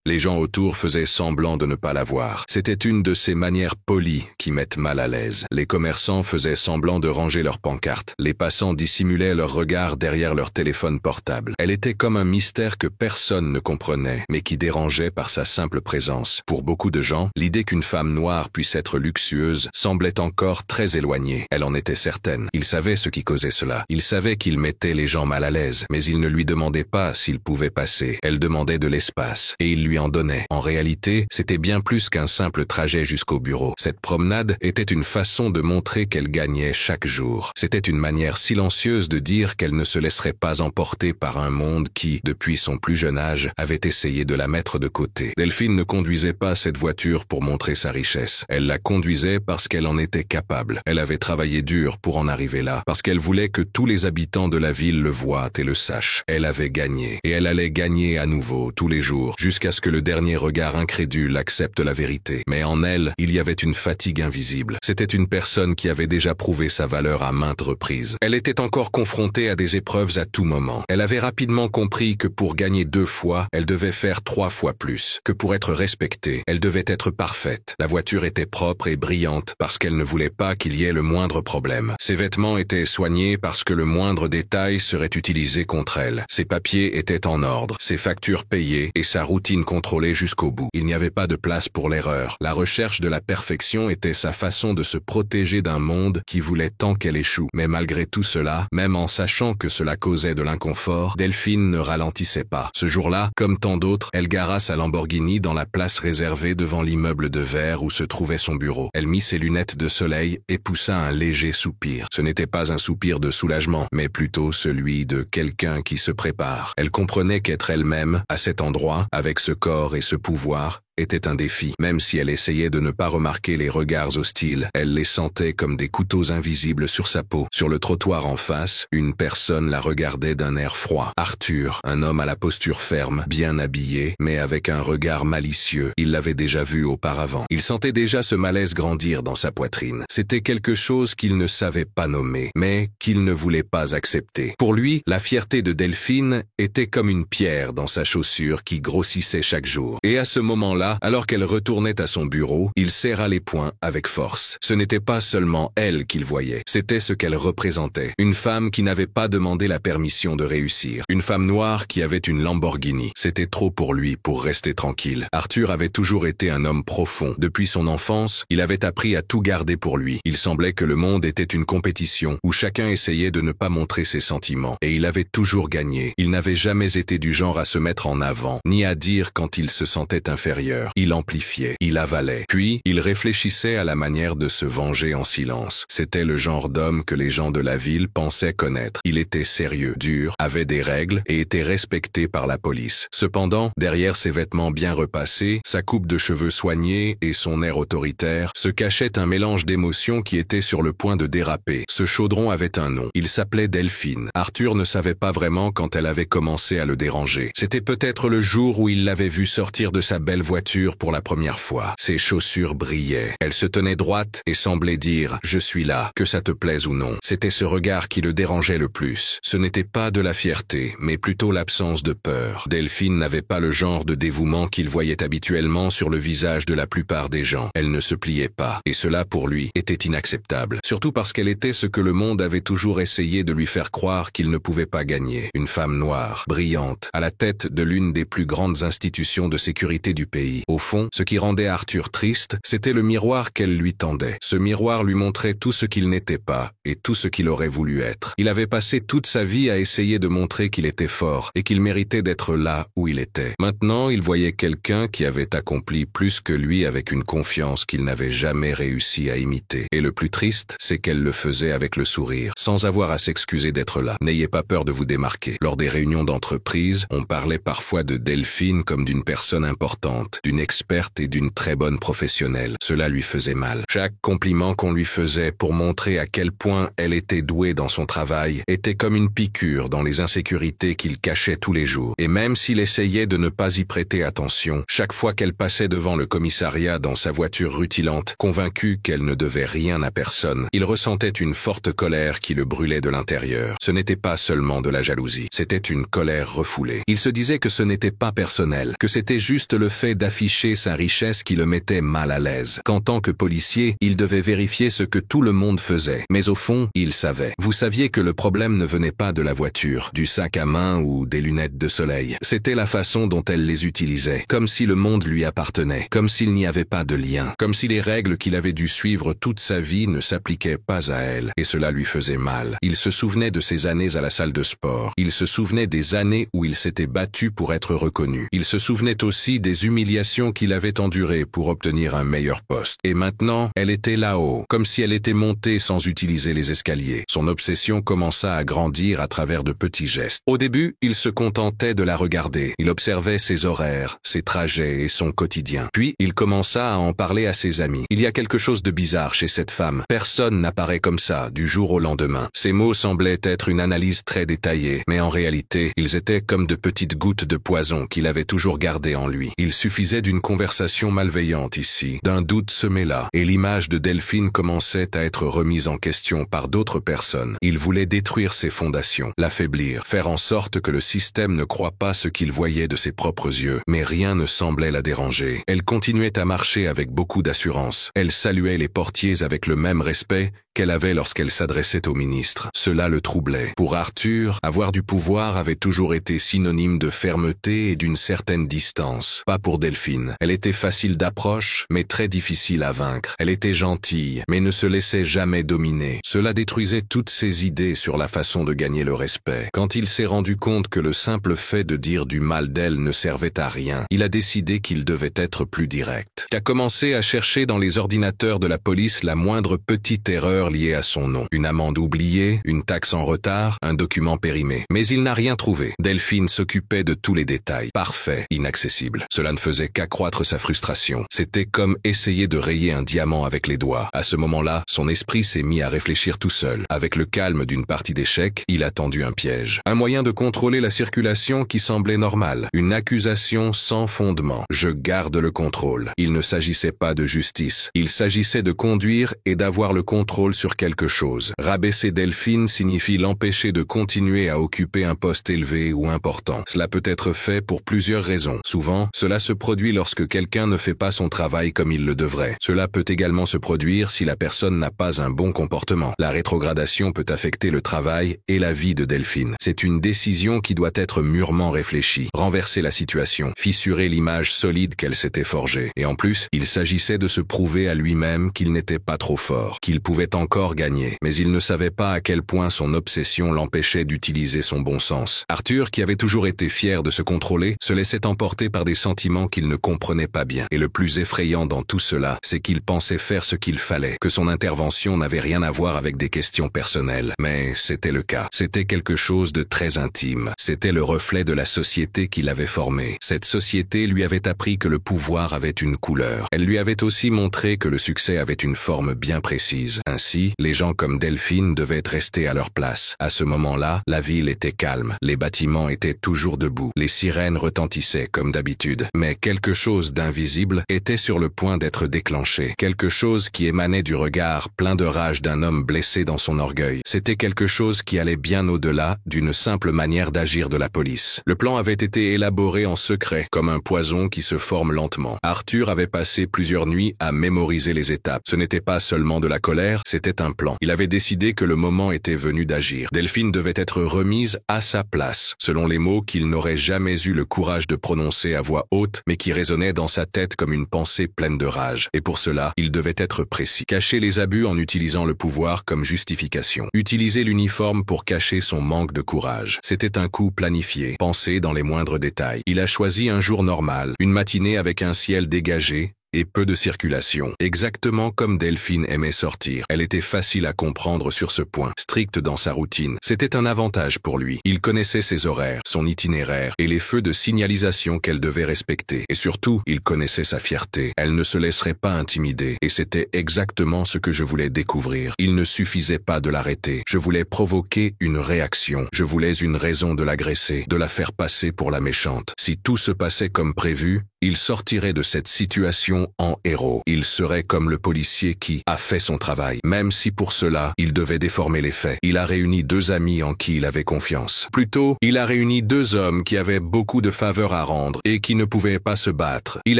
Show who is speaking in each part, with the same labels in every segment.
Speaker 1: Les gens autour faisaient semblant de ne pas la voir. C'était une de ces manières polies qui mettent mal à l'aise. Les commerçants faisaient semblant de ranger leurs pancartes. Les passants dissimulaient leur regard derrière leur téléphone portable. Elle était comme un mystère que personne ne comprenait, mais qui dérangeait par sa simple présence. Pour beaucoup de gens, l'idée qu'une femme noire puisse être luxueuse semblait encore très éloignée. Elle en était certaine. Il savait ce qui causait cela. Il savait qu'il mettait les gens mal à l'aise, mais il ne lui demandait pas s'il pouvait passer. Elle demandait de l'espace, et il lui en donnait. En réalité, c'était bien plus qu'un simple trajet jusqu'au bureau. Cette promenade était une façon de montrer qu'elle gagnait chaque jour. C'était une manière silencieuse de dire qu'elle ne se laisserait pas emporter par un monde qui, depuis son plus jeune âge, avait essayé de la mettre de côté. Delphine ne conduisait pas cette voiture pour montrer sa richesse. Elle la conduisait parce qu'elle en était capable. Elle avait travaillé dur pour en arriver là, parce qu'elle voulait que tous les habitants de la ville le voient et le sachent. Elle avait gagné, et elle allait gagner à nouveau, tous les jours, jusqu'à ce que le dernier regard incrédule accepte la vérité. Mais en elle, il y avait une fatigue invisible. C'était une personne qui avait déjà prouvé sa valeur à maintes reprises. Elle était encore confrontée à des épreuves à tout moment. Elle avait rapidement compris que pour gagner 2 fois, elle devait faire 3 fois plus. Que pour être respectée, elle devait être parfaite. La voiture était propre et brillante parce qu'elle ne voulait pas qu'il y ait le moindre problème. Ses vêtements étaient soignés parce que le moindre détail serait utilisé contre elle. Ses papiers étaient en ordre, ses factures payées et sa routine contrôlée jusqu'au bout. Il n'y avait pas de place pour l'erreur. La recherche de la perfection était sa façon de se protéger d'un monde qui voulait tant qu'elle échoue. Mais malgré tout cela, même en sachant que cela causait de l'inconfort, Delphine ne ralentissait pas. Ce jour-là, comme tant d'autres, elle gara sa Lamborghini dans la place réservée devant l'immeuble de verre où se trouvait son bureau. Elle mit ses lunettes de soleil et poussa un léger soupir. Ce n'était pas un soupir de soulagement, mais plutôt celui de quelqu'un qui se prépare. Elle comprenait qu'être elle-même, à cet endroit, avec ce corps et ce pouvoir, était un défi. Même si elle essayait de ne pas remarquer les regards hostiles, elle les sentait comme des couteaux invisibles sur sa peau. Sur le trottoir en face, une personne la regardait d'un air froid. Arthur, un homme à la posture ferme, bien habillé, mais avec un regard malicieux. Il l'avait déjà vu auparavant. Il sentait déjà ce malaise grandir dans sa poitrine. C'était quelque chose qu'il ne savait pas nommer, mais qu'il ne voulait pas accepter. Pour lui, la fierté de Delphine était comme une pierre dans sa chaussure qui grossissait chaque jour. Et à ce moment-là, alors qu'elle retournait à son bureau, il serra les poings avec force. Ce n'était pas seulement elle qu'il voyait, c'était ce qu'elle représentait. Une femme qui n'avait pas demandé la permission de réussir. Une femme noire qui avait une Lamborghini. C'était trop pour lui pour rester tranquille. Arthur avait toujours été un homme profond. Depuis son enfance, il avait appris à tout garder pour lui. Il semblait que le monde était une compétition où chacun essayait de ne pas montrer ses sentiments. Et il avait toujours gagné. Il n'avait jamais été du genre à se mettre en avant, ni à dire quand il se sentait inférieur. Il amplifiait, il avalait, puis il réfléchissait à la manière de se venger en silence. C'était le genre d'homme que les gens de la ville pensaient connaître. Il était sérieux, dur, avait des règles et était respecté par la police. Cependant, derrière ses vêtements bien repassés, sa coupe de cheveux soignée et son air autoritaire, se cachait un mélange d'émotions qui était sur le point de déraper. Ce chaudron avait un nom. Il s'appelait Delphine. Arthur ne savait pas vraiment quand elle avait commencé à le déranger. C'était peut-être le jour où il l'avait vue sortir de sa belle voiture pour la première fois. Ses chaussures brillaient. Elle se tenait droite et semblait dire « Je suis là, que ça te plaise ou non ». C'était ce regard qui le dérangeait le plus. Ce n'était pas de la fierté, mais plutôt l'absence de peur. Delphine n'avait pas le genre de dévouement qu'il voyait habituellement sur le visage de la plupart des gens. Elle ne se pliait pas, et cela pour lui était inacceptable. Surtout parce qu'elle était ce que le monde avait toujours essayé de lui faire croire qu'il ne pouvait pas gagner. Une femme noire, brillante, à la tête de l'une des plus grandes institutions de sécurité du pays. Au fond, ce qui rendait Arthur triste, c'était le miroir qu'elle lui tendait. Ce miroir lui montrait tout ce qu'il n'était pas et tout ce qu'il aurait voulu être. Il avait passé toute sa vie à essayer de montrer qu'il était fort et qu'il méritait d'être là où il était. Maintenant, il voyait quelqu'un qui avait accompli plus que lui avec une confiance qu'il n'avait jamais réussi à imiter. Et le plus triste, c'est qu'elle le faisait avec le sourire, sans avoir à s'excuser d'être là. N'ayez pas peur de vous démarquer. Lors des réunions d'entreprise, on parlait parfois de Delphine comme d'une personne importante. intelligente, d'une experte et d'une très bonne professionnelle. Cela lui faisait mal. Chaque compliment qu'on lui faisait pour montrer à quel point elle était douée dans son travail était comme une piqûre dans les insécurités qu'il cachait tous les jours. Et même s'il essayait de ne pas y prêter attention, chaque fois qu'elle passait devant le commissariat dans sa voiture rutilante, convaincue qu'elle ne devait rien à personne, il ressentait une forte colère qui le brûlait de l'intérieur. Ce n'était pas seulement de la jalousie, c'était une colère refoulée. Il se disait que ce n'était pas personnel, que c'était juste le fait d'afficher sa richesse qui le mettait mal à l'aise, qu'en tant que policier, il devait vérifier ce que tout le monde faisait. Mais au fond, il savait. Vous saviez que le problème ne venait pas de la voiture, du sac à main ou des lunettes de soleil. C'était la façon dont elle les utilisait, comme si le monde lui appartenait, comme s'il n'y avait pas de lien, comme si les règles qu'il avait dû suivre toute sa vie ne s'appliquaient pas à elle, et cela lui faisait mal. Il se souvenait de ses années à la salle de sport. Il se souvenait des années où il s'était battu pour être reconnu. Il se souvenait aussi des humiliations qu'il avait endurées pour obtenir un meilleur poste. Et maintenant, elle était là-haut, comme si elle était montée sans utiliser les escaliers. Son obsession commença à grandir à travers de petits gestes. Au début, il se contentait de la regarder. Il observait ses horaires, ses trajets et son quotidien. Puis, il commença à en parler à ses amis. Il y a quelque chose de bizarre chez cette femme. Personne n'apparaît comme ça, du jour au lendemain. Ses mots semblaient être une analyse très détaillée, mais en réalité, ils étaient comme de petites gouttes de poison qu'il avait toujours gardées en lui. Il suffisait d'une conversation malveillante ici, d'un doute semé là, et l'image de Delphine commençait à être remise en question par d'autres personnes. Il voulait détruire ses fondations, l'affaiblir, faire en sorte que le système ne croie pas ce qu'il voyait de ses propres yeux. Mais rien ne semblait la déranger. Elle continuait à marcher avec beaucoup d'assurance. Elle saluait les portiers avec le même respect qu'elle avait lorsqu'elle s'adressait au ministre. Cela le troublait. Pour Arthur, avoir du pouvoir avait toujours été synonyme de fermeté et d'une certaine distance. Pas pour Delphine. Elle était facile d'approche, mais très difficile à vaincre. Elle était gentille, mais ne se laissait jamais dominer. Cela détruisait toutes ses idées sur la façon de gagner le respect. Quand il s'est rendu compte que le simple fait de dire du mal d'elle ne servait à rien, il a décidé qu'il devait être plus direct. Il a commencé à chercher dans les ordinateurs de la police la moindre petite erreur liée à son nom. Une amende oubliée, une taxe en retard, un document périmé. Mais il n'a rien trouvé. Delphine s'occupait de tous les détails. Parfait, inaccessible. Cela ne faisait qu'accroître sa frustration. C'était comme essayer de rayer un diamant avec les doigts. À ce moment-là, son esprit s'est mis à réfléchir tout seul. Avec le calme d'une partie d'échecs, il a tendu un piège. Un moyen de contrôler la circulation qui semblait normale. Une accusation sans fondement. Je garde le contrôle. Il ne s'agissait pas de justice. Il s'agissait de conduire et d'avoir le contrôle sur quelque chose. Rabaisser Delphine signifie l'empêcher de continuer à occuper un poste élevé ou important. Cela peut être fait pour plusieurs raisons. Souvent, cela se produit lorsque quelqu'un ne fait pas son travail comme il le devrait. Cela peut également se produire si la personne n'a pas un bon comportement. La rétrogradation peut affecter le travail et la vie de Delphine. C'est une décision qui doit être mûrement réfléchie. Renverser la situation, fissurer l'image solide qu'elle s'était forgée. Et en plus, il s'agissait de se prouver à lui-même qu'il n'était pas trop fort, qu'il pouvait encore gagner. Mais il ne savait pas à quel point son obsession l'empêchait d'utiliser son bon sens. Arthur, qui avait toujours été fier de se contrôler, se laissait emporter par des sentiments qu'il ne comprenait pas bien. Et le plus effrayant dans tout cela, c'est qu'il pensait faire ce qu'il fallait, que son intervention n'avait rien à voir avec des questions personnelles. Mais c'était le cas. C'était quelque chose de très intime. C'était le reflet de la société qu'il avait formée. Cette société lui avait appris que le pouvoir avait une couleur. Elle lui avait aussi montré que le succès avait une forme bien précise. Ainsi, les gens comme Delphine devaient rester à leur place. À ce moment-là, la ville était calme. Les bâtiments étaient toujours debout. Les sirènes retentissaient comme d'habitude. Mais quelque chose d'invisible était sur le point d'être déclenché. Quelque chose qui émanait du regard plein de rage d'un homme blessé dans son orgueil. C'était quelque chose qui allait bien au-delà d'une simple manière d'agir de la police. Le plan avait été élaboré en secret, comme un poison qui se forme lentement. Arthur avait passé plusieurs nuits à mémoriser les étapes. Ce n'était pas seulement de la colère, c'était un plan. Il avait décidé que le moment était venu d'agir. Delphine devait être remise à sa place, selon les mots qu'il n'aurait jamais eu le courage de prononcer à voix haute, mais qui résonnaient dans sa tête comme une pensée pleine de rage. Et pour cela, il devait être précis. Cacher les abus en utilisant le pouvoir comme justification. Utiliser l'uniforme pour cacher son manque de courage. C'était un coup planifié, pensé dans les moindres détails. Il a choisi un jour normal, une matinée avec un ciel dégagé, et peu de circulation. Exactement comme Delphine aimait sortir. Elle était facile à comprendre sur ce point. Stricte dans sa routine, c'était un avantage pour lui. Il connaissait ses horaires, son itinéraire et les feux de signalisation qu'elle devait respecter. Et surtout, il connaissait sa fierté. Elle ne se laisserait pas intimider. Et c'était exactement ce que je voulais découvrir. Il ne suffisait pas de l'arrêter. Je voulais provoquer une réaction. Je voulais une raison de l'agresser, de la faire passer pour la méchante. Si tout se passait comme prévu, il sortirait de cette situation en héros. Il serait comme le policier qui a fait son travail, même si pour cela, il devait déformer les faits. Il a réuni 2 amis en qui il avait confiance. Plutôt, il a réuni 2 hommes qui avaient beaucoup de faveurs à rendre et qui ne pouvaient pas se battre. Il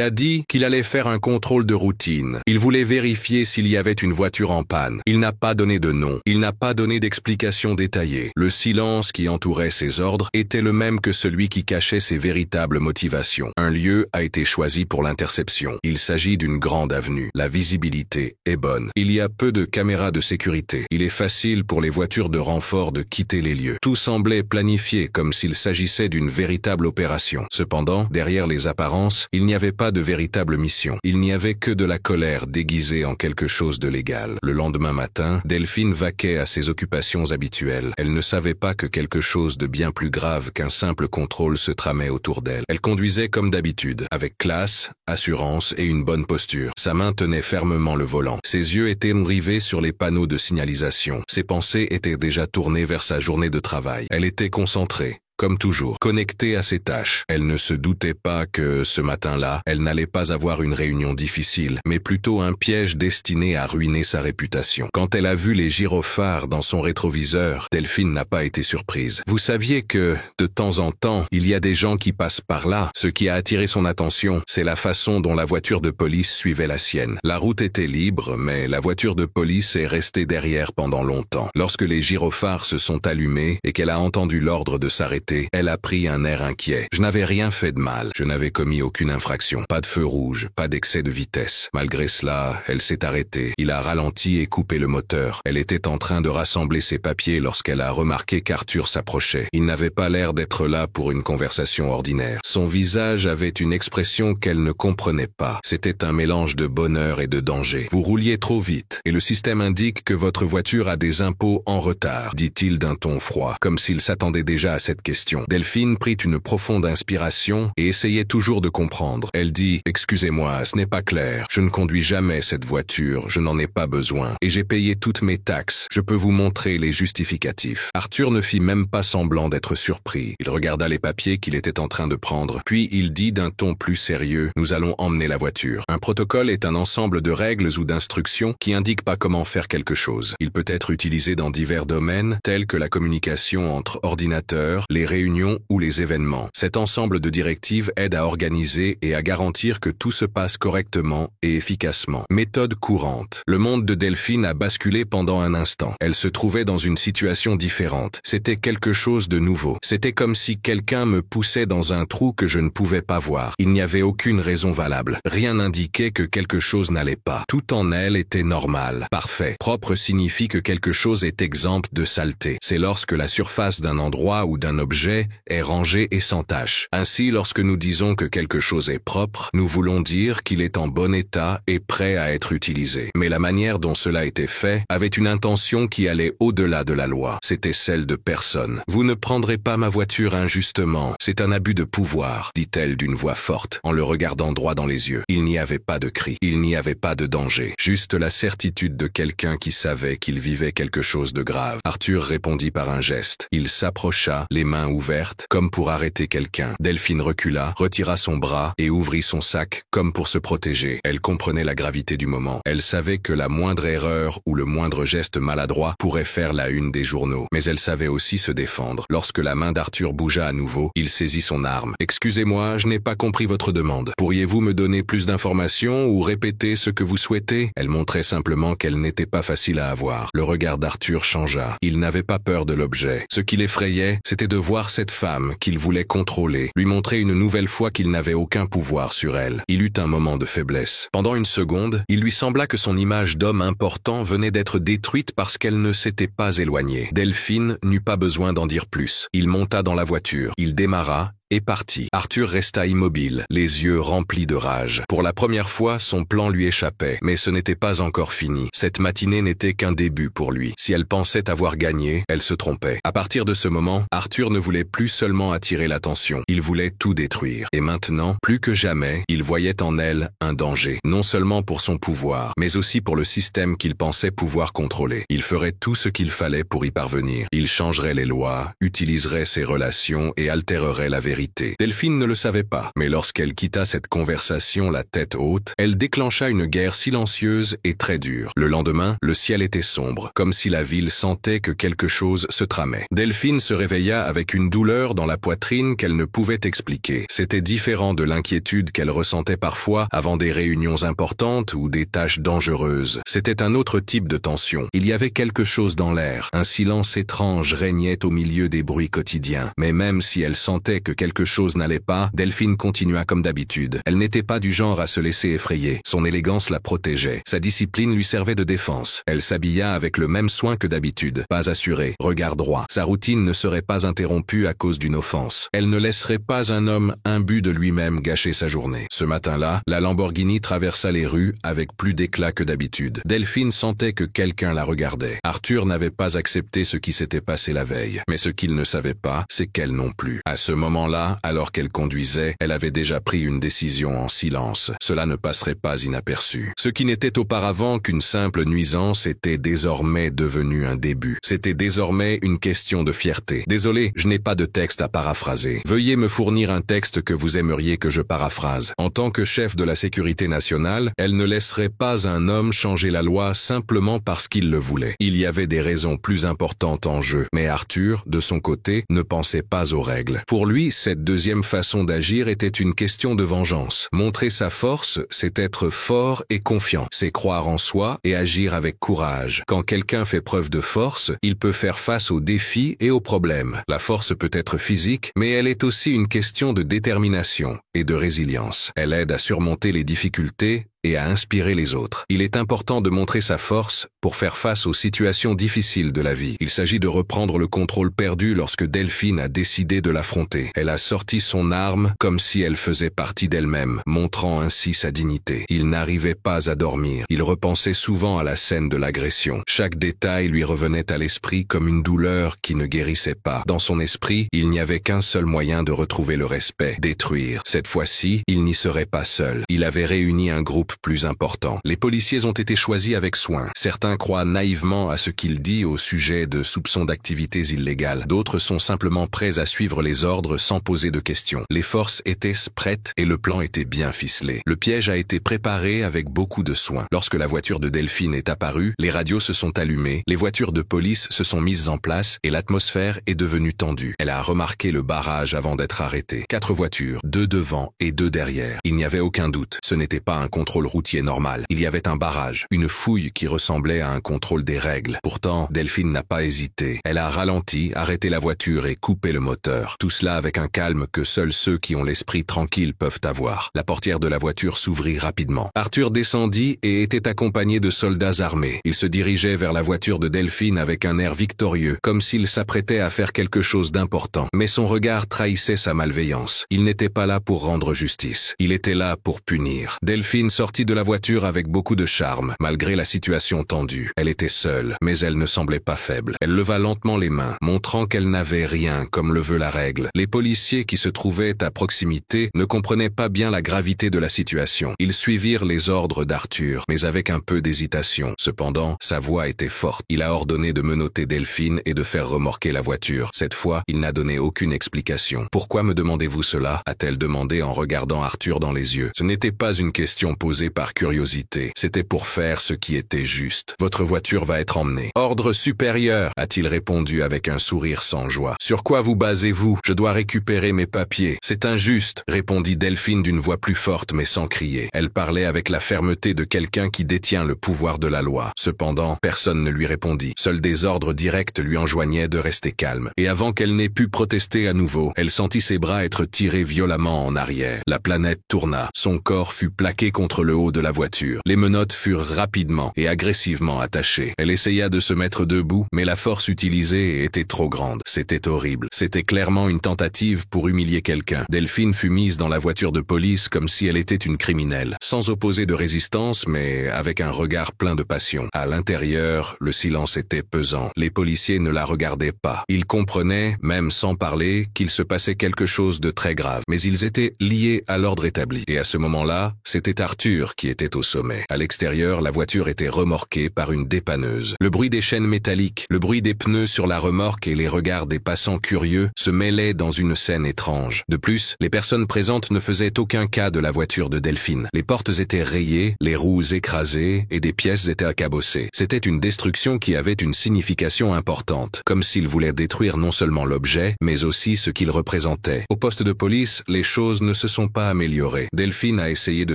Speaker 1: a dit qu'il allait faire un contrôle de routine. Il voulait vérifier s'il y avait une voiture en panne. Il n'a pas donné de nom. Il n'a pas donné d'explication détaillée. Le silence qui entourait ses ordres était le même que celui qui cachait ses véritables motivations. Un lieu a été choisi pour l'interception. Il s'agit d'une grande avenue. La visibilité est bonne. Il y a peu de caméras de sécurité. Il est facile pour les voitures de renfort de quitter les lieux. Tout semblait planifié comme s'il s'agissait d'une véritable opération. Cependant, derrière les apparences, il n'y avait pas de véritable mission. Il n'y avait que de la colère déguisée en quelque chose de légal. Le lendemain matin, Delphine vaquait à ses occupations habituelles. Elle ne savait pas que quelque chose de bien plus grave qu'un simple contrôle se tramait autour d'elle. Elle conduisait comme d'habitude, avec classe, assurance et une bonne posture. Sa main tenait fermement le volant. Ses yeux étaient rivés sur les panneaux de signalisation. Ses pensées étaient déjà tournées vers sa journée de travail. Elle était concentrée. Comme toujours, connectée à ses tâches. Elle ne se doutait pas que, ce matin-là, elle n'allait pas avoir une réunion difficile, mais plutôt un piège destiné à ruiner sa réputation. Quand elle a vu les gyrophares dans son rétroviseur, Delphine n'a pas été surprise. Vous saviez que, de temps en temps, il y a des gens qui passent par là. Ce qui a attiré son attention, c'est la façon dont la voiture de police suivait la sienne. La route était libre, mais la voiture de police est restée derrière pendant longtemps. Lorsque les gyrophares se sont allumés et qu'elle a entendu l'ordre de s'arrêter, elle a pris un air inquiet. Je n'avais rien fait de mal. Je n'avais commis aucune infraction. Pas de feu rouge, pas d'excès de vitesse. Malgré cela, elle s'est arrêtée. Il a ralenti et coupé le moteur. Elle était en train de rassembler ses papiers lorsqu'elle a remarqué qu'Arthur s'approchait. Il n'avait pas l'air d'être là pour une conversation ordinaire. Son visage avait une expression qu'elle ne comprenait pas. C'était un mélange de bonheur et de danger. Vous rouliez trop vite, et le système indique que votre voiture a des impôts en retard, dit-il d'un ton froid, comme s'il s'attendait déjà à cette question. Delphine prit une profonde inspiration et essayait toujours de comprendre. Elle dit « Excusez-moi, ce n'est pas clair. Je ne conduis jamais cette voiture, je n'en ai pas besoin. Et j'ai payé toutes mes taxes. Je peux vous montrer les justificatifs. » Arthur ne fit même pas semblant d'être surpris. Il regarda les papiers qu'il était en train de prendre. Puis il dit d'un ton plus sérieux « Nous allons emmener la voiture. Un protocole est un ensemble de règles ou d'instructions qui indiquent pas comment faire quelque chose. Il peut être utilisé dans divers domaines, tels que la communication entre ordinateurs, les réunions ou les événements. Cet ensemble de directives aide à organiser et à garantir que tout se passe correctement et efficacement. Méthode courante. Le monde de Delphine a basculé pendant un instant. Elle se trouvait dans une situation différente. C'était quelque chose de nouveau. C'était comme si quelqu'un me poussait dans un trou que je ne pouvais pas voir. Il n'y avait aucune raison valable. Rien n'indiquait que quelque chose n'allait pas. Tout en elle était normal, parfait. Propre signifie que quelque chose est exempt de saleté. C'est lorsque la surface d'un endroit ou d'un objet est rangé et sans tache. Ainsi, lorsque nous disons que quelque chose est propre, nous voulons dire qu'il est en bon état et prêt à être utilisé. Mais la manière dont cela était fait avait une intention qui allait au-delà de la loi. C'était celle de personne. « Vous ne prendrez pas ma voiture injustement. C'est un abus de pouvoir, » dit-elle d'une voix forte, en le regardant droit dans les yeux. Il n'y avait pas de cri. Il n'y avait pas de danger. Juste la certitude de quelqu'un qui savait qu'il vivait quelque chose de grave. Arthur répondit par un geste. Il s'approcha, les mains ouvertes, comme pour arrêter quelqu'un. Delphine recula, retira son bras et ouvrit son sac, comme pour se protéger. Elle comprenait la gravité du moment. Elle savait que la moindre erreur ou le moindre geste maladroit pourrait faire la une des journaux. Mais elle savait aussi se défendre. Lorsque la main d'Arthur bougea à nouveau, il saisit son arme. « Excusez-moi, je n'ai pas compris votre demande. Pourriez-vous me donner plus d'informations ou répéter ce que vous souhaitez ?» Elle montrait simplement qu'elle n'était pas facile à avoir. Le regard d'Arthur changea. Il n'avait pas peur de l'objet. Ce qui l'effrayait, c'était de voir cette femme qu'il voulait contrôler, lui montrer une nouvelle fois qu'il n'avait aucun pouvoir sur elle. Il eut un moment de faiblesse. Pendant une seconde, il lui sembla que son image d'homme important venait d'être détruite parce qu'elle ne s'était pas éloignée. Delphine n'eut pas besoin d'en dire plus. Il monta dans la voiture. Il démarra et partit. Arthur resta immobile, les yeux remplis de rage. Pour la première fois, son plan lui échappait, mais ce n'était pas encore fini. Cette matinée n'était qu'un début pour lui. Si elle pensait avoir gagné, elle se trompait. À partir de ce moment, Arthur ne voulait plus seulement attirer l'attention, il voulait tout détruire. Et maintenant, plus que jamais, il voyait en elle un danger, non seulement pour son pouvoir, mais aussi pour le système qu'il pensait pouvoir contrôler. Il ferait tout ce qu'il fallait pour y parvenir. Il changerait les lois, utiliserait ses relations et altérerait la vérité. Delphine ne le savait pas, mais lorsqu'elle quitta cette conversation la tête haute, elle déclencha une guerre silencieuse et très dure. Le lendemain, le ciel était sombre, comme si la ville sentait que quelque chose se tramait. Delphine se réveilla avec une douleur dans la poitrine qu'elle ne pouvait expliquer. C'était différent de l'inquiétude qu'elle ressentait parfois avant des réunions importantes ou des tâches dangereuses. C'était un autre type de tension. Il y avait quelque chose dans l'air. Un silence étrange régnait au milieu des bruits quotidiens. Mais même si elle sentait que quelque chose n'allait pas, Delphine continua comme d'habitude. Elle n'était pas du genre à se laisser effrayer. Son élégance la protégeait. Sa discipline lui servait de défense. Elle s'habilla avec le même soin que d'habitude. Pas assurée, regard droit. Sa routine ne serait pas interrompue à cause d'une offense. Elle ne laisserait pas un homme imbu de lui-même gâcher sa journée. Ce matin-là, la Lamborghini traversa les rues avec plus d'éclat que d'habitude. Delphine sentait que quelqu'un la regardait. Arthur n'avait pas accepté ce qui s'était passé la veille. Mais ce qu'il ne savait pas, c'est qu'elle non plus. À ce moment-là, alors qu'elle conduisait, elle avait déjà pris une décision en silence. Cela ne passerait pas inaperçu. Ce qui n'était auparavant qu'une simple nuisance était désormais devenu un début. C'était désormais une question de fierté. Désolé, je n'ai pas de texte à paraphraser. Veuillez me fournir un texte que vous aimeriez que je paraphrase. En tant que chef de la sécurité nationale, elle ne laisserait pas un homme changer la loi simplement parce qu'il le voulait. Il y avait des raisons plus importantes en jeu. Mais Arthur, de son côté, ne pensait pas aux règles. Pour lui, cette deuxième façon d'agir était une question de vengeance. Montrer sa force, c'est être fort et confiant. C'est croire en soi et agir avec courage. Quand quelqu'un fait preuve de force, il peut faire face aux défis et aux problèmes. La force peut être physique, mais elle est aussi une question de détermination et de résilience. Elle aide à surmonter les difficultés et à inspirer les autres. Il est important de montrer sa force pour faire face aux situations difficiles de la vie. Il s'agit de reprendre le contrôle perdu lorsque Delphine a décidé de l'affronter. Elle a sorti son arme comme si elle faisait partie d'elle-même, montrant ainsi sa dignité. Il n'arrivait pas à dormir. Il repensait souvent à la scène de l'agression. Chaque détail lui revenait à l'esprit comme une douleur qui ne guérissait pas. Dans son esprit, il n'y avait qu'un seul moyen de retrouver le respect, détruire. Cette fois-ci, il n'y serait pas seul. Il avait réuni un groupe plus important. Les policiers ont été choisis avec soin. Certains croient naïvement à ce qu'il dit au sujet de soupçons d'activités illégales. D'autres sont simplement prêts à suivre les ordres sans poser de questions. Les forces étaient prêtes et le plan était bien ficelé. Le piège a été préparé avec beaucoup de soin. Lorsque la voiture de Delphine est apparue, les radios se sont allumées, les voitures de police se sont mises en place et l'atmosphère est devenue tendue. Elle a remarqué le barrage avant d'être arrêtée. 4 voitures, 2 devant et 2 derrière. Il n'y avait aucun doute. Ce n'était pas un contrôle routier normal. Il y avait un barrage, une fouille qui ressemblait à un contrôle des règles. Pourtant, Delphine n'a pas hésité. Elle a ralenti, arrêté la voiture et coupé le moteur. Tout cela avec un calme que seuls ceux qui ont l'esprit tranquille peuvent avoir. La portière de la voiture s'ouvrit rapidement. Arthur descendit et était accompagné de soldats armés. Il se dirigeait vers la voiture de Delphine avec un air victorieux, comme s'il s'apprêtait à faire quelque chose d'important. Mais son regard trahissait sa malveillance. Il n'était pas là pour rendre justice. Il était là pour punir. Delphine sortit de la voiture avec beaucoup de charme, malgré la situation tendue. Elle était seule, mais elle ne semblait pas faible. Elle leva lentement les mains, montrant qu'elle n'avait rien, comme le veut la règle. Les policiers qui se trouvaient à proximité ne comprenaient pas bien la gravité de la situation. Ils suivirent les ordres d'Arthur, mais avec un peu d'hésitation. Cependant, sa voix était forte. Il a ordonné de menotter Delphine et de faire remorquer la voiture. Cette fois, il n'a donné aucune explication. « Pourquoi me demandez-vous cela ?» a-t-elle demandé en regardant Arthur dans les yeux. Ce n'était pas une question posée par curiosité. C'était pour faire ce qui était juste. « Votre voiture va être emmenée. »« Ordre supérieur » a-t-il répondu avec un sourire sans joie. « Sur quoi vous basez-vous ? Je dois récupérer mes papiers. C'est injuste » répondit Delphine d'une voix plus forte mais sans crier. Elle parlait avec la fermeté de quelqu'un qui détient le pouvoir de la loi. Cependant, personne ne lui répondit. Seuls des ordres directs lui enjoignaient de rester calme. Et avant qu'elle n'ait pu protester à nouveau, elle sentit ses bras être tirés violemment en arrière. La planète tourna. Son corps fut plaqué contre le haut de la voiture. Les menottes furent rapidement et agressivement attachées. Elle essaya de se mettre debout, mais la force utilisée était trop grande. C'était horrible. C'était clairement une tentative pour humilier quelqu'un. Delphine fut mise dans la voiture de police comme si elle était une criminelle, sans opposer de résistance, mais avec un regard plein de passion. À l'intérieur, le silence était pesant. Les policiers ne la regardaient pas. Ils comprenaient, même sans parler, qu'il se passait quelque chose de très grave, mais ils étaient liés à l'ordre établi. Et à ce moment-là, c'était Arthur qui était au sommet. À l'extérieur, la voiture était remorquée par une dépanneuse. Le bruit des chaînes métalliques, le bruit des pneus sur la remorque et les regards des passants curieux se mêlaient dans une scène étrange. De plus, les personnes présentes ne faisaient aucun cas de la voiture de Delphine. Les portes étaient rayées, les roues écrasées et des pièces étaient cabossées. C'était une destruction qui avait une signification importante, comme s'il voulait détruire non seulement l'objet, mais aussi ce qu'il représentait. Au poste de police, les choses ne se sont pas améliorées. Delphine a essayé de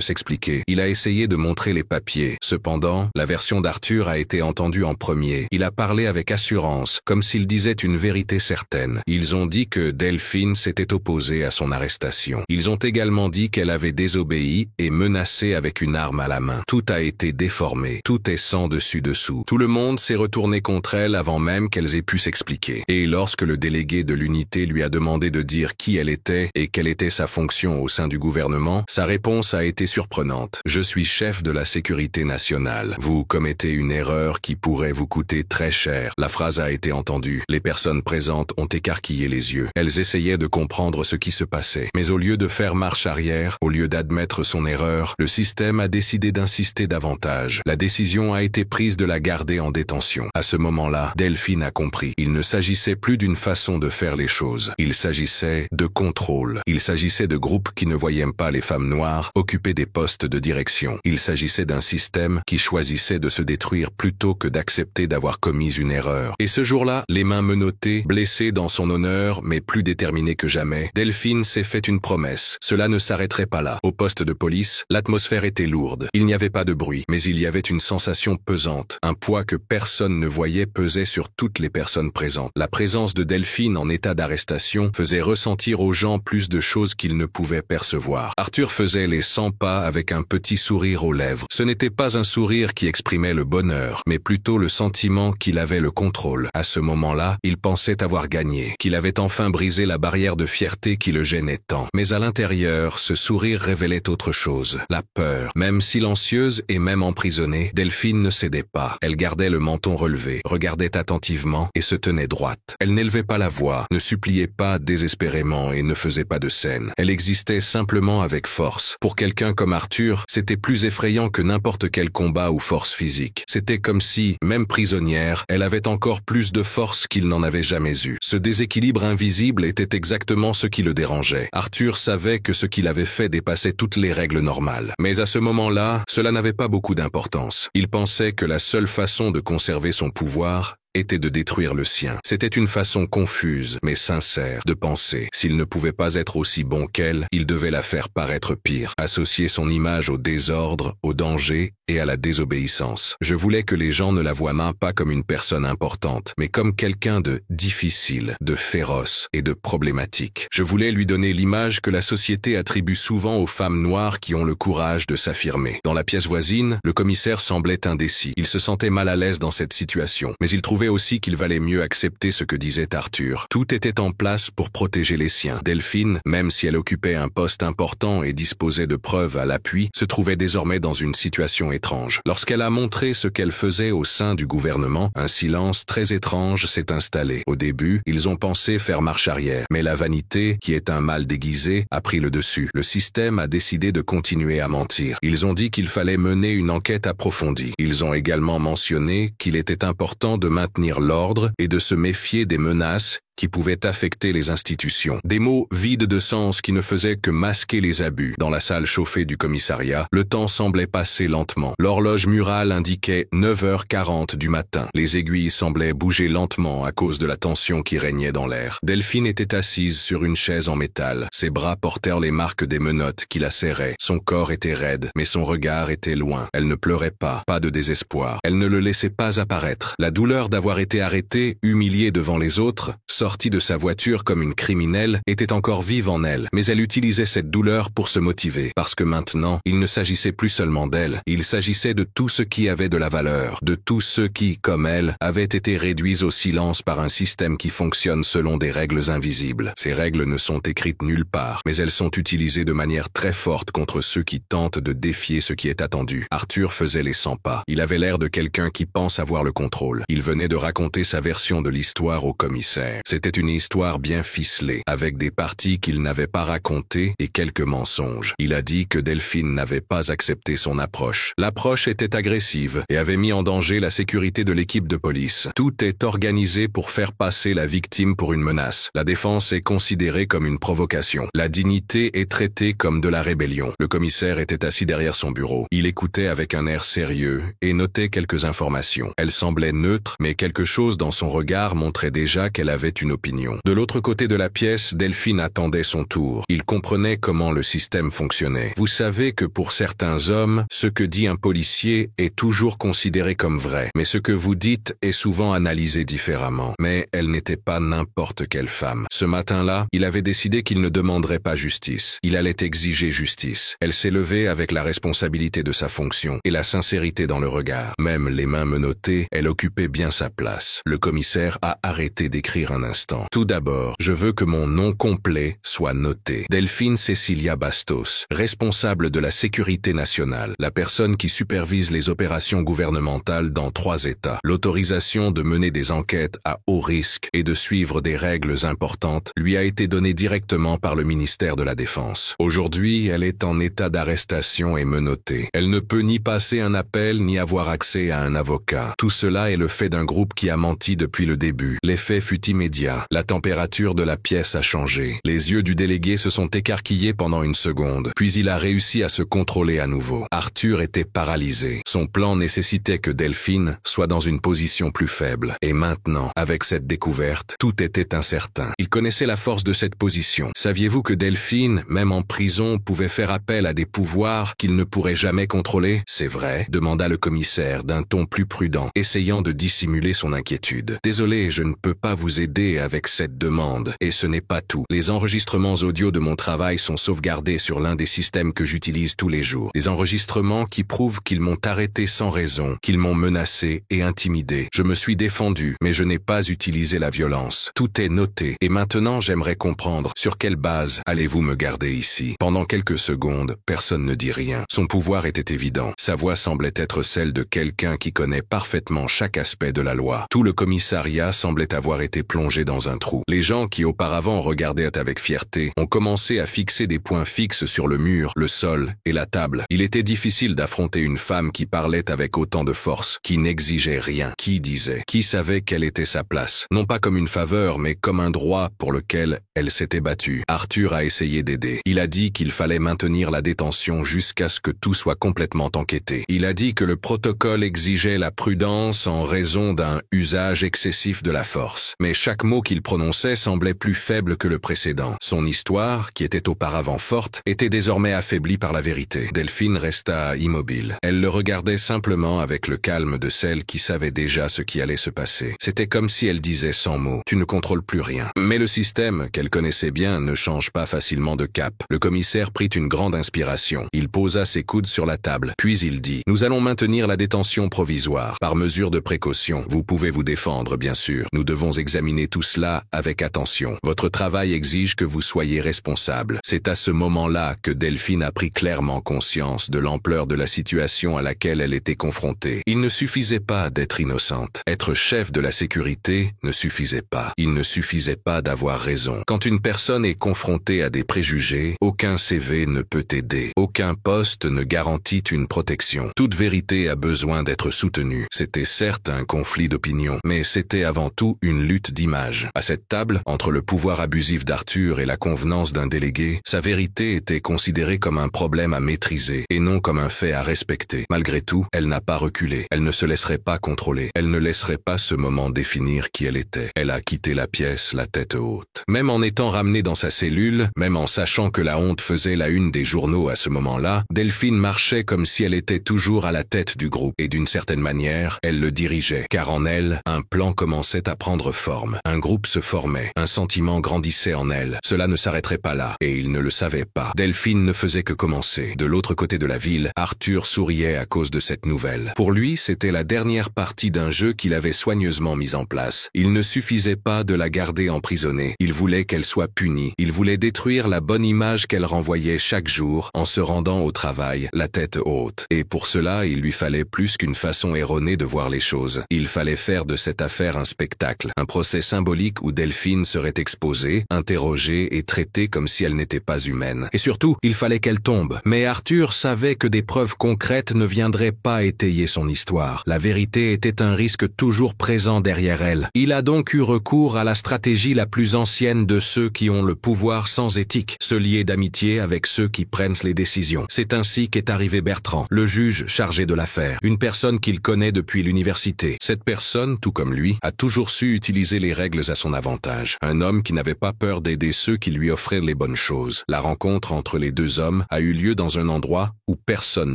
Speaker 1: s'expliquer. Il a essayé de montrer les papiers. Cependant, la version d'Arthur a été entendue en premier. Il a parlé avec assurance, comme s'il disait une vérité certaine. Ils ont dit que Delphine s'était opposée à son arrestation. Ils ont également dit qu'elle avait désobéi et menacé avec une arme à la main. Tout a été déformé. Tout est sans dessus-dessous. Tout le monde s'est retourné contre elle avant même qu'elles aient pu s'expliquer. Et lorsque le délégué de l'unité lui a demandé de dire qui elle était et quelle était sa fonction au sein du gouvernement, sa réponse a été surprenante. « Je suis chef de la sécurité nationale. Vous commettez une erreur qui pourrait vous coûter très cher. » La phrase a été entendue. Les personnes présentes ont écarquillé les yeux. Elles essayaient de comprendre ce qui se passait. Mais au lieu de faire marche arrière, au lieu d'admettre son erreur, le système a décidé d'insister davantage. La décision a été prise de la garder en détention. À ce moment-là, Delphine a compris. Il ne s'agissait plus d'une façon de faire les choses. Il s'agissait de contrôle. Il s'agissait de groupes qui ne voyaient pas les femmes noires occuper des postes de direction. Il s'agissait d'un système qui choisissait de se détruire plutôt que d'accepter d'avoir commis une erreur. Et ce jour-là, les mains menottées, blessée dans son honneur, mais plus déterminée que jamais, Delphine s'est fait une promesse. Cela ne s'arrêterait pas là. Au poste de police, l'atmosphère était lourde. Il n'y avait pas de bruit, mais il y avait une sensation pesante. Un poids que personne ne voyait pesait sur toutes les personnes présentes. La présence de Delphine en état d'arrestation faisait ressentir aux gens plus de choses qu'ils ne pouvaient percevoir. Arthur faisait les 100 pas avec un petit sourire aux lèvres. Ce n'était pas un sourire qui exprimait le bonheur, mais plutôt le sentiment qu'il avait le contrôle. À ce moment-là, il pensait avoir gagné, qu'il avait enfin brisé la barrière de fierté qui le gênait tant. Mais à l'intérieur, ce sourire révélait autre chose, la peur. Même silencieuse et même emprisonnée, Delphine ne cédait pas. Elle gardait le menton relevé, regardait attentivement et se tenait droite. Elle n'élevait pas la voix, ne suppliait pas désespérément et ne faisait pas de scène. Elle existait simplement avec force. Pour quelqu'un comme Arthur, c'était plus effrayant que n'importe quel combat ou force physique. C'était comme si, même prisonnière, elle avait encore plus de force qu'il n'en avait jamais eu. Ce déséquilibre invisible était exactement ce qui le dérangeait. Arthur savait que ce qu'il avait fait dépassait toutes les règles normales. Mais à ce moment-là, cela n'avait pas beaucoup d'importance. Il pensait que la seule façon de conserver son pouvoir était de détruire le sien. C'était une façon confuse, mais sincère, de penser. S'il ne pouvait pas être aussi bon qu'elle, il devait la faire paraître pire. Associer son image au désordre, au danger et à la désobéissance. Je voulais que les gens ne la voient pas comme une personne importante, mais comme quelqu'un de difficile, de féroce et de problématique. Je voulais lui donner l'image que la société attribue souvent aux femmes noires qui ont le courage de s'affirmer. Dans la pièce voisine, le commissaire semblait indécis. Il se sentait mal à l'aise dans cette situation, mais il trouvait aussi qu'il valait mieux accepter ce que disait Arthur. Tout était en place pour protéger les siens. Delphine, même si elle occupait un poste important et disposait de preuves à l'appui, se trouvait désormais dans une situation étrange. Lorsqu'elle a montré ce qu'elle faisait au sein du gouvernement, un silence très étrange s'est installé. Au début, ils ont pensé faire marche arrière, mais la vanité, qui est un mal déguisé, a pris le dessus. Le système a décidé de continuer à mentir. Ils ont dit qu'il fallait mener une enquête approfondie. Ils ont également mentionné qu'il était important de maintenir l'ordre et de se méfier des menaces qui pouvaient affecter les institutions. Des mots vides de sens qui ne faisaient que masquer les abus. Dans la salle chauffée du commissariat, le temps semblait passer lentement. L'horloge murale indiquait 9h40 du matin. Les aiguilles semblaient bouger lentement à cause de la tension qui régnait dans l'air. Delphine était assise sur une chaise en métal. Ses bras portèrent les marques des menottes qui la serraient. Son corps était raide, mais son regard était loin. Elle ne pleurait pas de désespoir. Elle ne le laissait pas apparaître. La douleur d'avoir été arrêtée, humiliée devant les autres, sortie de sa voiture comme une criminelle était encore vive en elle, mais elle utilisait cette douleur pour se motiver, parce que maintenant, il ne s'agissait plus seulement d'elle, il s'agissait de tout ce qui avait de la valeur, de tous ceux qui, comme elle, avaient été réduits au silence par un système qui fonctionne selon des règles invisibles. Ces règles ne sont écrites nulle part, mais elles sont utilisées de manière très forte contre ceux qui tentent de défier ce qui est attendu. Arthur faisait les 100 pas. Il avait l'air de quelqu'un qui pense avoir le contrôle. Il venait de raconter sa version de l'histoire au commissaire. C'était une histoire bien ficelée, avec des parties qu'il n'avait pas racontées et quelques mensonges. Il a dit que Delphine n'avait pas accepté son approche. L'approche était agressive et avait mis en danger la sécurité de l'équipe de police. Tout est organisé pour faire passer la victime pour une menace. La défense est considérée comme une provocation. La dignité est traitée comme de la rébellion. Le commissaire était assis derrière son bureau. Il écoutait avec un air sérieux et notait quelques informations. Elle semblait neutre, mais quelque chose dans son regard montrait déjà qu'elle avait une opinion. De l'autre côté de la pièce, Delphine attendait son tour. Il comprenait comment le système fonctionnait. Vous savez que pour certains hommes, ce que dit un policier est toujours considéré comme vrai, mais ce que vous dites est souvent analysé différemment. Mais elle n'était pas n'importe quelle femme. Ce matin-là, il avait décidé qu'il ne demanderait pas justice. Il allait exiger justice. Elle s'est levée avec la responsabilité de sa fonction et la sincérité dans le regard. Même les mains menottées, elle occupait bien sa place. Le commissaire a arrêté d'écrire un instant. Tout d'abord, je veux que mon nom complet soit noté. Delphine Cecilia Bastos, responsable de la sécurité nationale, la personne qui supervise les opérations gouvernementales dans 3 États. L'autorisation de mener des enquêtes à haut risque et de suivre des règles importantes lui a été donnée directement par le ministère de la Défense. Aujourd'hui, elle est en état d'arrestation et menottée. Elle ne peut ni passer un appel ni avoir accès à un avocat. Tout cela est le fait d'un groupe qui a menti depuis le début. L'effet fut immédiat. La température de la pièce a changé. Les yeux du délégué se sont écarquillés pendant une seconde, puis il a réussi à se contrôler à nouveau. Arthur était paralysé. Son plan nécessitait que Delphine soit dans une position plus faible. Et maintenant, avec cette découverte, tout était incertain. Il connaissait la force de cette position. Saviez-vous que Delphine, même en prison, pouvait faire appel à des pouvoirs qu'il ne pourrait jamais contrôler? C'est vrai, demanda le commissaire d'un ton plus prudent, essayant de dissimuler son inquiétude. Désolé, je ne peux pas vous aider avec cette demande. Et ce n'est pas tout. Les enregistrements audio de mon travail sont sauvegardés sur l'un des systèmes que j'utilise tous les jours. Des enregistrements qui prouvent qu'ils m'ont arrêté sans raison, qu'ils m'ont menacé et intimidé. Je me suis défendu, mais je n'ai pas utilisé la violence. Tout est noté. Et maintenant, j'aimerais comprendre sur quelle base allez-vous me garder ici? Pendant quelques secondes, personne ne dit rien. Son pouvoir était évident. Sa voix semblait être celle de quelqu'un qui connaît parfaitement chaque aspect de la loi. Tout le commissariat semblait avoir été plongé dans un trou. Les gens qui auparavant regardaient avec fierté ont commencé à fixer des points fixes sur le mur, le sol et la table. Il était difficile d'affronter une femme qui parlait avec autant de force, qui n'exigeait rien, qui disait, qui savait quelle était sa place. Non pas comme une faveur, mais comme un droit pour lequel elle s'était battue. Arthur a essayé d'aider. Il a dit qu'il fallait maintenir la détention jusqu'à ce que tout soit complètement enquêté. Il a dit que le protocole exigeait la prudence en raison d'un usage excessif de la force. Mais chaque mot qu'il prononçait semblait plus faible que le précédent. Son histoire, qui était auparavant forte, était désormais affaiblie par la vérité. Delphine resta immobile. Elle le regardait simplement avec le calme de celle qui savait déjà ce qui allait se passer. C'était comme si elle disait sans mots, « Tu ne contrôles plus rien ». Mais le système, qu'elle connaissait bien, ne change pas facilement de cap. Le commissaire prit une grande inspiration. Il posa ses coudes sur la table. Puis il dit, « Nous allons maintenir la détention provisoire. Par mesure de précaution, vous pouvez vous défendre, bien sûr. Nous devons examiner tout cela avec attention. Votre travail exige que vous soyez responsable. » C'est à ce moment-là que Delphine a pris clairement conscience de l'ampleur de la situation à laquelle elle était confrontée. Il ne suffisait pas d'être innocente. Être chef de la sécurité ne suffisait pas. Il ne suffisait pas d'avoir raison. Quand une personne est confrontée à des préjugés, aucun CV ne peut aider. Aucun poste ne garantit une protection. Toute vérité a besoin d'être soutenue. C'était certes un conflit d'opinion, mais c'était avant tout une lutte d'image. À cette table, entre le pouvoir abusif d'Arthur et la convenance d'un délégué, sa vérité était considérée comme un problème à maîtriser et non comme un fait à respecter. Malgré tout, elle n'a pas reculé. Elle ne se laisserait pas contrôler. Elle ne laisserait pas ce moment définir qui elle était. Elle a quitté la pièce la tête haute. Même en étant ramenée dans sa cellule, même en sachant que la honte faisait la une des journaux à ce moment-là, Delphine marchait comme si elle était toujours à la tête du groupe et d'une certaine manière, elle le dirigeait, car en elle, un plan commençait à prendre forme. Un Un groupe se formait, un sentiment grandissait en elle. Cela ne s'arrêterait pas là, et il ne le savait pas. Delphine ne faisait que commencer. De l'autre côté de la ville, Arthur souriait à cause de cette nouvelle. Pour lui, c'était la dernière partie d'un jeu qu'il avait soigneusement mis en place. Il ne suffisait pas de la garder emprisonnée. Il voulait qu'elle soit punie. Il voulait détruire la bonne image qu'elle renvoyait chaque jour en se rendant au travail, la tête haute. Et pour cela, il lui fallait plus qu'une façon erronée de voir les choses. Il fallait faire de cette affaire un spectacle, un procès symbolique où Delphine serait exposée, interrogée et traitée comme si elle n'était pas humaine. Et surtout, il fallait qu'elle tombe. Mais Arthur savait que des preuves concrètes ne viendraient pas étayer son histoire. La vérité était un risque toujours présent derrière elle. Il a donc eu recours à la stratégie la plus ancienne de ceux qui ont le pouvoir sans éthique, se lier d'amitié avec ceux qui prennent les décisions. C'est ainsi qu'est arrivé Bertrand, le juge chargé de l'affaire, une personne qu'il connaît depuis l'université. Cette personne, tout comme lui, a toujours su utiliser les règles à son avantage. Un homme qui n'avait pas peur d'aider ceux qui lui offraient les bonnes choses. La rencontre entre les deux hommes a eu lieu dans un endroit où personne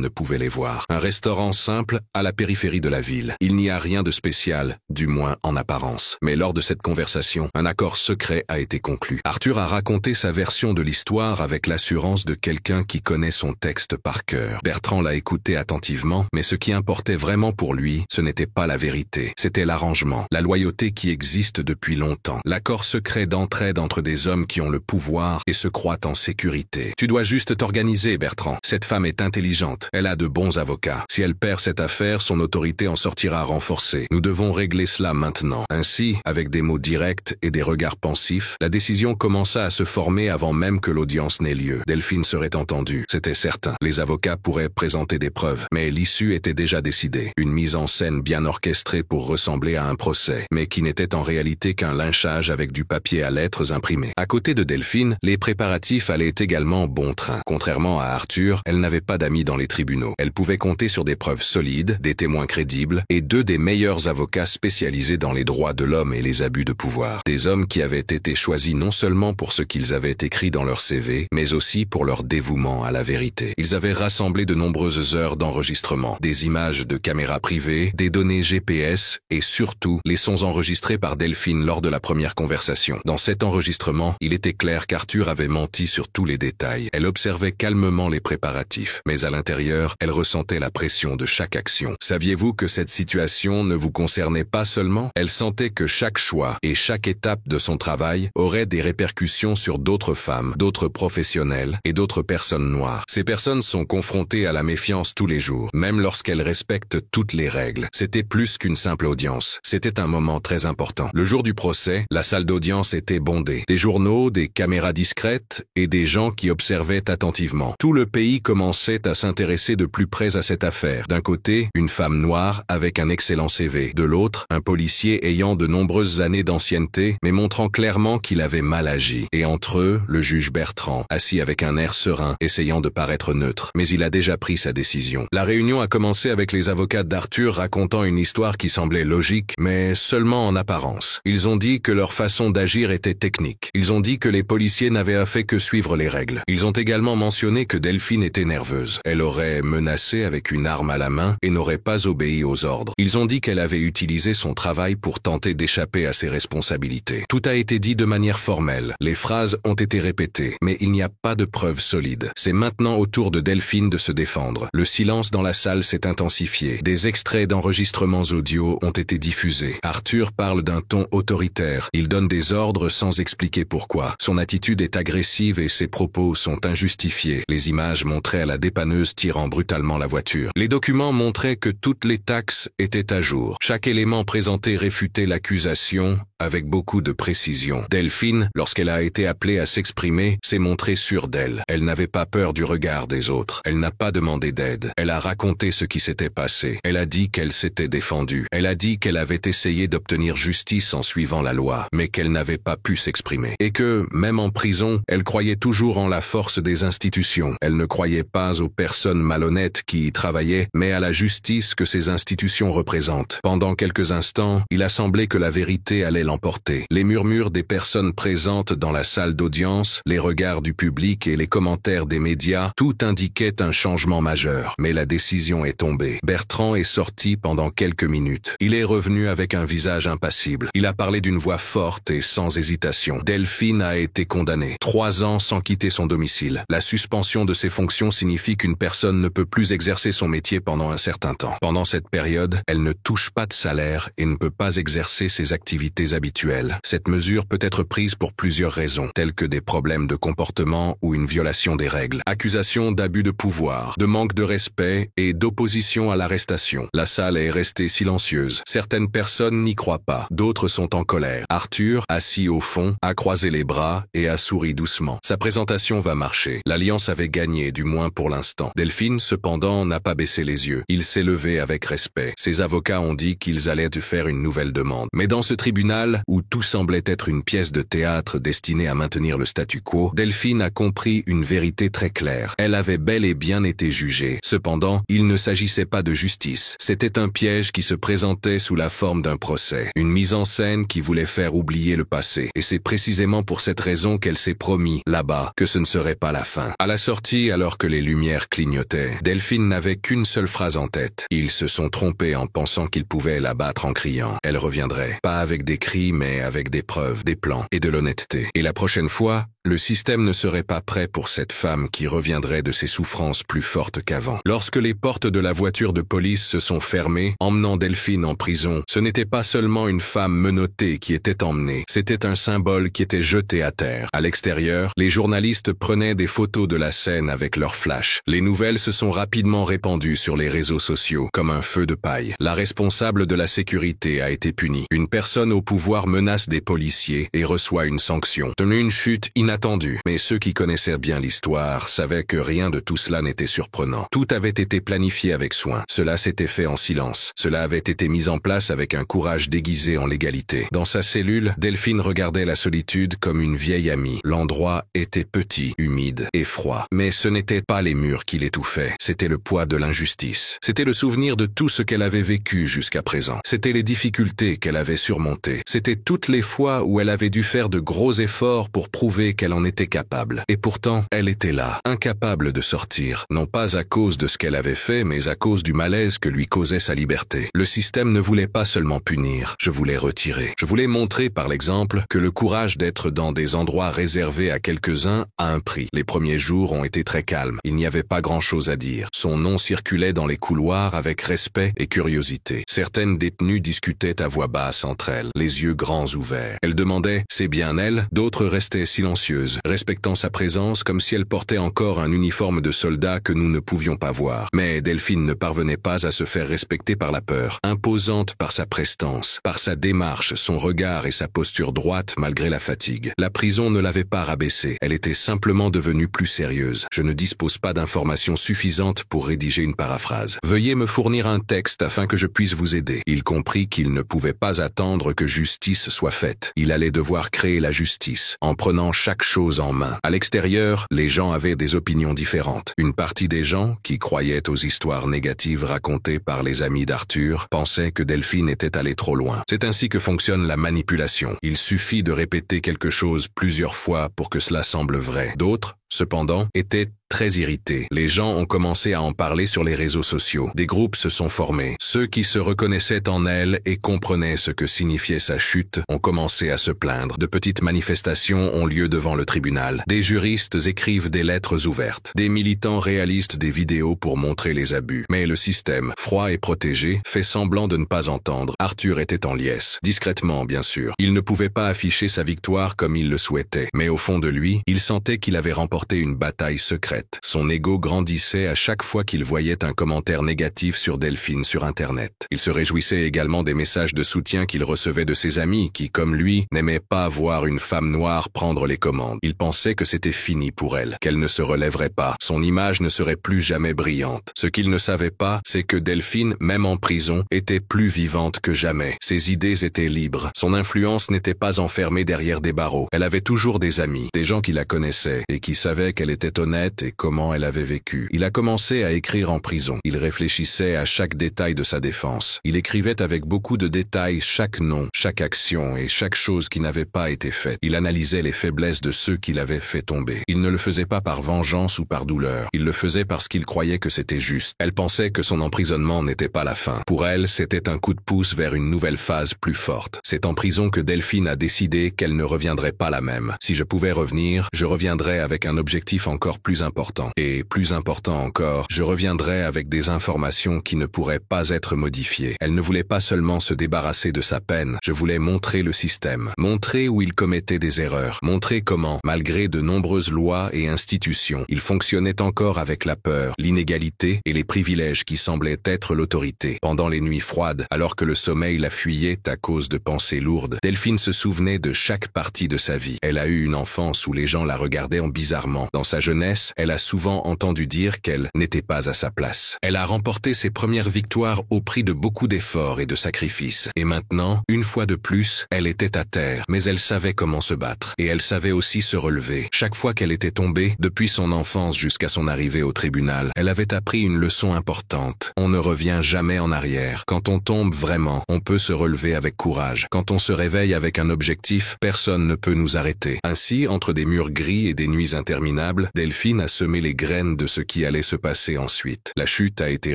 Speaker 1: ne pouvait les voir. Un restaurant simple à la périphérie de la ville. Il n'y a rien de spécial, du moins en apparence. Mais lors de cette conversation, un accord secret a été conclu. Arthur a raconté sa version de l'histoire avec l'assurance de quelqu'un qui connaît son texte par cœur. Bertrand l'a écouté attentivement, mais ce qui importait vraiment pour lui, ce n'était pas la vérité. C'était l'arrangement, la loyauté qui existe depuis longtemps. L'accord secret d'entraide entre des hommes qui ont le pouvoir et se croient en sécurité. Tu dois juste t'organiser, Bertrand. Cette femme est intelligente. Elle a de bons avocats. Si elle perd cette affaire, son autorité en sortira renforcée. Nous devons régler cela maintenant. Ainsi, avec des mots directs et des regards pensifs, la décision commença à se former avant même que l'audience n'ait lieu. Delphine serait entendue, c'était certain. Les avocats pourraient présenter des preuves, mais l'issue était déjà décidée. Une mise en scène bien orchestrée pour ressembler à un procès, mais qui n'était en réalité qu'un lynchage avec du papier à lettres imprimé. À côté de Delphine, les préparatifs allaient également bon train. Contrairement à Arthur, elle n'avait pas d'amis dans les tribunaux. Elle pouvait compter sur des preuves solides, des témoins crédibles et deux des meilleurs avocats spécialisés dans les droits de l'homme et les abus de pouvoir. Des hommes qui avaient été choisis non seulement pour ce qu'ils avaient écrit dans leur CV, mais aussi pour leur dévouement à la vérité. Ils avaient rassemblé de nombreuses heures d'enregistrement, des images de caméras privées, des données GPS et surtout les sons enregistrés par Delphine lors de la première conversation. Dans cet enregistrement, il était clair qu'Arthur avait menti sur tous les détails. Elle observait calmement les préparatifs, mais à l'intérieur, elle ressentait la pression de chaque action. Saviez-vous que cette situation ne vous concernait pas seulement? Elle sentait que chaque choix et chaque étape de son travail aurait des répercussions sur d'autres femmes, d'autres professionnels et d'autres personnes noires. Ces personnes sont confrontées à la méfiance tous les jours, même lorsqu'elles respectent toutes les règles. C'était plus qu'une simple audience. C'était un moment très important. Le jour du procès, la salle d'audience était bondée. Des journaux, des caméras discrètes et des gens qui observaient attentivement. Tout le pays commençait à s'intéresser de plus près à cette affaire. D'un côté, une femme noire avec un excellent CV. De l'autre, un policier ayant de nombreuses années d'ancienneté, mais montrant clairement qu'il avait mal agi. Et entre eux, le juge Bertrand, assis avec un air serein, essayant de paraître neutre. Mais il a déjà pris sa décision. La réunion a commencé avec les avocats d'Arthur racontant une histoire qui semblait logique, mais seulement en apparence. Ils ont dit que leur façon d'agir était technique. Ils ont dit que les policiers n'avaient fait que suivre les règles. Ils ont également mentionné que Delphine était nerveuse. Elle aurait menacé avec une arme à la main et n'aurait pas obéi aux ordres. Ils ont dit qu'elle avait utilisé son travail pour tenter d'échapper à ses responsabilités. Tout a été dit de manière formelle. Les phrases ont été répétées, mais il n'y a pas de preuves solides. C'est maintenant au tour de Delphine de se défendre. Le silence dans la salle s'est intensifié. Des extraits d'enregistrements audio ont été diffusés. Arthur parle d'un ton autoritaire. Il donne des ordres sans expliquer pourquoi. Son attitude est agressive et ses propos sont injustifiés. Les images montraient la dépanneuse tirant brutalement la voiture. Les documents montraient que toutes les taxes étaient à jour. Chaque élément présenté réfutait l'accusation avec beaucoup de précision. Delphine, lorsqu'elle a été appelée à s'exprimer, s'est montrée sûre d'elle. Elle n'avait pas peur du regard des autres. Elle n'a pas demandé d'aide. Elle a raconté ce qui s'était passé. Elle a dit qu'elle s'était défendue. Elle a dit qu'elle avait essayé d'obtenir justice en suivant la loi, mais qu'elle n'avait pas pu s'exprimer. Et que, même en prison, elle croyait toujours en la force des institutions. Elle ne croyait pas aux personnes malhonnêtes qui y travaillaient, mais à la justice que ces institutions représentent. Pendant quelques instants, il a semblé que la vérité allait l'emporter. Les murmures des personnes présentes dans la salle d'audience, les regards du public et les commentaires des médias, tout indiquait un changement majeur. Mais la décision est tombée. Bertrand est sorti pendant quelques minutes. Il est revenu avec un visage impassible. Il a parlé parlait d'une voix forte et sans hésitation. Delphine a été condamnée. 3 ans sans quitter son domicile. La suspension de ses fonctions signifie qu'une personne ne peut plus exercer son métier pendant un certain temps. Pendant cette période, elle ne touche pas de salaire et ne peut pas exercer ses activités habituelles. Cette mesure peut être prise pour plusieurs raisons, telles que des problèmes de comportement ou une violation des règles. Accusation d'abus de pouvoir, de manque de respect et d'opposition à l'arrestation. La salle est restée silencieuse. Certaines personnes n'y croient pas, d'autres sont en colère. Arthur, assis au fond, a croisé les bras et a souri doucement. Sa présentation va marcher. L'Alliance avait gagné, du moins pour l'instant. Delphine, cependant, n'a pas baissé les yeux. Il s'est levé avec respect. Ses avocats ont dit qu'ils allaient faire une nouvelle demande. Mais dans ce tribunal, où tout semblait être une pièce de théâtre destinée à maintenir le statu quo, Delphine a compris une vérité très claire. Elle avait bel et bien été jugée. Cependant, il ne s'agissait pas de justice. C'était un piège qui se présentait sous la forme d'un procès. Une mise en scène qui voulait faire oublier le passé. Et c'est précisément pour cette raison qu'elle s'est promis, là-bas, que ce ne serait pas la fin. À la sortie, alors que les lumières clignotaient, Delphine n'avait qu'une seule phrase en tête. Ils se sont trompés en pensant qu'ils pouvaient la battre en criant. Elle reviendrait. Pas avec des cris, mais avec des preuves, des plans et de l'honnêteté. Et la prochaine fois, le système ne serait pas prêt pour cette femme qui reviendrait de ses souffrances plus fortes qu'avant. Lorsque les portes de la voiture de police se sont fermées, emmenant Delphine en prison, ce n'était pas seulement une femme menottée qui était emmenée, c'était un symbole qui était jeté à terre. À l'extérieur, les journalistes prenaient des photos de la scène avec leurs flashs. Les nouvelles se sont rapidement répandues sur les réseaux sociaux, comme un feu de paille. La responsable de la sécurité a été punie. Une personne au pouvoir menace des policiers et reçoit une sanction. Une chute inattendue. Mais ceux qui connaissaient bien l'histoire savaient que rien de tout cela n'était surprenant. Tout avait été planifié avec soin. Cela s'était fait en silence. Cela avait été mis en place avec un courage déguisé en légalité. Dans sa cellule, Delphine regardait la solitude comme une vieille amie. L'endroit était petit, humide et froid. Mais ce n'étaient pas les murs qui l'étouffaient. C'était le poids de l'injustice. C'était le souvenir de tout ce qu'elle avait vécu jusqu'à présent. C'était les difficultés qu'elle avait surmontées. C'était toutes les fois où elle avait dû faire de gros efforts pour prouver qu'elle en était capable. Et pourtant, elle était là, incapable de sortir, non pas à cause de ce qu'elle avait fait, mais à cause du malaise que lui causait sa liberté. Le système ne voulait pas seulement punir, je voulais retirer. Je voulais montrer par l'exemple que le courage d'être dans des endroits réservés à quelques-uns a un prix. Les premiers jours ont été très calmes, il n'y avait pas grand-chose à dire. Son nom circulait dans les couloirs avec respect et curiosité. Certaines détenues discutaient à voix basse entre elles, les yeux grands ouverts. Elles demandaient « c'est bien elle ?» D'autres restaient silencieuses, respectant sa présence comme si elle portait encore un uniforme de soldat que nous ne pouvions pas voir. Mais Delphine ne parvenait pas à se faire respecter par la peur, imposante par sa prestance, par sa démarche, son regard et sa posture droite malgré la fatigue. La prison ne l'avait pas rabaissée, elle était simplement devenue plus sérieuse. Je ne dispose pas d'informations suffisantes pour rédiger une paraphrase. Veuillez me fournir un texte afin que je puisse vous aider. Il comprit qu'il ne pouvait pas attendre que justice soit faite. Il allait devoir créer la justice, en prenant chaque chose en main. À l'extérieur, les gens avaient des opinions différentes. Une partie des gens, qui croyaient aux histoires négatives racontées par les amis d'Arthur, pensaient que Delphine était allée trop loin. C'est ainsi que fonctionne la manipulation. Il suffit de répéter quelque chose plusieurs fois pour que cela semble vrai. D'autres, cependant, étaient très irrités. Les gens ont commencé à en parler sur les réseaux sociaux. Des groupes se sont formés. Ceux qui se reconnaissaient en elle et comprenaient ce que signifiait sa chute ont commencé à se plaindre. De petites manifestations ont lieu devant le tribunal. Des juristes écrivent des lettres ouvertes. Des militants réalisent des vidéos pour montrer les abus. Mais le système, froid et protégé, fait semblant de ne pas entendre. Arthur était en liesse. Discrètement, bien sûr. Il ne pouvait pas afficher sa victoire comme il le souhaitait. Mais au fond de lui, il sentait qu'il avait remporté une bataille secrète. Son ego grandissait à chaque fois qu'il voyait un commentaire négatif sur Delphine sur Internet. Il se réjouissait également des messages de soutien qu'il recevait de ses amis qui, comme lui, n'aimaient pas voir une femme noire prendre les commandes. Il pensait que c'était fini pour elle, qu'elle ne se relèverait pas, son image ne serait plus jamais brillante. Ce qu'il ne savait pas, c'est que Delphine, même en prison, était plus vivante que jamais. Ses idées étaient libres. Son influence n'était pas enfermée derrière des barreaux. Elle avait toujours des amis, des gens qui la connaissaient et qui savaient savait qu'elle était honnête et comment elle avait vécu. Il a commencé à écrire en prison. Il réfléchissait à chaque détail de sa défense. Il écrivait avec beaucoup de détails chaque nom, chaque action et chaque chose qui n'avait pas été faite. Il analysait les faiblesses de ceux qui l'avaient fait tomber. Il ne le faisait pas par vengeance ou par douleur. Il le faisait parce qu'il croyait que c'était juste. Elle pensait que son emprisonnement n'était pas la fin. Pour elle, c'était un coup de pouce vers une nouvelle phase plus forte. C'est en prison que Delphine a décidé qu'elle ne reviendrait pas la même. Si je pouvais revenir, je reviendrais avec un objectif encore plus important. Et plus important encore, je reviendrais avec des informations qui ne pourraient pas être modifiées. Elle ne voulait pas seulement se débarrasser de sa peine, je voulais montrer le système, montrer où il commettait des erreurs, montrer comment, malgré de nombreuses lois et institutions, il fonctionnait encore avec la peur, l'inégalité et les privilèges qui semblaient être l'autorité. Pendant les nuits froides, alors que le sommeil la fuyait à cause de pensées lourdes, Delphine se souvenait de chaque partie de sa vie. Elle a eu une enfance où les gens la regardaient en bizarrement. Dans sa jeunesse, elle a souvent entendu dire qu'elle n'était pas à sa place. Elle a remporté ses premières victoires au prix de beaucoup d'efforts et de sacrifices. Et maintenant, une fois de plus, elle était à terre, mais elle savait comment se battre. Et elle savait aussi se relever. Chaque fois qu'elle était tombée, depuis son enfance jusqu'à son arrivée au tribunal, elle avait appris une leçon importante. On ne revient jamais en arrière. Quand on tombe vraiment, on peut se relever avec courage. Quand on se réveille avec un objectif, personne ne peut nous arrêter. Ainsi, entre des murs gris et des nuits interminables, Delphine a semé les graines de ce qui allait se passer ensuite. La chute a été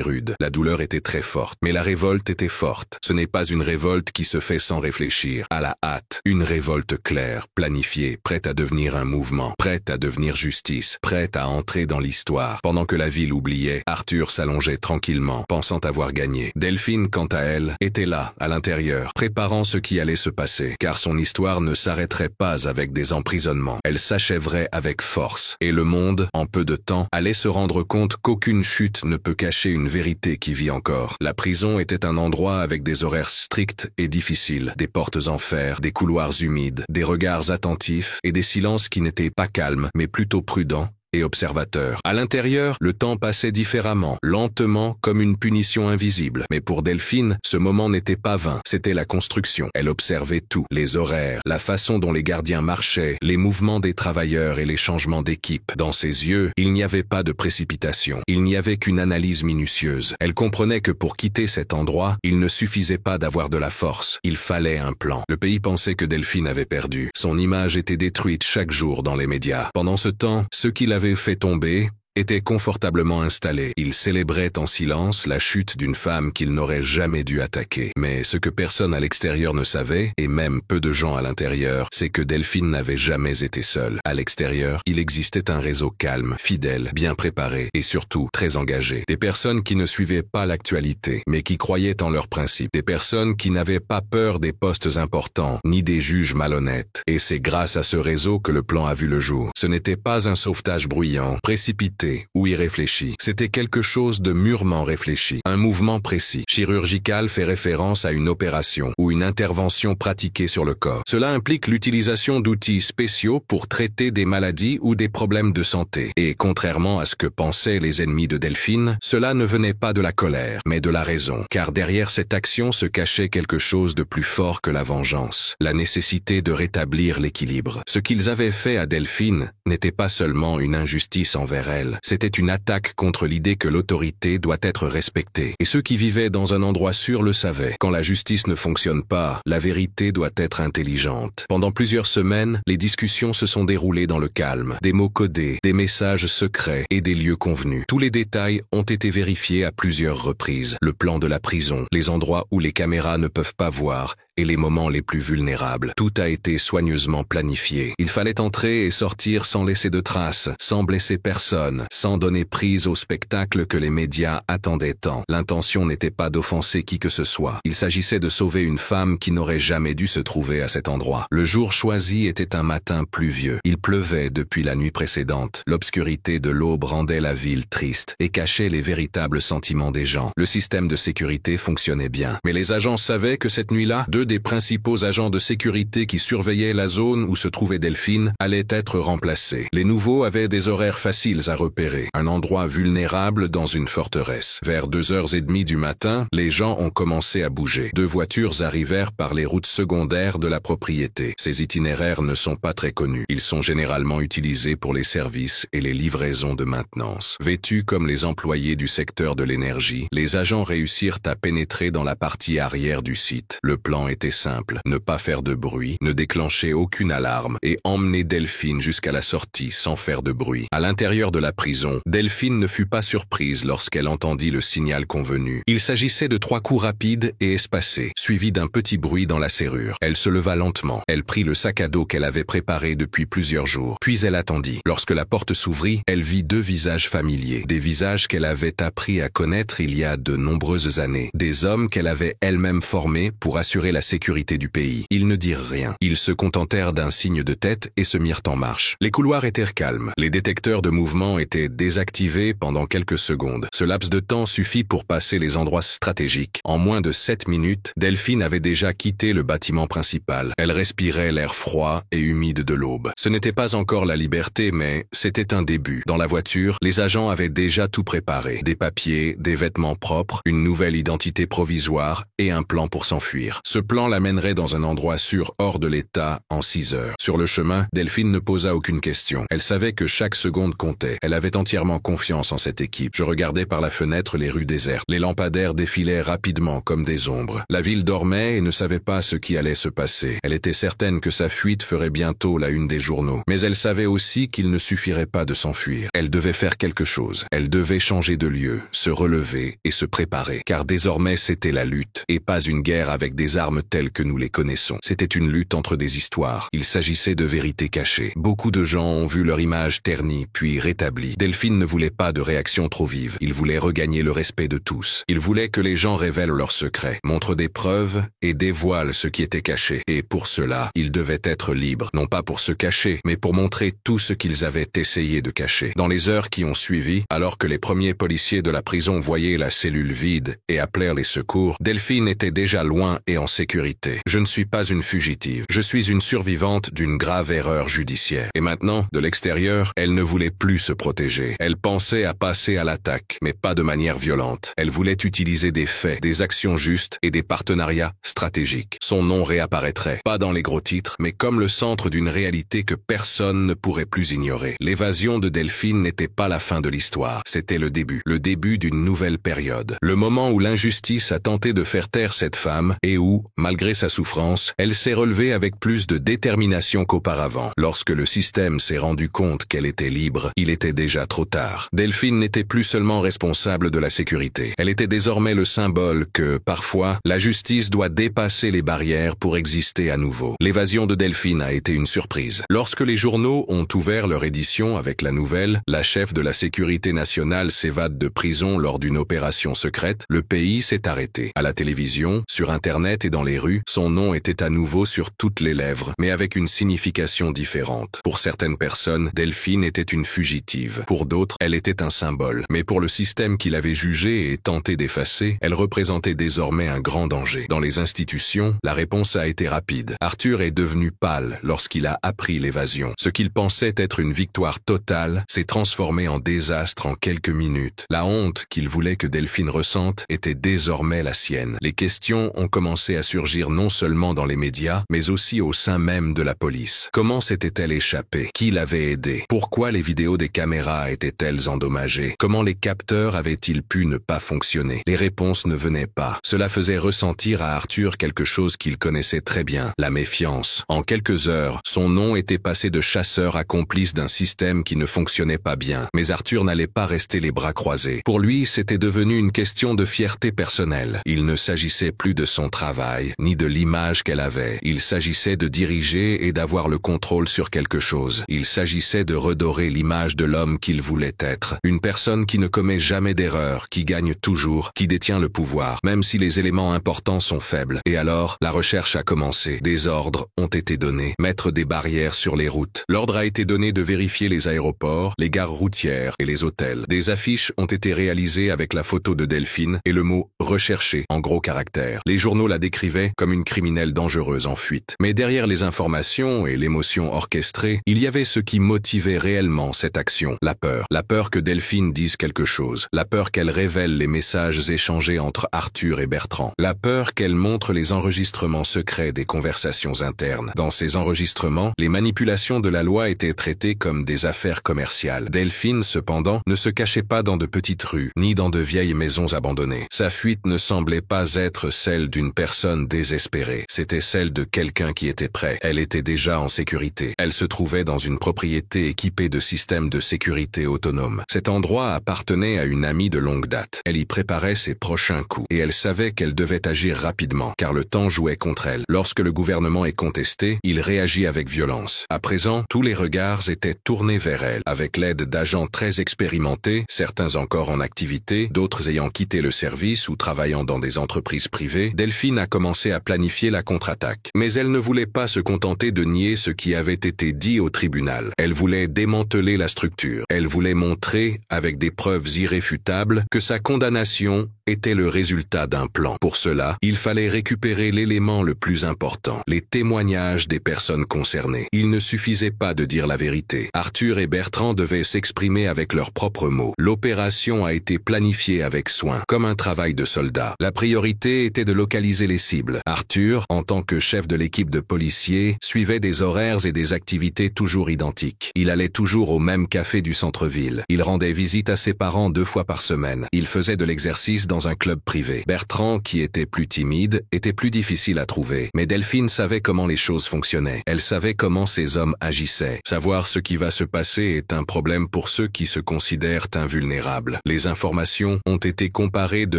Speaker 1: rude, la douleur était très forte, mais la révolte était forte. Ce n'est pas une révolte qui se fait sans réfléchir, à la hâte. Une révolte claire, planifiée, prête à devenir un mouvement, prête à devenir justice, prête à entrer dans l'histoire. Pendant que la ville oubliait, Arthur s'allongeait tranquillement, pensant avoir gagné. Delphine, quant à elle, était là, à l'intérieur, préparant ce qui allait se passer, car son histoire ne s'arrêterait pas avec des emprisonnements. Elle s'achèverait avec force. Et le monde, en peu de temps, allait se rendre compte qu'aucune chute ne peut cacher une vérité qui vit encore. La prison était un endroit avec des horaires stricts et difficiles, des portes en fer, des couloirs humides, des regards attentifs et des silences qui n'étaient pas calmes, mais plutôt prudents et observateur. À l'intérieur, le temps passait différemment, lentement, comme une punition invisible. Mais pour Delphine, ce moment n'était pas vain, c'était la construction. Elle observait tout, les horaires, la façon dont les gardiens marchaient, les mouvements des travailleurs et les changements d'équipe. Dans ses yeux, il n'y avait pas de précipitation, il n'y avait qu'une analyse minutieuse. Elle comprenait que pour quitter cet endroit, il ne suffisait pas d'avoir de la force, il fallait un plan. Le pays pensait que Delphine avait perdu. Son image était détruite chaque jour dans les médias. Pendant ce temps, ceux qui l'avaient fait tomber était confortablement installé. Il célébrait en silence la chute d'une femme qu'il n'aurait jamais dû attaquer. Mais ce que personne à l'extérieur ne savait, et même peu de gens à l'intérieur, c'est que Delphine n'avait jamais été seule. À l'extérieur, il existait un réseau calme, fidèle, bien préparé et surtout très engagé. Des personnes qui ne suivaient pas l'actualité, mais qui croyaient en leurs principes. Des personnes qui n'avaient pas peur des postes importants, ni des juges malhonnêtes. Et c'est grâce à ce réseau que le plan a vu le jour. Ce n'était pas un sauvetage bruyant, précipité, ou irréfléchi. C'était quelque chose de mûrement réfléchi. Un mouvement précis. Chirurgical fait référence à une opération ou une intervention pratiquée sur le corps. Cela implique l'utilisation d'outils spéciaux pour traiter des maladies ou des problèmes de santé. Et contrairement à ce que pensaient les ennemis de Delphine, cela ne venait pas de la colère, mais de la raison. Car derrière cette action se cachait quelque chose de plus fort que la vengeance. La nécessité de rétablir l'équilibre. Ce qu'ils avaient fait à Delphine n'était pas seulement une injustice envers elle. C'était une attaque contre l'idée que l'autorité doit être respectée. Et ceux qui vivaient dans un endroit sûr le savaient. Quand la justice ne fonctionne pas, la vérité doit être intelligente. Pendant plusieurs semaines, les discussions se sont déroulées dans le calme. Des mots codés, des messages secrets et des lieux convenus. Tous les détails ont été vérifiés à plusieurs reprises. Le plan de la prison, les endroits où les caméras ne peuvent pas voir, et les moments les plus vulnérables. Tout a été soigneusement planifié. Il fallait entrer et sortir sans laisser de traces, sans blesser personne, sans donner prise au spectacle que les médias attendaient tant. L'intention n'était pas d'offenser qui que ce soit. Il s'agissait de sauver une femme qui n'aurait jamais dû se trouver à cet endroit. Le jour choisi était un matin pluvieux. Il pleuvait depuis la nuit précédente. L'obscurité de l'aube rendait la ville triste et cachait les véritables sentiments des gens. Le système de sécurité fonctionnait bien. Mais les agents savaient que cette nuit-là, deux deux des principaux agents de sécurité qui surveillaient la zone où se trouvait Delphine allaient être remplacés. Les nouveaux avaient des horaires faciles à repérer, un endroit vulnérable dans une forteresse. Vers 2h30 du matin, les gens ont commencé à bouger. 2 voitures arrivèrent par les routes secondaires de la propriété. Ces itinéraires ne sont pas très connus. Ils sont généralement utilisés pour les services et les livraisons de maintenance. Vêtus comme les employés du secteur de l'énergie, les agents réussirent à pénétrer dans la partie arrière du site. Le plan était simple, ne pas faire de bruit, ne déclencher aucune alarme et emmener Delphine jusqu'à la sortie sans faire de bruit. À l'intérieur de la prison, Delphine ne fut pas surprise lorsqu'elle entendit le signal convenu. Il s'agissait de 3 coups rapides et espacés, suivis d'un petit bruit dans la serrure. Elle se leva lentement. Elle prit le sac à dos qu'elle avait préparé depuis plusieurs jours. Puis elle attendit. Lorsque la porte s'ouvrit, elle vit 2 visages familiers. Des visages qu'elle avait appris à connaître il y a de nombreuses années. Des hommes qu'elle avait elle-même formés pour assurer la sécurité du pays. Ils ne dirent rien. Ils se contentèrent d'un signe de tête et se mirent en marche. Les couloirs étaient calmes. Les détecteurs de mouvement étaient désactivés pendant quelques secondes. Ce laps de temps suffit pour passer les endroits stratégiques. En moins de 7 minutes, Delphine avait déjà quitté le bâtiment principal. Elle respirait l'air froid et humide de l'aube. Ce n'était pas encore la liberté, mais c'était un début. Dans la voiture, les agents avaient déjà tout préparé. Des papiers, des vêtements propres, une nouvelle identité provisoire et un plan pour s'enfuir. Ce plan l'amènerait dans un endroit sûr hors de l'État en 6 heures. Sur le chemin, Delphine ne posa aucune question. Elle savait que chaque seconde comptait. Elle avait entièrement confiance en cette équipe. Je regardais par la fenêtre les rues désertes. Les lampadaires défilaient rapidement comme des ombres. La ville dormait et ne savait pas ce qui allait se passer. Elle était certaine que sa fuite ferait bientôt la une des journaux. Mais elle savait aussi qu'il ne suffirait pas de s'enfuir. Elle devait faire quelque chose. Elle devait changer de lieu, se relever et se préparer. Car désormais c'était la lutte, et pas une guerre avec des armes telles que nous les connaissons. C'était une lutte entre des histoires. Il s'agissait de vérités cachées. Beaucoup de gens ont vu leur image ternie, puis rétablie. Delphine ne voulait pas de réaction trop vive. Il voulait regagner le respect de tous. Il voulait que les gens révèlent leurs secrets, montrent des preuves et dévoilent ce qui était caché. Et pour cela, ils devaient être libres. Non pas pour se cacher, mais pour montrer tout ce qu'ils avaient essayé de cacher. Dans les heures qui ont suivi, alors que les premiers policiers de la prison voyaient la cellule vide et appelèrent les secours, Delphine était déjà loin et en sécurité. Je ne suis pas une fugitive. Je suis une survivante d'une grave erreur judiciaire. Et maintenant, de l'extérieur, elle ne voulait plus se protéger. Elle pensait à passer à l'attaque, mais pas de manière violente. Elle voulait utiliser des faits, des actions justes et des partenariats stratégiques. Son nom réapparaîtrait, pas dans les gros titres, mais comme le centre d'une réalité que personne ne pourrait plus ignorer. L'évasion de Delphine n'était pas la fin de l'histoire. C'était le début d'une nouvelle période. Le moment où l'injustice a tenté de faire taire cette femme et où, malgré sa souffrance, elle s'est relevée avec plus de détermination qu'auparavant. Lorsque le système s'est rendu compte qu'elle était libre, il était déjà trop tard. Delphine n'était plus seulement responsable de la sécurité. Elle était désormais le symbole que, parfois, la justice doit dépasser les barrières pour exister à nouveau. L'évasion de Delphine a été une surprise. Lorsque les journaux ont ouvert leur édition avec la nouvelle, la chef de la sécurité nationale s'évade de prison lors d'une opération secrète, le pays s'est arrêté. À la télévision, sur Internet et dans les rues, son nom était à nouveau sur toutes les lèvres, mais avec une signification différente. Pour certaines personnes, Delphine était une fugitive. Pour d'autres, elle était un symbole. Mais pour le système qui l'avait jugée et tenté d'effacer, elle représentait désormais un grand danger. Dans les institutions, la réponse a été rapide. Arthur est devenu pâle lorsqu'il a appris l'évasion. Ce qu'il pensait être une victoire totale s'est transformé en désastre en quelques minutes. La honte qu'il voulait que Delphine ressente était désormais la sienne. Les questions ont commencé à surgir non seulement dans les médias, mais aussi au sein même de la police. Comment s'était-elle échappée? Qui l'avait aidée? Pourquoi les vidéos des caméras étaient-elles endommagées? Comment les capteurs avaient-ils pu ne pas fonctionner? Les réponses ne venaient pas. Cela faisait ressentir à Arthur quelque chose qu'il connaissait très bien, la méfiance. En quelques heures, son nom était passé de chasseur à complice d'un système qui ne fonctionnait pas bien. Mais Arthur n'allait pas rester les bras croisés. Pour lui, c'était devenu une question de fierté personnelle. Il ne s'agissait plus de son travail, ni de l'image qu'elle avait. Il s'agissait de diriger et d'avoir le contrôle sur quelque chose. Il s'agissait de redorer l'image de l'homme qu'il voulait être. Une personne qui ne commet jamais d'erreur, qui gagne toujours, qui détient le pouvoir, même si les éléments importants sont faibles. Et alors, la recherche a commencé. Des ordres ont été donnés. Mettre des barrières sur les routes. L'ordre a été donné de vérifier les aéroports, les gares routières et les hôtels. Des affiches ont été réalisées avec la photo de Delphine et le mot « recherché » en gros caractères. Les journaux la décrivaient décrivait comme une criminelle dangereuse en fuite. Mais derrière les informations et l'émotion orchestrée, il y avait ce qui motivait réellement cette action, la peur. La peur que Delphine dise quelque chose, la peur qu'elle révèle les messages échangés entre Arthur et Bertrand, la peur qu'elle montre les enregistrements secrets des conversations internes. Dans ces enregistrements, les manipulations de la loi étaient traitées comme des affaires commerciales. Delphine, cependant, ne se cachait pas dans de petites rues, ni dans de vieilles maisons abandonnées. Sa fuite ne semblait pas être celle d'une personne désespérée. C'était celle de quelqu'un qui était prêt. Elle était déjà en sécurité. Elle se trouvait dans une propriété équipée de systèmes de sécurité autonomes. Cet endroit appartenait à une amie de longue date. Elle y préparait ses prochains coups et elle savait qu'elle devait agir rapidement car le temps jouait contre elle. Lorsque le gouvernement est contesté, il réagit avec violence. À présent, tous les regards étaient tournés vers elle. Avec l'aide d'agents très expérimentés, certains encore en activité, d'autres ayant quitté le service ou travaillant dans des entreprises privées, Delphine a commencé à planifier la contre-attaque. Mais elle ne voulait pas se contenter de nier ce qui avait été dit au tribunal. Elle voulait démanteler la structure. Elle voulait montrer, avec des preuves irréfutables, que sa condamnation était le résultat d'un plan. Pour cela, il fallait récupérer l'élément le plus important, les témoignages des personnes concernées. Il ne suffisait pas de dire la vérité. Arthur et Bertrand devaient s'exprimer avec leurs propres mots. L'opération a été planifiée avec soin, comme un travail de soldat. La priorité était de localiser les cibles. Arthur, en tant que chef de l'équipe de policiers, suivait des horaires et des activités toujours identiques. Il allait toujours au même café du centre-ville. Il rendait visite à ses parents 2 fois par semaine. Il faisait de l'exercice dans un club privé. Bertrand, qui était plus timide, était plus difficile à trouver. Mais Delphine savait comment les choses fonctionnaient. Elle savait comment ces hommes agissaient. Savoir ce qui va se passer est un problème pour ceux qui se considèrent invulnérables. Les informations ont été comparées de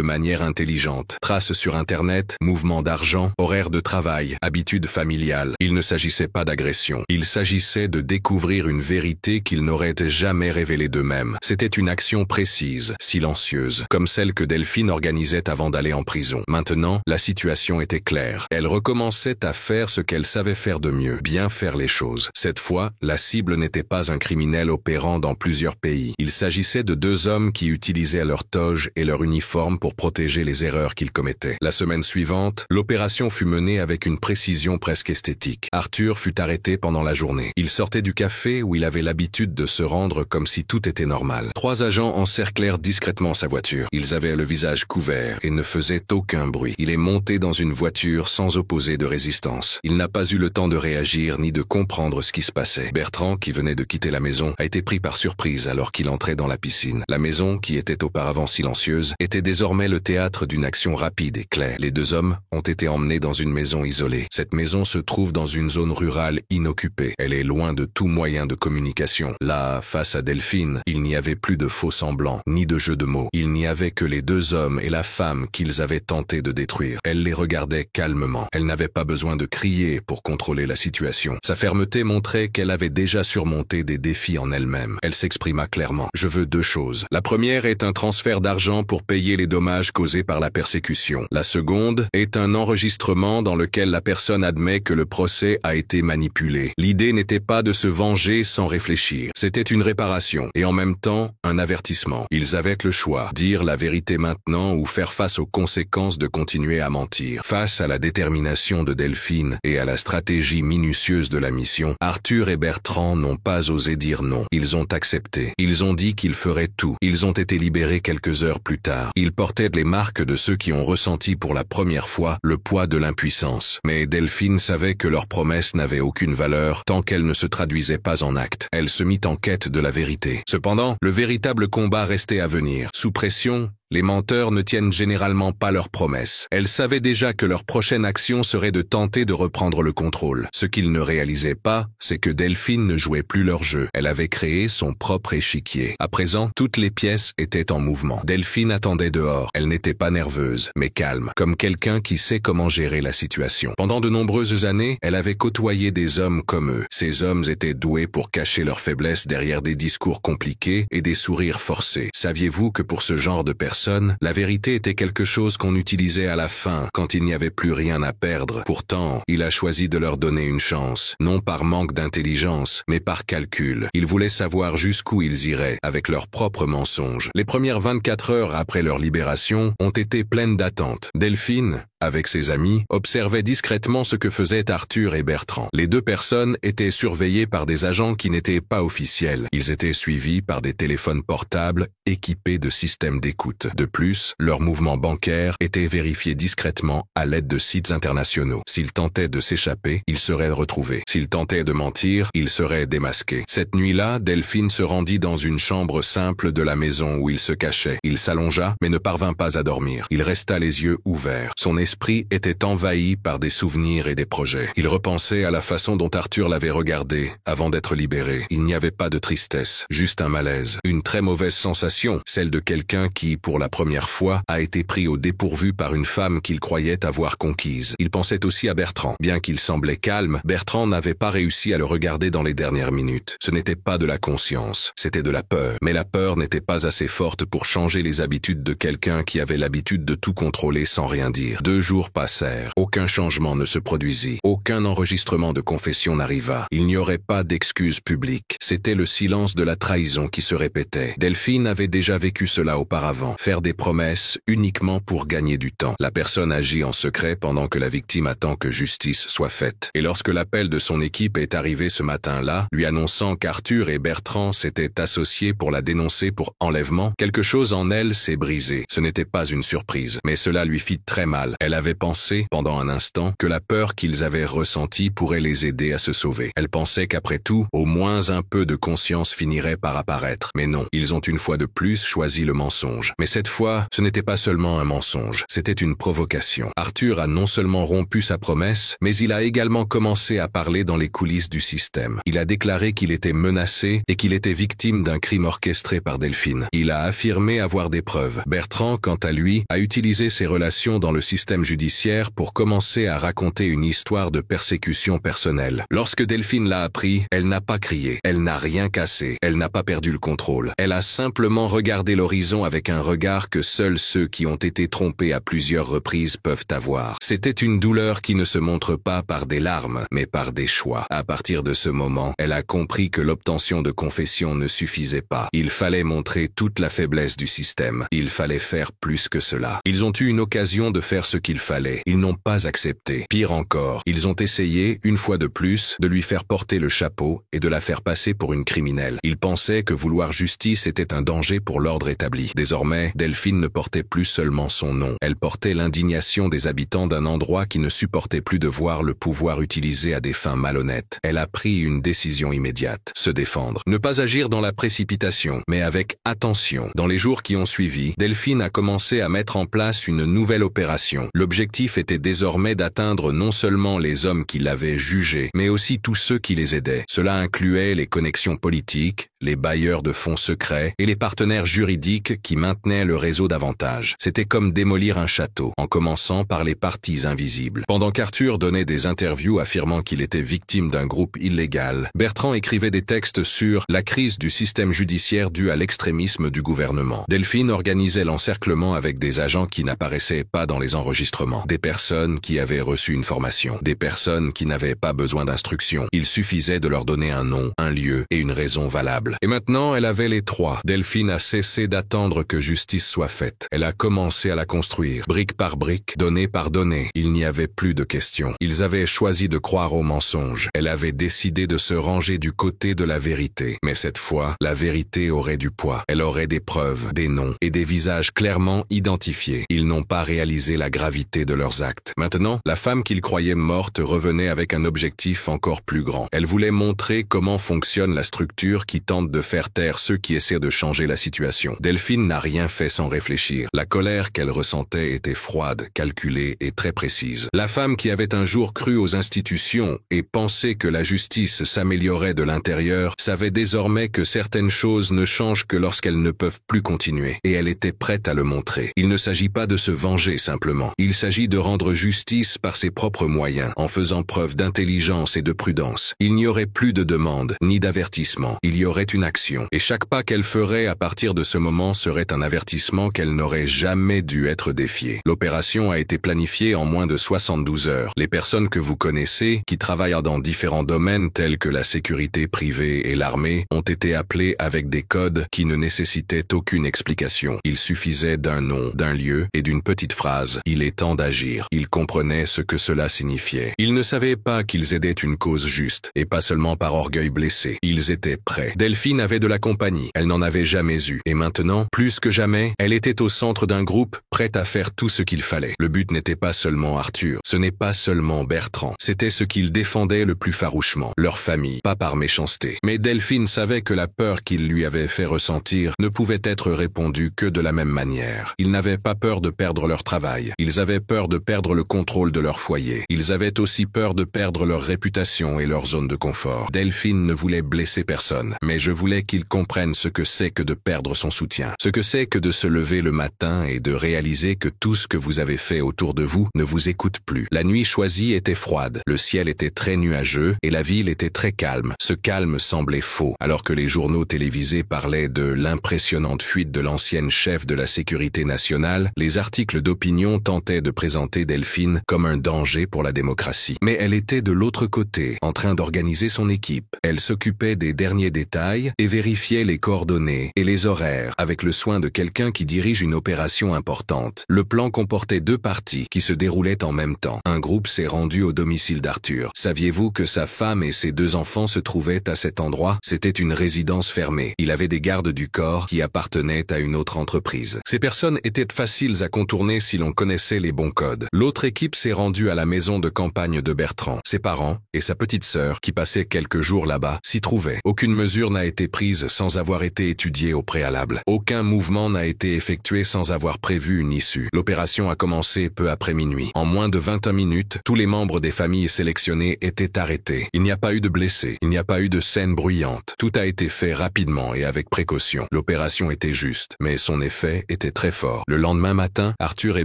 Speaker 1: manière intelligente. Traces sur Internet, mouvements d'argent, horaires de travail, habitudes familiales. Il ne s'agissait pas d'agression. Il s'agissait de découvrir une vérité qu'ils n'auraient jamais révélée d'eux-mêmes. C'était une action précise, silencieuse, comme celle que Delphine organisait avant d'aller en prison. Maintenant, la situation était claire. Elle recommençait à faire ce qu'elle savait faire de mieux, bien faire les choses. Cette fois, la cible n'était pas un criminel opérant dans plusieurs pays. Il s'agissait de 2 hommes qui utilisaient leur toge et leur uniforme pour protéger les erreurs qu'ils commettaient. La semaine suivante, l'opération fut menée avec une précision presque esthétique. Arthur fut arrêté pendant la journée. Il sortait du café où il avait l'habitude de se rendre comme si tout était normal. 3 agents encerclèrent discrètement sa voiture. Ils avaient le visage couvert et ne faisaient aucun bruit. Il est monté dans une voiture sans opposer de résistance. Il n'a pas eu le temps de réagir ni de comprendre ce qui se passait. Bertrand, qui venait de quitter la maison, a été pris par surprise alors qu'il entrait dans la piscine. La maison, qui était auparavant silencieuse, était désormais le théâtre d'une action rapide et claire. Les 2 hommes ont été emmenés dans une maison isolée. Cette maison se trouve dans une zone rurale inoccupée. Elle est loin de tout moyen de communication. Là, face à Delphine, il n'y avait plus de faux semblants, ni de jeux de mots. Il n'y avait que les 2 hommes et la femme qu'ils avaient tenté de détruire. Elle les regardait calmement. Elle n'avait pas besoin de crier pour contrôler la situation. Sa fermeté montrait qu'elle avait déjà surmonté des défis en elle-même. Elle s'exprima clairement. « Je veux 2 choses. La première est un transfert d'argent pour payer les dommages causés par la persécution. La seconde est un enregistrement dans lequel la personne admet que le procès a été manipulé. L'idée n'était pas de se venger sans réfléchir. C'était une réparation et en même temps un avertissement. Ils avaient le choix, dire la vérité maintenant ou faire face aux conséquences de continuer à mentir. Face à la détermination de Delphine et à la stratégie minutieuse de la mission, Arthur et Bertrand n'ont pas osé dire non. Ils ont accepté. Ils ont dit qu'ils feraient tout. Ils ont été libérés quelques heures plus tard. Ils portaient les marques de ceux qui ont ressenti pour la première fois le poids de l'impuissance. Mais Delphine savait que leurs promesses n'avaient aucune valeur tant qu'elles ne se traduisaient pas en actes. Elle se mit en quête de la vérité. Cependant, le véritable combat restait à venir. Sous pression, les menteurs ne tiennent généralement pas leurs promesses. Elles savaient déjà que leur prochaine action serait de tenter de reprendre le contrôle. Ce qu'ils ne réalisaient pas, c'est que Delphine ne jouait plus leur jeu. Elle avait créé son propre échiquier. À présent, toutes les pièces étaient en mouvement. Delphine attendait dehors. Elle n'était pas nerveuse, mais calme, comme quelqu'un qui sait comment gérer la situation. Pendant de nombreuses années, elle avait côtoyé des hommes comme eux. Ces hommes étaient doués pour cacher leurs faiblesses derrière des discours compliqués et des sourires forcés. Saviez-vous que pour ce genre de personnes, la vérité était quelque chose qu'on utilisait à la fin, quand il n'y avait plus rien à perdre. Pourtant, il a choisi de leur donner une chance, non par manque d'intelligence, mais par calcul. Il voulait savoir jusqu'où ils iraient, avec leurs propres mensonges. Les premières 24 heures après leur libération ont été pleines d'attentes. Delphine, avec ses amis, observait discrètement ce que faisaient Arthur et Bertrand. Les deux personnes étaient surveillées par des agents qui n'étaient pas officiels. Ils étaient suivis par des téléphones portables équipés de systèmes d'écoute. De plus, leurs mouvements bancaires étaient vérifiés discrètement à l'aide de sites internationaux. S'ils tentaient de s'échapper, ils seraient retrouvés. S'ils tentaient de mentir, ils seraient démasqués. Cette nuit-là, Delphine se rendit dans une chambre simple de la maison où il se cachait. Il s'allongea, mais ne parvint pas à dormir. Il resta les yeux ouverts. Son esprit était envahi par des souvenirs et des projets. Il repensait à la façon dont Arthur l'avait regardé avant d'être libéré. Il n'y avait pas de tristesse, juste un malaise. Une très mauvaise sensation, celle de quelqu'un qui, pour la première fois, a été pris au dépourvu par une femme qu'il croyait avoir conquise. Il pensait aussi à Bertrand. Bien qu'il semblait calme, Bertrand n'avait pas réussi à le regarder dans les dernières minutes. Ce n'était pas de la conscience, c'était de la peur. Mais la peur n'était pas assez forte pour changer les habitudes de quelqu'un qui avait l'habitude de tout contrôler sans rien dire. 2 jours passèrent. Aucun changement ne se produisit. Aucun enregistrement de confession n'arriva. Il n'y aurait pas d'excuses publiques. C'était le silence de la trahison qui se répétait. Delphine avait déjà vécu cela auparavant. Faire des promesses uniquement pour gagner du temps. La personne agit en secret pendant que la victime attend que justice soit faite. Et lorsque l'appel de son équipe est arrivé ce matin-là, lui annonçant qu'Arthur et Bertrand s'étaient associés pour la dénoncer pour enlèvement, quelque chose en elle s'est brisé. Ce n'était pas une surprise, mais cela lui fit très mal. Elle avait pensé, pendant un instant, que la peur qu'ils avaient ressentie pourrait les aider à se sauver. Elle pensait qu'après tout, au moins un peu de conscience finirait par apparaître. Mais non, ils ont une fois de plus choisi le mensonge. Mais cette fois, ce n'était pas seulement un mensonge, c'était une provocation. Arthur a non seulement rompu sa promesse, mais il a également commencé à parler dans les coulisses du système. Il a déclaré qu'il était menacé et qu'il était victime d'un crime orchestré par Delphine. Il a affirmé avoir des preuves. Bertrand, quant à lui, a utilisé ses relations dans le système judiciaire pour commencer à raconter une histoire de persécution personnelle. Lorsque Delphine l'a appris, elle n'a pas crié, elle n'a rien cassé, elle n'a pas perdu le contrôle. Elle a simplement regardé l'horizon avec un regard que seuls ceux qui ont été trompés à plusieurs reprises peuvent avoir. C'était une douleur qui ne se montre pas par des larmes, mais par des choix. À partir de ce moment, elle a compris que l'obtention de confession ne suffisait pas. Il fallait montrer toute la faiblesse du système. Il fallait faire plus que cela. Ils ont eu une occasion de faire ce qu'il fallait. Ils n'ont pas accepté. Pire encore, ils ont essayé, une fois de plus, de lui faire porter le chapeau et de la faire passer pour une criminelle. Ils pensaient que vouloir justice était un danger pour l'ordre établi. Désormais, Delphine ne portait plus seulement son nom. Elle portait l'indignation des habitants d'un endroit qui ne supportait plus de voir le pouvoir utilisé à des fins malhonnêtes. Elle a pris une décision immédiate. Se défendre. Ne pas agir dans la précipitation, mais avec attention. Dans les jours qui ont suivi, Delphine a commencé à mettre en place une nouvelle opération. L'objectif était désormais d'atteindre non seulement les hommes qui l'avaient jugé, mais aussi tous ceux qui les aidaient. Cela incluait les connexions politiques, les bailleurs de fonds secrets et les partenaires juridiques qui maintenaient le réseau davantage. C'était comme démolir un château, en commençant par les parties invisibles. Pendant qu'Arthur donnait des interviews affirmant qu'il était victime d'un groupe illégal, Bertrand écrivait des textes sur la crise du système judiciaire due à l'extrémisme du gouvernement. Delphine organisait l'encerclement avec des agents qui n'apparaissaient pas dans les enregistrements, des personnes qui avaient reçu une formation, des personnes qui n'avaient pas besoin d'instruction. Il suffisait de leur donner un nom, un lieu et une raison valable. Et maintenant, elle avait les trois. Delphine a cessé d'attendre que justice soit faite. Elle a commencé à la construire, brique par brique, donnée par donnée. Il n'y avait plus de questions. Ils avaient choisi de croire aux mensonges. Elle avait décidé de se ranger du côté de la vérité. Mais cette fois, la vérité aurait du poids. Elle aurait des preuves, des noms et des visages clairement identifiés. Ils n'ont pas réalisé la gravité de leurs actes. Maintenant, la femme qu'ils croyaient morte revenait avec un objectif encore plus grand. Elle voulait montrer comment fonctionne la structure qui tente de faire taire ceux qui essaient de changer la situation. Delphine n'a rien fait sans réfléchir. La colère qu'elle ressentait était froide, calculée et très précise. La femme qui avait un jour cru aux institutions et pensé que la justice s'améliorait de l'intérieur savait désormais que certaines choses ne changent que lorsqu'elles ne peuvent plus continuer. Et elle était prête à le montrer. Il ne s'agit pas de se venger simplement. Il s'agit de rendre justice par ses propres moyens, en faisant preuve d'intelligence et de prudence. Il n'y aurait plus de demande, ni d'avertissement. Il y aurait une action. Et chaque pas qu'elle ferait à partir de ce moment serait un avertissement qu'elle n'aurait jamais dû être défiée. L'opération a été planifiée en moins de 72 heures. Les personnes que vous connaissez, qui travaillent dans différents domaines tels que la sécurité privée et l'armée, ont été appelées avec des codes qui ne nécessitaient aucune explication. Il suffisait d'un nom, d'un lieu et d'une petite phrase. Il est est temps d'agir. Ils comprenaient ce que cela signifiait. Ils ne savaient pas qu'ils aidaient une cause juste, et pas seulement par orgueil blessé. Ils étaient prêts. Delphine avait de la compagnie. Elle n'en avait jamais eu. Et maintenant, plus que jamais, elle était au centre d'un groupe, prête à faire tout ce qu'il fallait. Le but n'était pas seulement Arthur. Ce n'est pas seulement Bertrand. C'était ce qu'ils défendaient le plus farouchement. Leur famille, pas par méchanceté. Mais Delphine savait que la peur qu'ils lui avaient fait ressentir ne pouvait être répondue que de la même manière. Ils n'avaient pas peur de perdre leur travail. Ils avaient peur de perdre le contrôle de leur foyer. Ils avaient aussi peur de perdre leur réputation et leur zone de confort. Delphine ne voulait blesser personne, mais je voulais qu'ils comprennent ce que c'est que de perdre son soutien, ce que c'est que de se lever le matin et de réaliser que tout ce que vous avez fait autour de vous ne vous écoute plus. La nuit choisie était froide, le ciel était très nuageux et la ville était très calme. Ce calme semblait faux, alors que les journaux télévisés parlaient de l'impressionnante fuite de l'ancienne chef de la sécurité nationale. Les articles d'opinion tentaient de présenter Delphine comme un danger pour la démocratie. Mais elle était de l'autre côté, en train d'organiser son équipe. Elle s'occupait des derniers détails et vérifiait les coordonnées et les horaires avec le soin de quelqu'un qui dirige une opération importante. Le plan comportait 2 parties qui se déroulaient en même temps. Un groupe s'est rendu au domicile d'Arthur. Saviez-vous que sa femme et ses 2 enfants se trouvaient à cet endroit? C'était une résidence fermée. Il avait des gardes du corps qui appartenaient à une autre entreprise. Ces personnes étaient faciles à contourner si l'on connaissait les bons codes. L'autre équipe s'est rendue à la maison de campagne de Bertrand. Ses parents et sa petite sœur, qui passaient quelques jours là-bas, s'y trouvaient. Aucune mesure n'a été prise sans avoir été étudiée au préalable. Aucun mouvement n'a été effectué sans avoir prévu une issue. L'opération a commencé peu après minuit. En moins de 21 minutes, tous les membres des familles sélectionnées étaient arrêtés. Il n'y a pas eu de blessés. Il n'y a pas eu de scène bruyante. Tout a été fait rapidement et avec précaution. L'opération était juste, mais son effet était très fort. Le lendemain matin, Arthur et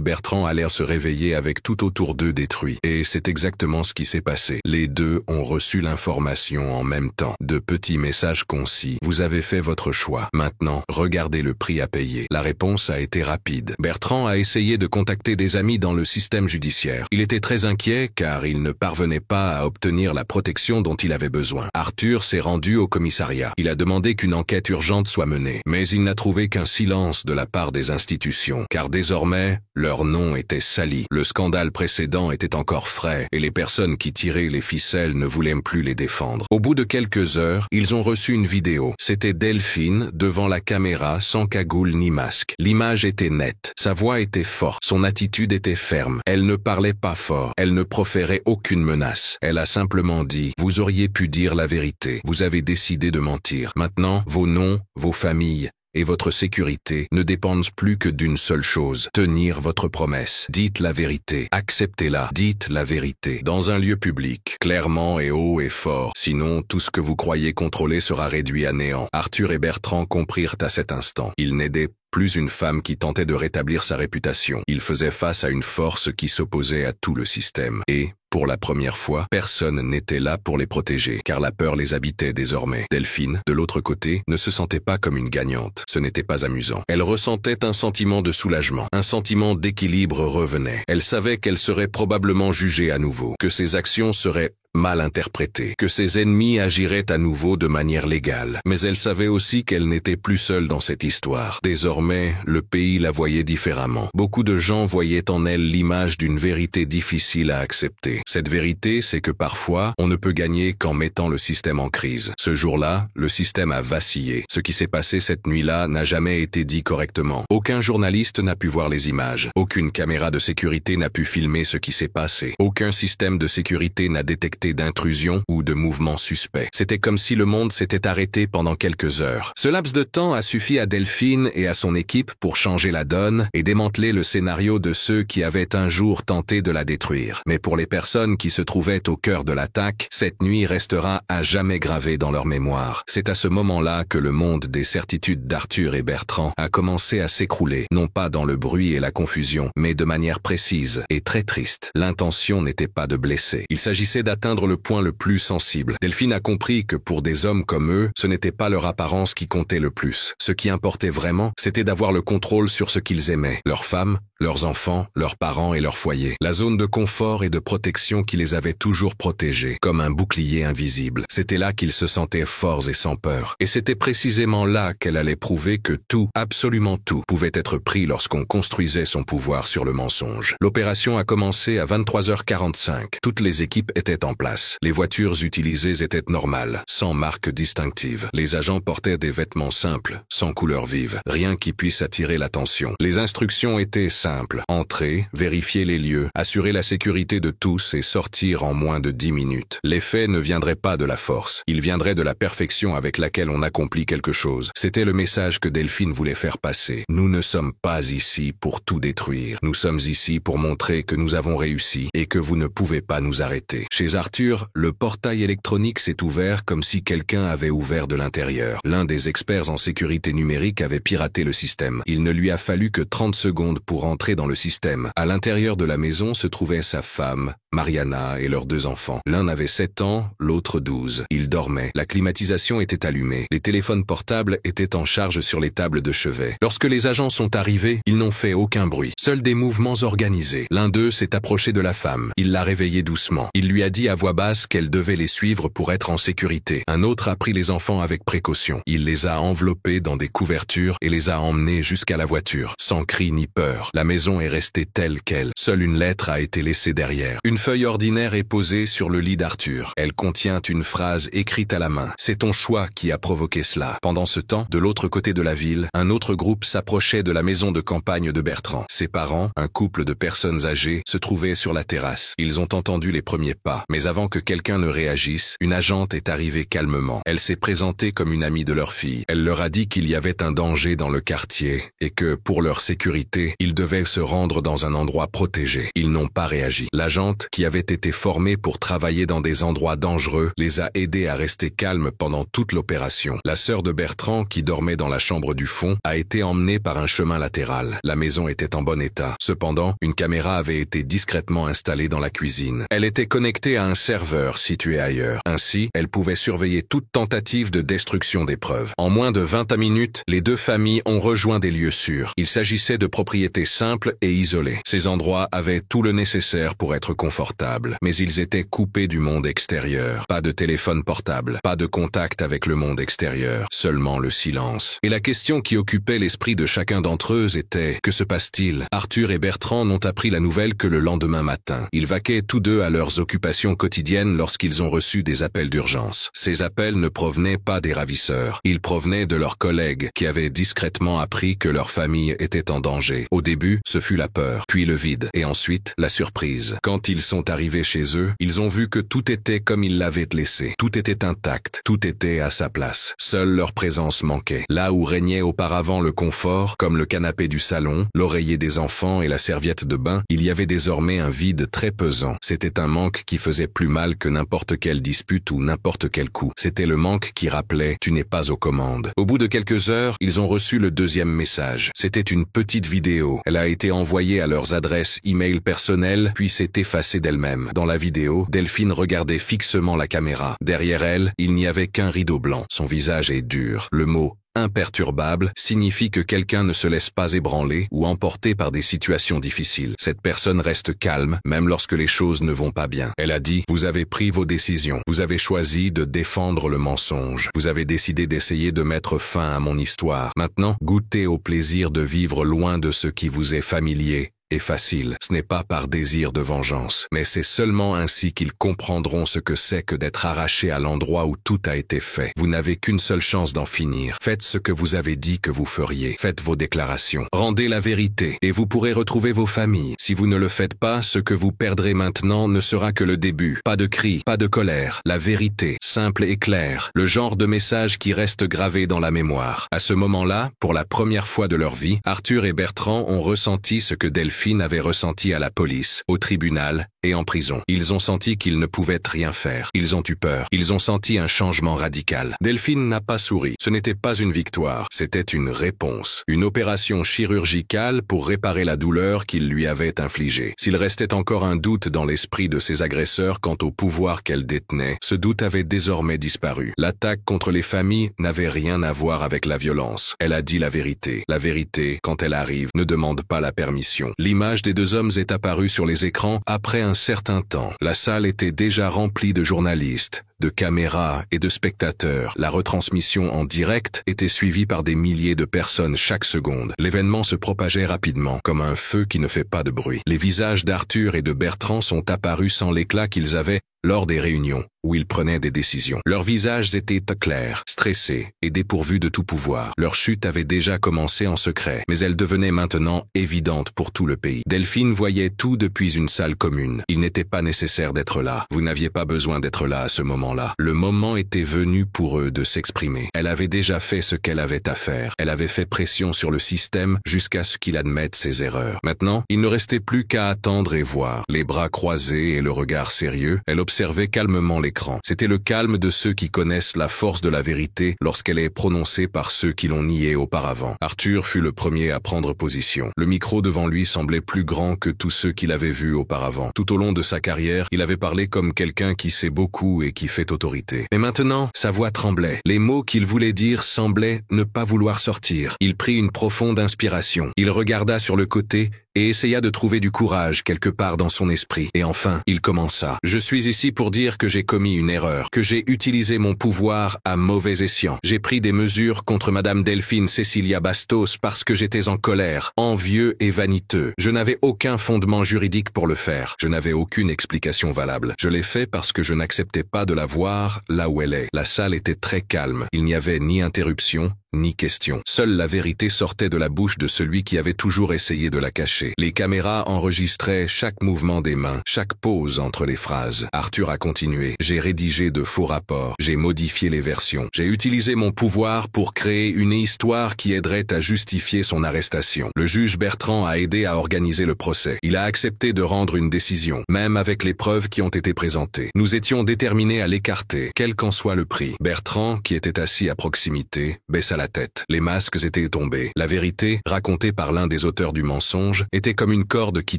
Speaker 1: Bertrand allèrent se réveiller avec tout autour d'eux détruit. Et c'est exactement ce qui s'est passé. Les 2 ont reçu l'information en même temps. De petits messages concis. Vous avez fait votre choix. Maintenant, regardez le prix à payer. La réponse a été rapide. Bertrand a essayé de contacter des amis dans le système judiciaire. Il était très inquiet car il ne parvenait pas à obtenir la protection dont il avait besoin. Arthur s'est rendu au commissariat. Il a demandé qu'une enquête urgente soit menée. Mais il n'a trouvé qu'un silence de la part des institutions. Car désormais, leur nom était sali. Le scandale précédent était encore frais et les personnes qui tiraient les ficelles ne voulaient plus les défendre. Au bout de quelques heures, ils ont reçu une vidéo. C'était Delphine devant la caméra sans cagoule ni masque. L'image était nette. Sa voix était forte. Son attitude était ferme. Elle ne parlait pas fort. Elle ne proférait aucune menace. Elle a simplement dit « Vous auriez pu dire la vérité. Vous avez décidé de mentir. Maintenant, vos noms, vos familles, et votre sécurité ne dépendent plus que d'une seule chose, tenir votre promesse. Dites la vérité, acceptez-la, dites la vérité, dans un lieu public, clairement et haut et fort, sinon tout ce que vous croyez contrôler sera réduit à néant. Arthur et Bertrand comprirent à cet instant. Ils n'aidaient plus une femme qui tentait de rétablir sa réputation. Ils faisaient face à une force qui s'opposait à tout le système. Et, pour la première fois, personne n'était là pour les protéger, car la peur les habitait désormais. Delphine, de l'autre côté, ne se sentait pas comme une gagnante. Ce n'était pas amusant. Elle ressentait un sentiment de soulagement. Un sentiment d'équilibre revenait. Elle savait qu'elle serait probablement jugée à nouveau, que ses actions seraient mal interprétée, que ses ennemis agiraient à nouveau de manière légale. Mais elle savait aussi qu'elle n'était plus seule dans cette histoire. Désormais, le pays la voyait différemment. Beaucoup de gens voyaient en elle l'image d'une vérité difficile à accepter. Cette vérité, c'est que parfois, on ne peut gagner qu'en mettant le système en crise. Ce jour-là, le système a vacillé. Ce qui s'est passé cette nuit-là n'a jamais été dit correctement. Aucun journaliste n'a pu voir les images. Aucune caméra de sécurité n'a pu filmer ce qui s'est passé. Aucun système de sécurité n'a détecté d'intrusion ou de mouvement suspect. C'était comme si le monde s'était arrêté pendant quelques heures. Ce laps de temps a suffi à Delphine et à son équipe pour changer la donne et démanteler le scénario de ceux qui avaient un jour tenté de la détruire. Mais pour les personnes qui se trouvaient au cœur de l'attaque, cette nuit restera à jamais gravée dans leur mémoire. C'est à ce moment-là que le monde des certitudes d'Arthur et Bertrand a commencé à s'écrouler, non pas dans le bruit et la confusion, mais de manière précise et très triste. L'intention n'était pas de blesser. Il s'agissait d'atteindre le point le plus sensible. Delphine a compris que pour des hommes comme eux, ce n'était pas leur apparence qui comptait le plus. Ce qui importait vraiment, c'était d'avoir le contrôle sur ce qu'ils aimaient, leurs femmes, leurs enfants, leurs parents et leur foyer. La zone de confort et de protection qui les avait toujours protégés, comme un bouclier invisible. C'était là qu'ils se sentaient forts et sans peur. Et c'était précisément là qu'elle allait prouver que tout, absolument tout, pouvait être pris lorsqu'on construisait son pouvoir sur le mensonge. L'opération a commencé à 23h45. Toutes les équipes étaient en place. Les voitures utilisées étaient normales, sans marque distinctive. Les agents portaient des vêtements simples, sans couleur vive, rien qui puisse attirer l'attention. Les instructions étaient simples. Entrer, vérifier les lieux, assurer la sécurité de tous et sortir en moins de 10 minutes. L'effet ne viendrait pas de la force. Il viendrait de la perfection avec laquelle on accomplit quelque chose. C'était le message que Delphine voulait faire passer. Nous ne sommes pas ici pour tout détruire. Nous sommes ici pour montrer que nous avons réussi et que vous ne pouvez pas nous arrêter. Chez Arthur, le portail électronique s'est ouvert comme si quelqu'un avait ouvert de l'intérieur. L'un des experts en sécurité numérique avait piraté le système. Il ne lui a fallu que 30 secondes pour entrer dans le système. À l'intérieur de la maison se trouvait sa femme, Mariana, et leurs 2 enfants. L'un avait 7 ans, l'autre 12. Ils dormaient. La climatisation était allumée. Les téléphones portables étaient en charge sur les tables de chevet. Lorsque les agents sont arrivés, ils n'ont fait aucun bruit. Seuls des mouvements organisés. L'un d'eux s'est approché de la femme. Il l'a réveillée doucement. Il lui a dit à voix basse qu'elle devait les suivre pour être en sécurité. Un autre a pris les enfants avec précaution. Il les a enveloppés dans des couvertures et les a emmenés jusqu'à la voiture, sans cri ni peur. La maison est restée telle qu'elle. Seule une lettre a été laissée derrière. Une feuille ordinaire est posée sur le lit d'Arthur. Elle contient une phrase écrite à la main. C'est ton choix qui a provoqué cela. Pendant ce temps, de l'autre côté de la ville, un autre groupe s'approchait de la maison de campagne de Bertrand. Ses parents, un couple de personnes âgées, se trouvaient sur la terrasse. Ils ont entendu les premiers pas. Mais avant que quelqu'un ne réagisse, une agente est arrivée calmement. Elle s'est présentée comme une amie de leur fille. Elle leur a dit qu'il y avait un danger dans le quartier et que, pour leur sécurité, ils devaient se rendre dans un endroit protégé. Ils n'ont pas réagi. L'agente, qui avait été formée pour travailler dans des endroits dangereux, les a aidés à rester calmes pendant toute l'opération. La sœur de Bertrand, qui dormait dans la chambre du fond, a été emmenée par un chemin latéral. La maison était en bon état. Cependant, une caméra avait été discrètement installée dans la cuisine. Elle était connectée à un serveur situé ailleurs. Ainsi, elle pouvait surveiller toute tentative de destruction des preuves. En moins de 20 minutes, les 2 familles ont rejoint des lieux sûrs. Il s'agissait de propriétés simples et isolées. Ces endroits avaient tout le nécessaire pour être confortables, mais ils étaient coupés du monde extérieur. Pas de téléphone portable, pas de contact avec le monde extérieur, seulement le silence. Et la question qui occupait l'esprit de chacun d'entre eux était: que se passe-t-il? Arthur et Bertrand n'ont appris la nouvelle que le lendemain matin. Ils vaquaient tous 2 à leurs occupations quotidiennes lorsqu'ils ont reçu des appels d'urgence. Ces appels ne provenaient pas des ravisseurs. Ils provenaient de leurs collègues qui avaient discrètement appris que leur famille était en danger. Au début, ce fut la peur, puis le vide, et ensuite la surprise. Quand ils sont arrivés chez eux, ils ont vu que tout était comme ils l'avaient laissé. Tout était intact, tout était à sa place. Seule leur présence manquait. Là où régnait auparavant le confort, comme le canapé du salon, l'oreiller des enfants et la serviette de bain, il y avait désormais un vide très pesant. C'était un manque qui faisait plus mal que n'importe quelle dispute ou n'importe quel coup. C'était le manque qui rappelait: tu n'es pas aux commandes. Au bout de quelques heures, ils ont reçu le 2e message. C'était une petite vidéo. Elle a été envoyée à leurs adresses e-mail personnelles, puis s'est effacée d'elle-même. Dans la vidéo, Delphine regardait fixement la caméra. Derrière elle, il n'y avait qu'un rideau blanc. Son visage est dur. Le mot imperturbable signifie que quelqu'un ne se laisse pas ébranler ou emporter par des situations difficiles. Cette personne reste calme, même lorsque les choses ne vont pas bien. Elle a dit: vous avez pris vos décisions. Vous avez choisi de défendre le mensonge. Vous avez décidé d'essayer de mettre fin à mon histoire. Maintenant, goûtez au plaisir de vivre loin de ce qui vous est familier et facile. Ce n'est pas par désir de vengeance, mais c'est seulement ainsi qu'ils comprendront ce que c'est que d'être arrachés à l'endroit où tout a été fait. Vous n'avez qu'une seule chance d'en finir. Faites ce que vous avez dit que vous feriez. Faites vos déclarations. Rendez la vérité et vous pourrez retrouver vos familles. Si vous ne le faites pas, ce que vous perdrez maintenant ne sera que le début. Pas de cris, pas de colère. La vérité, simple et claire. Le genre de message qui reste gravé dans la mémoire. À ce moment-là, pour la première fois de leur vie, Arthur et Bertrand ont ressenti ce que Delphine avait ressenti à la police, au tribunal et en prison. Ils ont senti qu'ils ne pouvaient rien faire. Ils ont eu peur. Ils ont senti un changement radical. Delphine n'a pas souri. Ce n'était pas une victoire. C'était une réponse. Une opération chirurgicale pour réparer la douleur qu'ils lui avaient infligée. S'il restait encore un doute dans l'esprit de ses agresseurs quant au pouvoir qu'elle détenait, ce doute avait désormais disparu. L'attaque contre les familles n'avait rien à voir avec la violence. Elle a dit la vérité. La vérité, quand elle arrive, ne demande pas la permission. L'image des deux hommes est apparue sur les écrans après un certain temps. La salle était déjà remplie de journalistes, de caméras et de spectateurs. La retransmission en direct était suivie par des milliers de personnes chaque seconde. L'événement se propageait rapidement, comme un feu qui ne fait pas de bruit. Les visages d'Arthur et de Bertrand sont apparus sans l'éclat qu'ils avaient lors des réunions où ils prenaient des décisions. Leurs visages étaient clairs, stressés et dépourvus de tout pouvoir. Leur chute avait déjà commencé en secret, mais elle devenait maintenant évidente pour tout le pays. Delphine voyait tout depuis une salle commune. Il n'était pas nécessaire d'être là. Vous n'aviez pas besoin d'être là à ce moment-là. Le moment était venu pour eux de s'exprimer. Elle avait déjà fait ce qu'elle avait à faire. Elle avait fait pression sur le système jusqu'à ce qu'il admette ses erreurs. Maintenant, il ne restait plus qu'à attendre et voir. Les bras croisés et le regard sérieux, elle observait calmement l'écran. C'était le calme de ceux qui connaissent la force de la vérité lorsqu'elle est prononcée par ceux qui l'ont niée auparavant. Arthur fut le premier à prendre position. Le micro devant lui semblait plus grand que tous ceux qu'il avait vus auparavant. Tout au long de sa carrière, il avait parlé comme quelqu'un qui sait beaucoup et qui fait autorité. Mais maintenant, sa voix tremblait. Les mots qu'il voulait dire semblaient ne pas vouloir sortir. Il prit une profonde inspiration. Il regarda sur le côté et essaya de trouver du courage quelque part dans son esprit. Et enfin, il commença. « Je suis ici pour dire que j'ai commis une erreur, que j'ai utilisé mon pouvoir à mauvais escient. J'ai pris des mesures contre Madame Delphine Cecilia Bastos parce que j'étais en colère, envieux et vaniteux. Je n'avais aucun fondement juridique pour le faire. Je n'avais aucune explication valable. Je l'ai fait parce que je n'acceptais pas de la voir là où elle est. La salle était très calme. Il n'y avait ni interruption, ni question. Seule la vérité sortait de la bouche de celui qui avait toujours essayé de la cacher. Les caméras enregistraient chaque mouvement des mains, chaque pause entre les phrases. Arthur a continué. J'ai rédigé de faux rapports. J'ai modifié les versions. J'ai utilisé mon pouvoir pour créer une histoire qui aiderait à justifier son arrestation. Le juge Bertrand a aidé à organiser le procès. Il a accepté de rendre une décision, même avec les preuves qui ont été présentées. Nous étions déterminés à l'écarter, quel qu'en soit le prix. Bertrand, qui était assis à proximité, baissa la tête. Les masques étaient tombés. La vérité, racontée par l'un des auteurs du mensonge, était comme une corde qui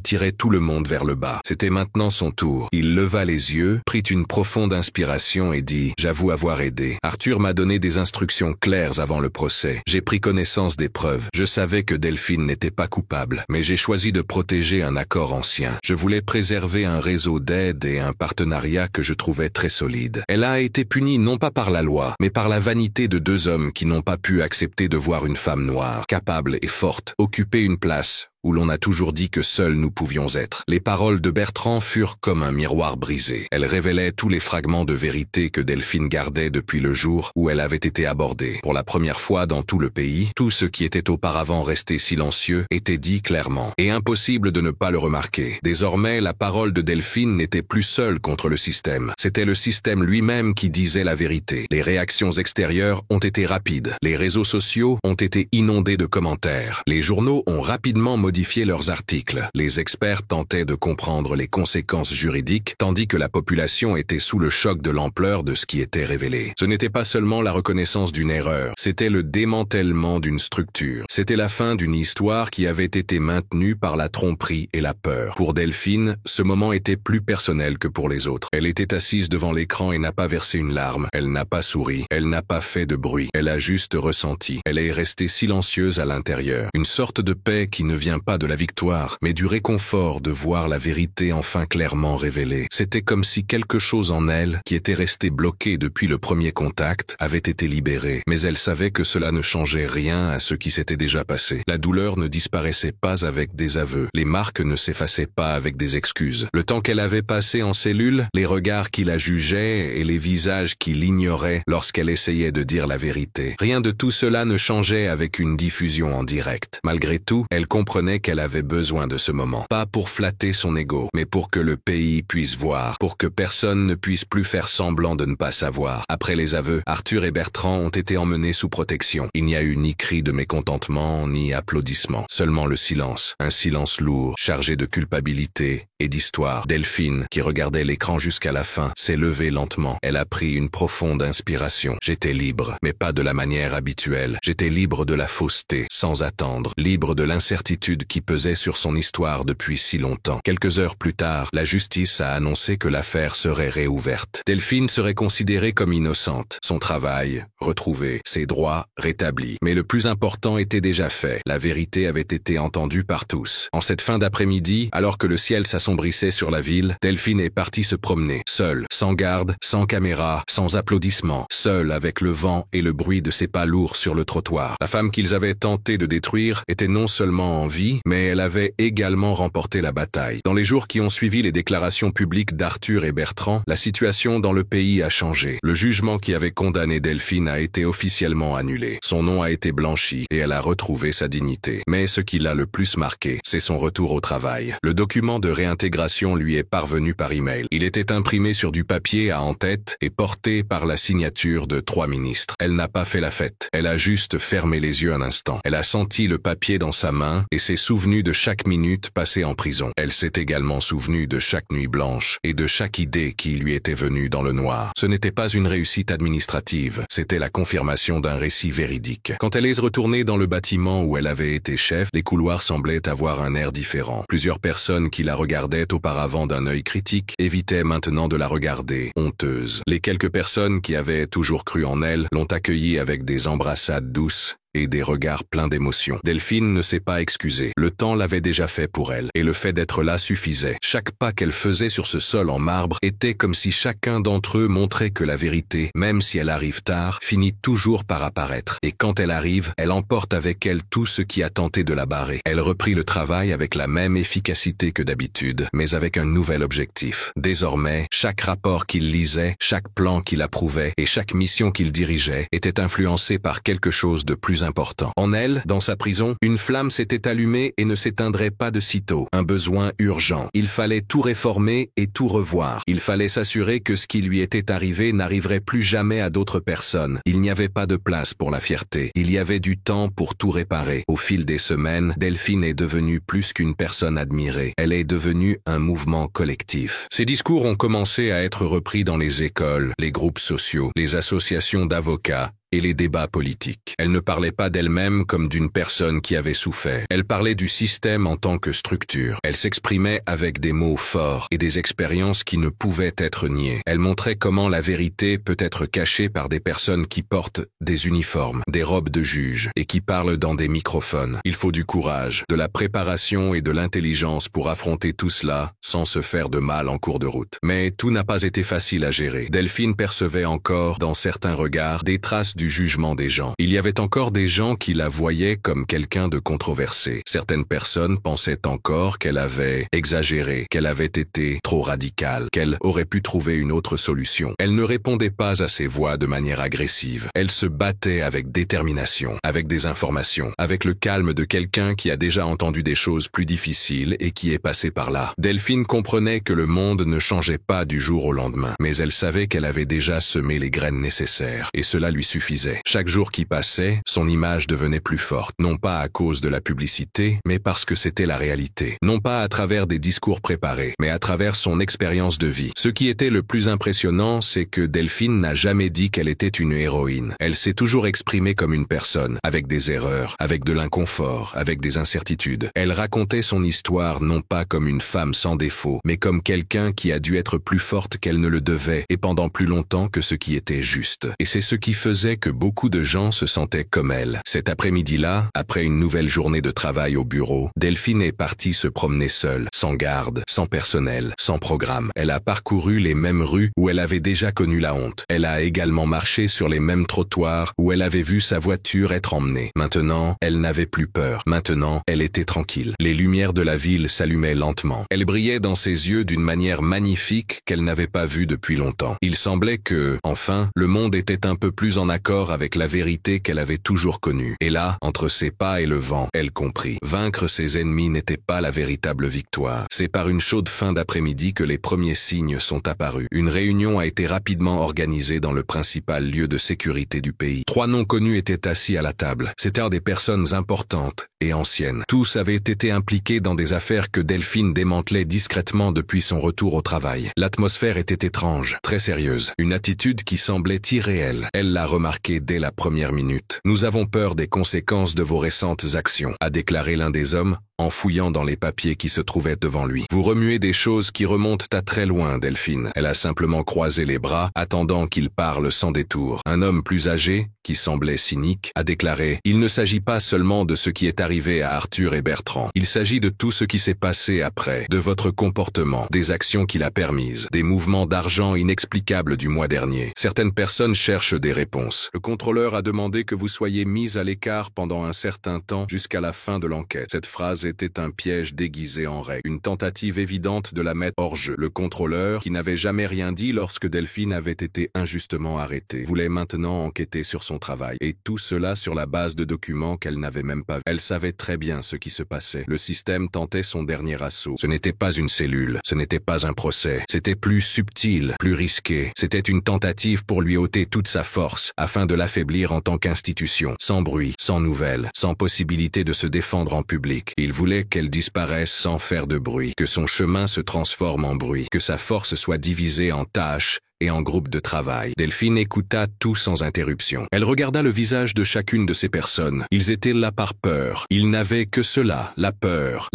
Speaker 1: tirait tout le monde vers le bas. C'était maintenant son tour. Il leva les yeux, prit une profonde inspiration et dit « J'avoue avoir aidé. Arthur m'a donné des instructions claires avant le procès. J'ai pris connaissance des preuves. Je savais que Delphine n'était pas coupable, mais j'ai choisi de protéger un accord ancien. Je voulais préserver un réseau d'aide et un partenariat que je trouvais très solide. Elle a été punie non pas par la loi, mais par la vanité de deux hommes qui n'ont pas pu accepter de voir une femme noire, capable et forte, occuper une place où l'on a toujours dit que seuls nous pouvions être. Les paroles de Bertrand furent comme un miroir brisé. Elles révélaient tous les fragments de vérité que Delphine gardait depuis le jour où elle avait été abordée. Pour la première fois dans tout le pays, tout ce qui était auparavant resté silencieux était dit clairement, et impossible de ne pas le remarquer. Désormais, la parole de Delphine n'était plus seule contre le système. C'était le système lui-même qui disait la vérité. Les réactions extérieures ont été rapides. Les réseaux sociaux ont été inondés de commentaires. Les journaux ont rapidement modifié leurs articles. Les experts tentaient de comprendre les conséquences juridiques, tandis que la population était sous le choc de l'ampleur de ce qui était révélé. Ce n'était pas seulement la reconnaissance d'une erreur, c'était le démantèlement d'une structure. C'était la fin d'une histoire qui avait été maintenue par la tromperie et la peur. Pour Delphine, ce moment était plus personnel que pour les autres. Elle était assise devant l'écran et n'a pas versé une larme. Elle n'a pas souri. Elle n'a pas fait de bruit. Elle a juste ressenti. Elle est restée silencieuse à l'intérieur. Une sorte de paix qui ne vient pas de la victoire, mais du réconfort de voir la vérité enfin clairement révélée. C'était comme si quelque chose en elle, qui était resté bloqué depuis le premier contact, avait été libéré. Mais elle savait que cela ne changeait rien à ce qui s'était déjà passé. La douleur ne disparaissait pas avec des aveux. Les marques ne s'effaçaient pas avec des excuses. Le temps qu'elle avait passé en cellule, les regards qui la jugeaient et les visages qui l'ignoraient lorsqu'elle essayait de dire la vérité. Rien de tout cela ne changeait avec une diffusion en direct. Malgré tout, elle comprenait qu'elle avait besoin de ce moment. Pas pour flatter son ego, mais pour que le pays puisse voir, pour que personne ne puisse plus faire semblant de ne pas savoir. Après les aveux, Arthur et Bertrand ont été emmenés sous protection. Il n'y a eu ni cri de mécontentement, ni applaudissements. Seulement le silence. Un silence lourd, chargé de culpabilité et d'histoire. Delphine, qui regardait l'écran jusqu'à la fin, s'est levée lentement. Elle a pris une profonde inspiration. J'étais libre, mais pas de la manière habituelle. J'étais libre de la fausseté, sans attendre. Libre de l'incertitude incertitude qui pesait sur son histoire depuis si longtemps. Quelques heures plus tard, la justice a annoncé que l'affaire serait réouverte. Delphine serait considérée comme innocente. Son travail, retrouvé, ses droits, rétablis. Mais le plus important était déjà fait. La vérité avait été entendue par tous. En cette fin d'après-midi, alors que le ciel s'assombrissait sur la ville, Delphine est partie se promener, seule, sans garde, sans caméra, sans applaudissements, seule avec le vent et le bruit de ses pas lourds sur le trottoir. La femme qu'ils avaient tenté de détruire était non seulement en vie, mais elle avait également remporté la bataille. Dans les jours qui ont suivi les déclarations publiques d'Arthur et Bertrand, la situation dans le pays a changé. Le jugement qui avait condamné Delphine a été officiellement annulé. Son nom a été blanchi et elle a retrouvé sa dignité. Mais ce qui l'a le plus marqué, c'est son retour au travail. Le document de réintégration lui est parvenu par email. Il était imprimé sur du papier à en-tête et porté par la signature de 3 ministres. Elle n'a pas fait la fête. Elle a juste fermé les yeux un instant. Elle a senti le papier dans sa main et s'est souvenue de chaque minute passée en prison. Elle s'est également souvenue de chaque nuit blanche et de chaque idée qui lui était venue dans le noir. Ce n'était pas une réussite administrative, c'était la confirmation d'un récit véridique. Quand elle est retournée dans le bâtiment où elle avait été chef, les couloirs semblaient avoir un air différent. Plusieurs personnes qui la regardaient auparavant d'un œil critique évitaient maintenant de la regarder, honteuse. Les quelques personnes qui avaient toujours cru en elle l'ont accueillie avec des embrassades douces et des regards pleins d'émotion. Delphine ne s'est pas excusée. Le temps l'avait déjà fait pour elle, et le fait d'être là suffisait. Chaque pas qu'elle faisait sur ce sol en marbre était comme si chacun d'entre eux montrait que la vérité, même si elle arrive tard, finit toujours par apparaître. Et quand elle arrive, elle emporte avec elle tout ce qui a tenté de la barrer. Elle reprit le travail avec la même efficacité que d'habitude, mais avec un nouvel objectif. Désormais, chaque rapport qu'il lisait, chaque plan qu'il approuvait et chaque mission qu'il dirigeait était influencé par quelque chose de plus important. En elle, dans sa prison, une flamme s'était allumée et ne s'éteindrait pas de sitôt. Un besoin urgent. Il fallait tout réformer et tout revoir. Il fallait s'assurer que ce qui lui était arrivé n'arriverait plus jamais à d'autres personnes. Il n'y avait pas de place pour la fierté. Il y avait du temps pour tout réparer. Au fil des semaines, Delphine est devenue plus qu'une personne admirée. Elle est devenue un mouvement collectif. Ses discours ont commencé à être repris dans les écoles, les groupes sociaux, les associations d'avocats, et les débats politiques. Elle ne parlait pas d'elle-même comme d'une personne qui avait souffert. Elle parlait du système en tant que structure. Elle s'exprimait avec des mots forts et des expériences qui ne pouvaient être niées. Elle montrait comment la vérité peut être cachée par des personnes qui portent des uniformes, des robes de juge et qui parlent dans des microphones. Il faut du courage, de la préparation et de l'intelligence pour affronter tout cela sans se faire de mal en cours de route. Mais tout n'a pas été facile à gérer. Delphine percevait encore, dans certains regards, des traces du jugement des gens. Il y avait encore des gens qui la voyaient comme quelqu'un de controversé. Certaines personnes pensaient encore qu'elle avait exagéré, qu'elle avait été trop radicale, qu'elle aurait pu trouver une autre solution. Elle ne répondait pas à ces voix de manière agressive. Elle se battait avec détermination, avec des informations, avec le calme de quelqu'un qui a déjà entendu des choses plus difficiles et qui est passé par là. Delphine comprenait que le monde ne changeait pas du jour au lendemain, mais elle savait qu'elle avait déjà semé les graines nécessaires, et cela lui suffisait. Chaque jour qui passait, son image devenait plus forte, non pas à cause de la publicité, mais parce que c'était la réalité. Non pas à travers des discours préparés, mais à travers son expérience de vie. Ce qui était le plus impressionnant, c'est que Delphine n'a jamais dit qu'elle était une héroïne. Elle s'est toujours exprimée comme une personne, avec des erreurs, avec de l'inconfort, avec des incertitudes. Elle racontait son histoire non pas comme une femme sans défaut, mais comme quelqu'un qui a dû être plus forte qu'elle ne le devait, et pendant plus longtemps que ce qui était juste. Et c'est ce qui faisait que beaucoup de gens se sentaient comme elle. Cet après-midi-là, après une nouvelle journée de travail au bureau, Delphine est partie se promener seule, sans garde, sans personnel, sans programme. Elle a parcouru les mêmes rues où elle avait déjà connu la honte. Elle a également marché sur les mêmes trottoirs où elle avait vu sa voiture être emmenée. Maintenant, elle n'avait plus peur. Maintenant, elle était tranquille. Les lumières de la ville s'allumaient lentement. Elle brillait dans ses yeux d'une manière magnifique qu'elle n'avait pas vue depuis longtemps. Il semblait que, enfin, le monde était un peu plus en accord avec la vérité qu'elle avait toujours connue. Et là, entre ses pas et le vent, elle comprit. Vaincre ses ennemis n'était pas la véritable victoire. C'est par une chaude fin d'après-midi que les premiers signes sont apparus. Une réunion a été rapidement organisée dans le principal lieu de sécurité du pays. 3 noms connus étaient assis à la table. C'étaient des personnes importantes et anciennes. Tous avaient été impliqués dans des affaires que Delphine démantelait discrètement depuis son retour au travail. L'atmosphère était étrange, très sérieuse. Une attitude qui semblait irréelle. Elle l'a remarqué dès la première minute. « Nous avons peur des conséquences de vos récentes actions », a déclaré l'un des hommes en fouillant dans les papiers qui se trouvaient devant lui. Vous remuez des choses qui remontent à très loin, Delphine. Elle a simplement croisé les bras, attendant qu'il parle sans détour. Un homme plus âgé, qui semblait cynique, a déclaré « Il ne s'agit pas seulement de ce qui est arrivé à Arthur et Bertrand. Il s'agit de tout ce qui s'est passé après, de votre comportement, des actions qu'il a permises, des mouvements d'argent inexplicables du mois dernier. Certaines personnes cherchent des réponses. Le contrôleur a demandé que vous soyez mise à l'écart pendant un certain temps jusqu'à la fin de l'enquête. » Cette phrase était un piège déguisé en règle, une tentative évidente de la mettre hors jeu. Le contrôleur, qui n'avait jamais rien dit lorsque Delphine avait été injustement arrêtée, voulait maintenant enquêter sur son travail, et tout cela sur la base de documents qu'elle n'avait même pas vus. Elle savait très bien ce qui se passait. Le système tentait son dernier assaut. Ce n'était pas une cellule, ce n'était pas un procès, c'était plus subtil, plus risqué. C'était une tentative pour lui ôter toute sa force, afin de l'affaiblir en tant qu'institution, sans bruit, sans nouvelles, sans possibilité de se défendre en public. Il voulait qu'elle disparaisse sans faire de bruit, que son chemin se transforme en bruit, que sa force soit divisée en tâches et en groupe de travail. Delphine écouta tout sans interruption. Elle regarda le visage de chacune de ces personnes. Ils étaient là par peur. Ils n'avaient que cela, la peur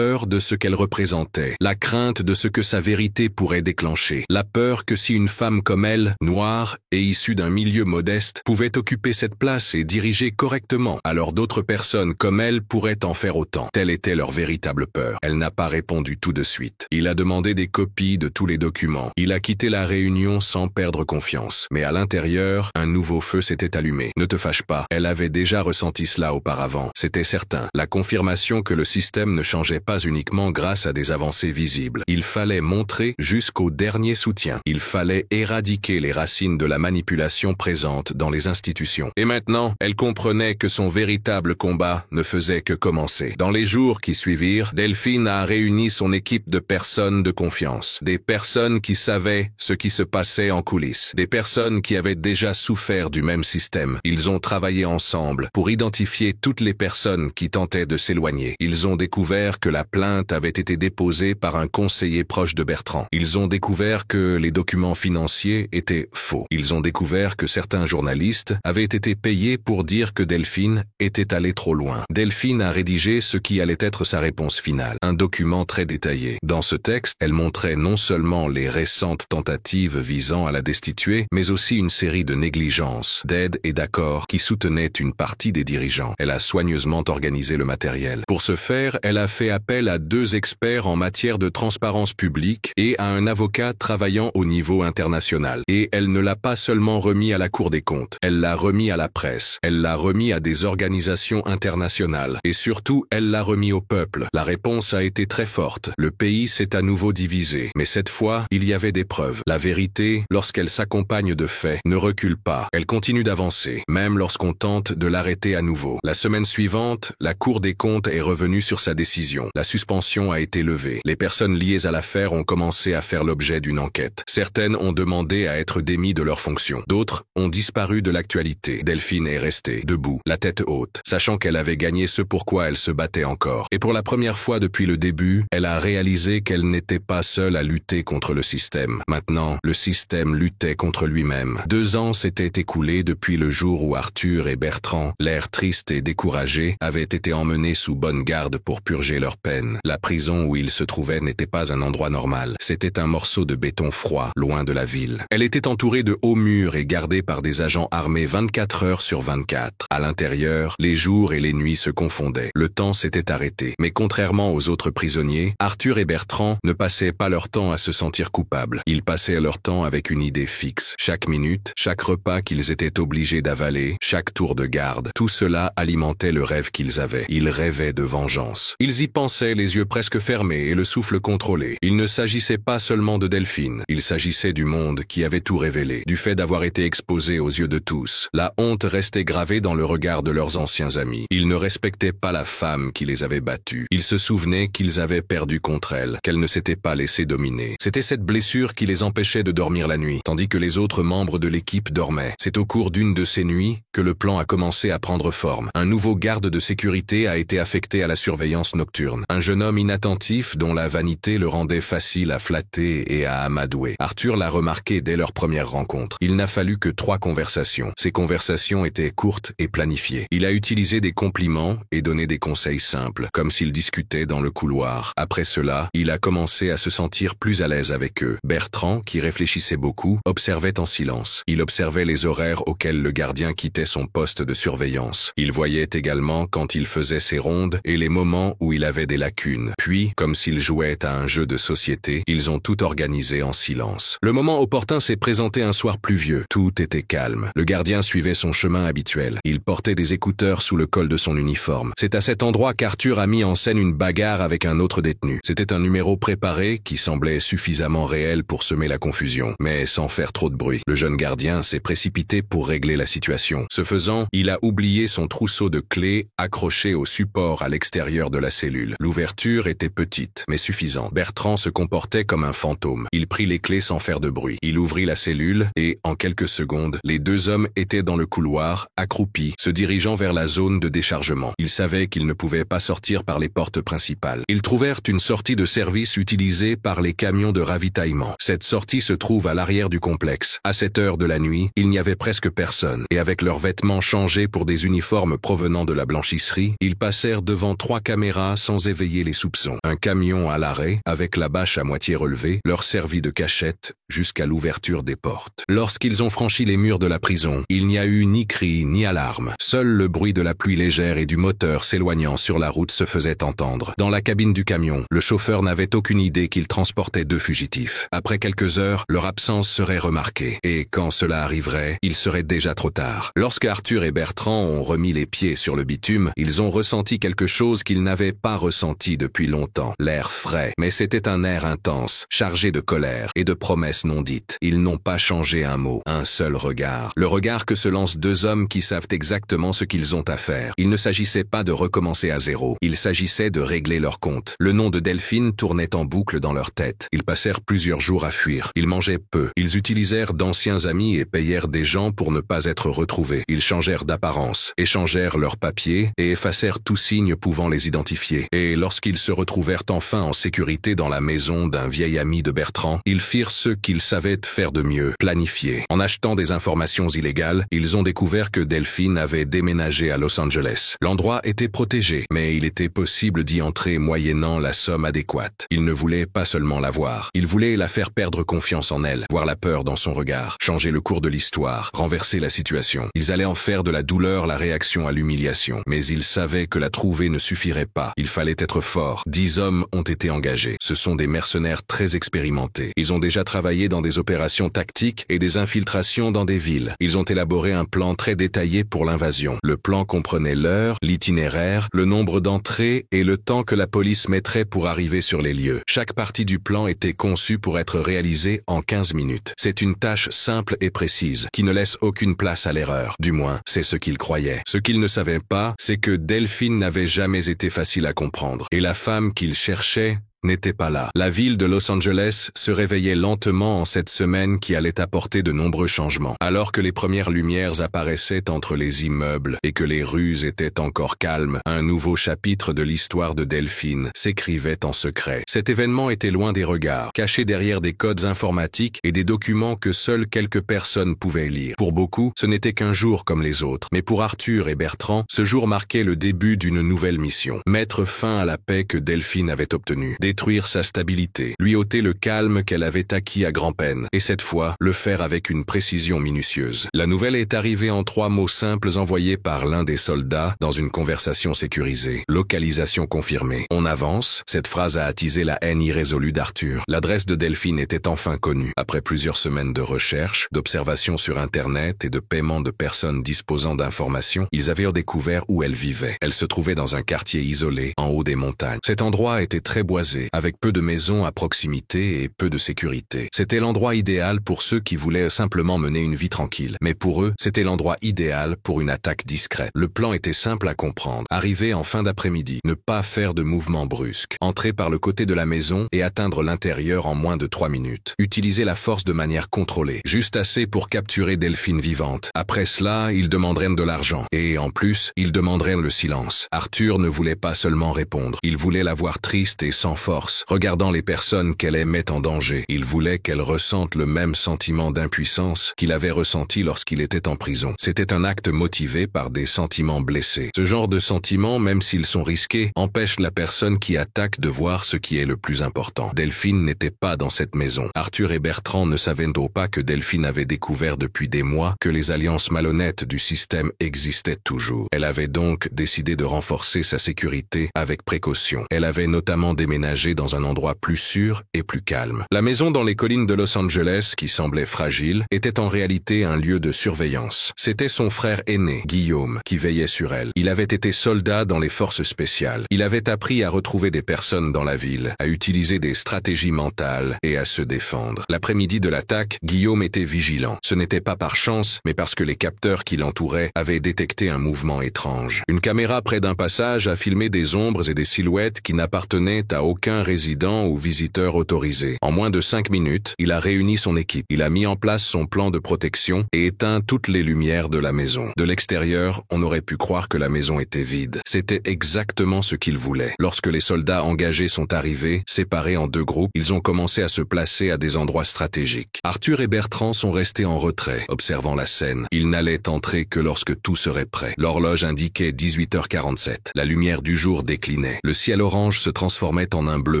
Speaker 1: de ce qu'elle représentait, la crainte de ce que sa vérité pourrait déclencher, la peur que si une femme comme elle, noire et issue d'un milieu modeste, pouvait occuper cette place et diriger correctement, alors d'autres personnes comme elle pourraient en faire autant. Telle était leur véritable peur. Elle n'a pas répondu tout de suite. Il a demandé des copies de tous les documents. Il a quitté la réunion sans perdre confiance. Mais à l'intérieur, un nouveau feu s'était allumé. Ne te fâche pas, elle avait déjà ressenti cela auparavant. C'était certain, la confirmation que le système ne changeait pas uniquement grâce à des avancées visibles. Il fallait montrer jusqu'au dernier soutien. Il fallait éradiquer les racines de la manipulation présente dans les institutions. Et maintenant, elle comprenait que son véritable combat ne faisait que commencer. Dans les jours qui suivirent, Delphine a réuni son équipe de personnes de confiance. Des personnes qui savaient ce qui se passait en coulisses, des personnes qui avaient déjà souffert du même système. Ils ont travaillé ensemble pour identifier toutes les personnes qui tentaient de s'éloigner. Ils ont découvert que la plainte avait été déposée par un conseiller proche de Bertrand. Ils ont découvert que les documents financiers étaient faux. Ils ont découvert que certains journalistes avaient été payés pour dire que Delphine était allée trop loin. Delphine a rédigé ce qui allait être sa réponse finale, un document très détaillé. Dans ce texte, elle montrait non seulement les récentes tentatives visant à la destituer, mais aussi une série de négligences, d'aides et d'accords qui soutenaient une partie des dirigeants. Elle a soigneusement organisé le matériel. Pour ce faire, elle a fait appel à 2 experts en matière de transparence publique et à un avocat travaillant au niveau international. Et elle ne l'a pas seulement remis à la Cour des comptes, elle l'a remis à la presse, elle l'a remis à des organisations internationales, et surtout, elle l'a remis au peuple. La réponse a été très forte. Le pays s'est à nouveau divisé, mais cette fois, il y avait des preuves. La vérité, lorsqu'elle s'accompagne de faits, ne recule pas. Elle continue d'avancer, même lorsqu'on tente de l'arrêter à nouveau. La semaine suivante, la Cour des comptes est revenue sur sa décision. La suspension a été levée. Les personnes liées à l'affaire ont commencé à faire l'objet d'une enquête. Certaines ont demandé à être démises de leurs fonctions. D'autres ont disparu de l'actualité. Delphine est restée, debout, la tête haute, sachant qu'elle avait gagné ce pourquoi elle se battait encore. Et pour la première fois depuis le début, elle a réalisé qu'elle n'était pas seule à lutter contre le système. Maintenant, le système luttait contre lui-même. 2 ans s'étaient écoulés depuis le jour où Arthur et Bertrand, l'air triste et découragé, avaient été emmenés sous bonne garde pour purger leur peine. La prison où ils se trouvaient n'était pas un endroit normal. C'était un morceau de béton froid, loin de la ville. Elle était entourée de hauts murs et gardée par des agents armés 24 heures sur 24. À l'intérieur, les jours et les nuits se confondaient. Le temps s'était arrêté. Mais contrairement aux autres prisonniers, Arthur et Bertrand ne passaient pas leur temps à se sentir coupables. Ils passaient leur temps avec une idée fixe. Chaque minute, chaque repas qu'ils étaient obligés d'avaler, chaque tour de garde, tout cela alimentait le rêve qu'ils avaient. Ils rêvaient de vengeance. Ils y pensaient les yeux presque fermés et le souffle contrôlé. Il ne s'agissait pas seulement de Delphine, il s'agissait du monde qui avait tout révélé, du fait d'avoir été exposé aux yeux de tous. La honte restait gravée dans le regard de leurs anciens amis. Ils ne respectaient pas la femme qui les avait battus. Ils se souvenaient qu'ils avaient perdu contre elle, qu'elle ne s'était pas laissée dominer. C'était cette blessure qui les empêchait de dormir dormir la nuit, tandis que les autres membres de l'équipe dormaient. C'est au cours d'une de ces nuits que le plan a commencé à prendre forme. Un nouveau garde de sécurité a été affecté à la surveillance nocturne. Un jeune homme inattentif dont la vanité le rendait facile à flatter et à amadouer. Arthur l'a remarqué dès leur première rencontre. Il n'a fallu que 3 conversations. Ces conversations étaient courtes et planifiées. Il a utilisé des compliments et donné des conseils simples, comme s'ils discutaient dans le couloir. Après cela, il a commencé à se sentir plus à l'aise avec eux. Bertrand, qui réfléchissait beaucoup, observait en silence. Il observait les horaires auxquels le gardien quittait son poste de surveillance. Il voyait également quand il faisait ses rondes et les moments où il avait des lacunes. Puis, comme s'ils jouaient à un jeu de société, ils ont tout organisé en silence. Le moment opportun s'est présenté un soir pluvieux. Tout était calme. Le gardien suivait son chemin habituel. Il portait des écouteurs sous le col de son uniforme. C'est à cet endroit qu'Arthur a mis en scène une bagarre avec un autre détenu. C'était un numéro préparé qui semblait suffisamment réel pour semer la confusion, mais sans faire trop de bruit. Le jeune gardien s'est précipité pour régler la situation. Ce faisant, il a oublié son trousseau de clés accroché au support à l'extérieur de la cellule. L'ouverture était petite, mais suffisante. Bertrand se comportait comme un fantôme. Il prit les clés sans faire de bruit. Il ouvrit la cellule et, en quelques secondes, les 2 hommes étaient dans le couloir, accroupis, se dirigeant vers la zone de déchargement. Ils savaient qu'ils ne pouvaient pas sortir par les portes principales. Ils trouvèrent une sortie de service utilisée par les camions de ravitaillement. Cette sortie se trouve à l'arrière du complexe. À cette heure de la nuit, il n'y avait presque personne, et avec leurs vêtements changés pour des uniformes provenant de la blanchisserie, ils passèrent devant 3 caméras sans éveiller les soupçons. Un camion à l'arrêt, avec la bâche à moitié relevée, leur servit de cachette jusqu'à l'ouverture des portes. Lorsqu'ils ont franchi les murs de la prison, il n'y a eu ni cris ni alarme. Seul le bruit de la pluie légère et du moteur s'éloignant sur la route se faisait entendre. Dans la cabine du camion, le chauffeur n'avait aucune idée qu'il transportait 2 fugitifs. Après quelques heures, leur absence serait remarquée, et quand cela arriverait, il serait déjà trop tard. Lorsque Arthur et Bertrand ont remis les pieds sur le bitume, ils ont ressenti quelque chose qu'ils n'avaient pas ressenti depuis longtemps. L'air frais, mais c'était un air intense, chargé de colère et de promesses non dites. Ils n'ont pas changé un mot, un seul regard. Le regard que se lancent 2 hommes qui savent exactement ce qu'ils ont à faire. Il ne s'agissait pas de recommencer à zéro. Il s'agissait de régler leur compte. Le nom de Delphine tournait en boucle dans leur tête. Ils passèrent plusieurs jours à fuir. Ils mangeaient peu. Ils utilisèrent d'anciens amis et payèrent des gens pour ne pas être retrouvés. Ils changèrent d'apparence, échangèrent leurs papiers et effacèrent tout signe pouvant les identifier. Et lorsqu'ils se retrouvèrent enfin en sécurité dans la maison d'un vieil ami de Bertrand, ils firent ce qu'ils savaient faire de mieux, planifier. En achetant des informations illégales, ils ont découvert que Delphine avait déménagé à Los Angeles. L'endroit était protégé, mais il était possible d'y entrer moyennant la somme adéquate. Ils ne voulaient pas seulement la voir, ils voulaient la faire perdre confiance en elle, voir la peur dans son regard, changer le cours de l'histoire, renverser la situation. Ils allaient en faire de la douleur la réaction à l'humiliation. Mais ils savaient que la trouver ne suffirait pas. Il fallait être fort. 10 hommes ont été engagés. Ce sont des mercenaires très expérimentés. Ils ont déjà travaillé dans des opérations tactiques et des infiltrations dans des villes. Ils ont élaboré un plan très détaillé pour l'invasion. Le plan comprenait l'heure, l'itinéraire, le nombre d'entrées et le temps que la police mettrait pour arriver sur les lieux. Chaque partie du plan était conçue pour être réalisée en 15 minutes. C'est une tâche simple et précise, qui ne laisse aucune place à l'erreur. Du moins, c'est ce qu'ils croyaient. Ce qu'ils ne savaient pas, c'est que Delphine n'avait jamais été facile à comprendre. Et la femme qu'ils cherchaient n'était pas là. La ville de Los Angeles se réveillait lentement en cette semaine qui allait apporter de nombreux changements. Alors que les premières lumières apparaissaient entre les immeubles et que les rues étaient encore calmes, un nouveau chapitre de l'histoire de Delphine s'écrivait en secret. Cet événement était loin des regards, caché derrière des codes informatiques et des documents que seules quelques personnes pouvaient lire. Pour beaucoup, ce n'était qu'un jour comme les autres, mais pour Arthur et Bertrand, ce jour marquait le début d'une nouvelle mission. Mettre fin à la paix que Delphine avait obtenue. Détruire sa stabilité, lui ôter le calme qu'elle avait acquis à grand-peine, et cette fois, le faire avec une précision minutieuse. La nouvelle est arrivée en 3 mots simples envoyés par l'un des soldats dans une conversation sécurisée. Localisation confirmée. On avance. Cette phrase a attisé la haine irrésolue d'Arthur. L'adresse de Delphine était enfin connue. Après plusieurs semaines de recherche, d'observation sur Internet et de paiement de personnes disposant d'informations, ils avaient découvert où elle vivait. Elle se trouvait dans un quartier isolé, en haut des montagnes. Cet endroit était très boisé isolé, avec peu de maisons à proximité et peu de sécurité. C'était l'endroit idéal pour ceux qui voulaient simplement mener une vie tranquille. Mais pour eux, c'était l'endroit idéal pour une attaque discrète. Le plan était simple à comprendre. Arriver en fin d'après-midi, ne pas faire de mouvements brusques, entrer par le côté de la maison et atteindre l'intérieur en moins de 3 minutes. Utiliser la force de manière contrôlée, juste assez pour capturer Delphine vivante. Après cela, ils demanderaient de l'argent. Et en plus, ils demanderaient le silence. Arthur ne voulait pas seulement répondre. Il voulait la voir triste et sans force, regardant les personnes qu'elle aimait en danger. Il voulait qu'elle ressente le même sentiment d'impuissance qu'il avait ressenti lorsqu'il était en prison. C'était un acte motivé par des sentiments blessés. Ce genre de sentiments, même s'ils sont risqués, empêchent la personne qui attaque de voir ce qui est le plus important. Delphine n'était pas dans cette maison. Arthur et Bertrand ne savaient donc pas que Delphine avait découvert depuis des mois que les alliances malhonnêtes du système existaient toujours. Elle avait donc décidé de renforcer sa sécurité avec précaution. Elle avait notamment déménagé dans un endroit plus sûr et plus calme. La maison dans les collines de Los Angeles, qui semblait fragile, était en réalité un lieu de surveillance. C'était son frère aîné, Guillaume, qui veillait sur elle. Il avait été soldat dans les forces spéciales. Il avait appris à retrouver des personnes dans la ville, à utiliser des stratégies mentales et à se défendre. L'après-midi de l'attaque, Guillaume était vigilant. Ce n'était pas par chance, mais parce que les capteurs qui l'entouraient avaient détecté un mouvement étrange. Une caméra près d'un passage a filmé des ombres et des silhouettes qui n'appartenaient à aucun résident ou visiteur autorisé. En moins de 5 minutes, il a réuni son équipe. Il a mis en place son plan de protection et éteint toutes les lumières de la maison. De l'extérieur, on aurait pu croire que la maison était vide. C'était exactement ce qu'il voulait. Lorsque les soldats engagés sont arrivés, séparés en 2 groupes, ils ont commencé à se placer à des endroits stratégiques. Arthur et Bertrand sont restés en retrait, observant la scène. Ils n'allaient entrer que lorsque tout serait prêt. L'horloge indiquait 18h47. La lumière du jour déclinait. Le ciel orange se transformait en un bleu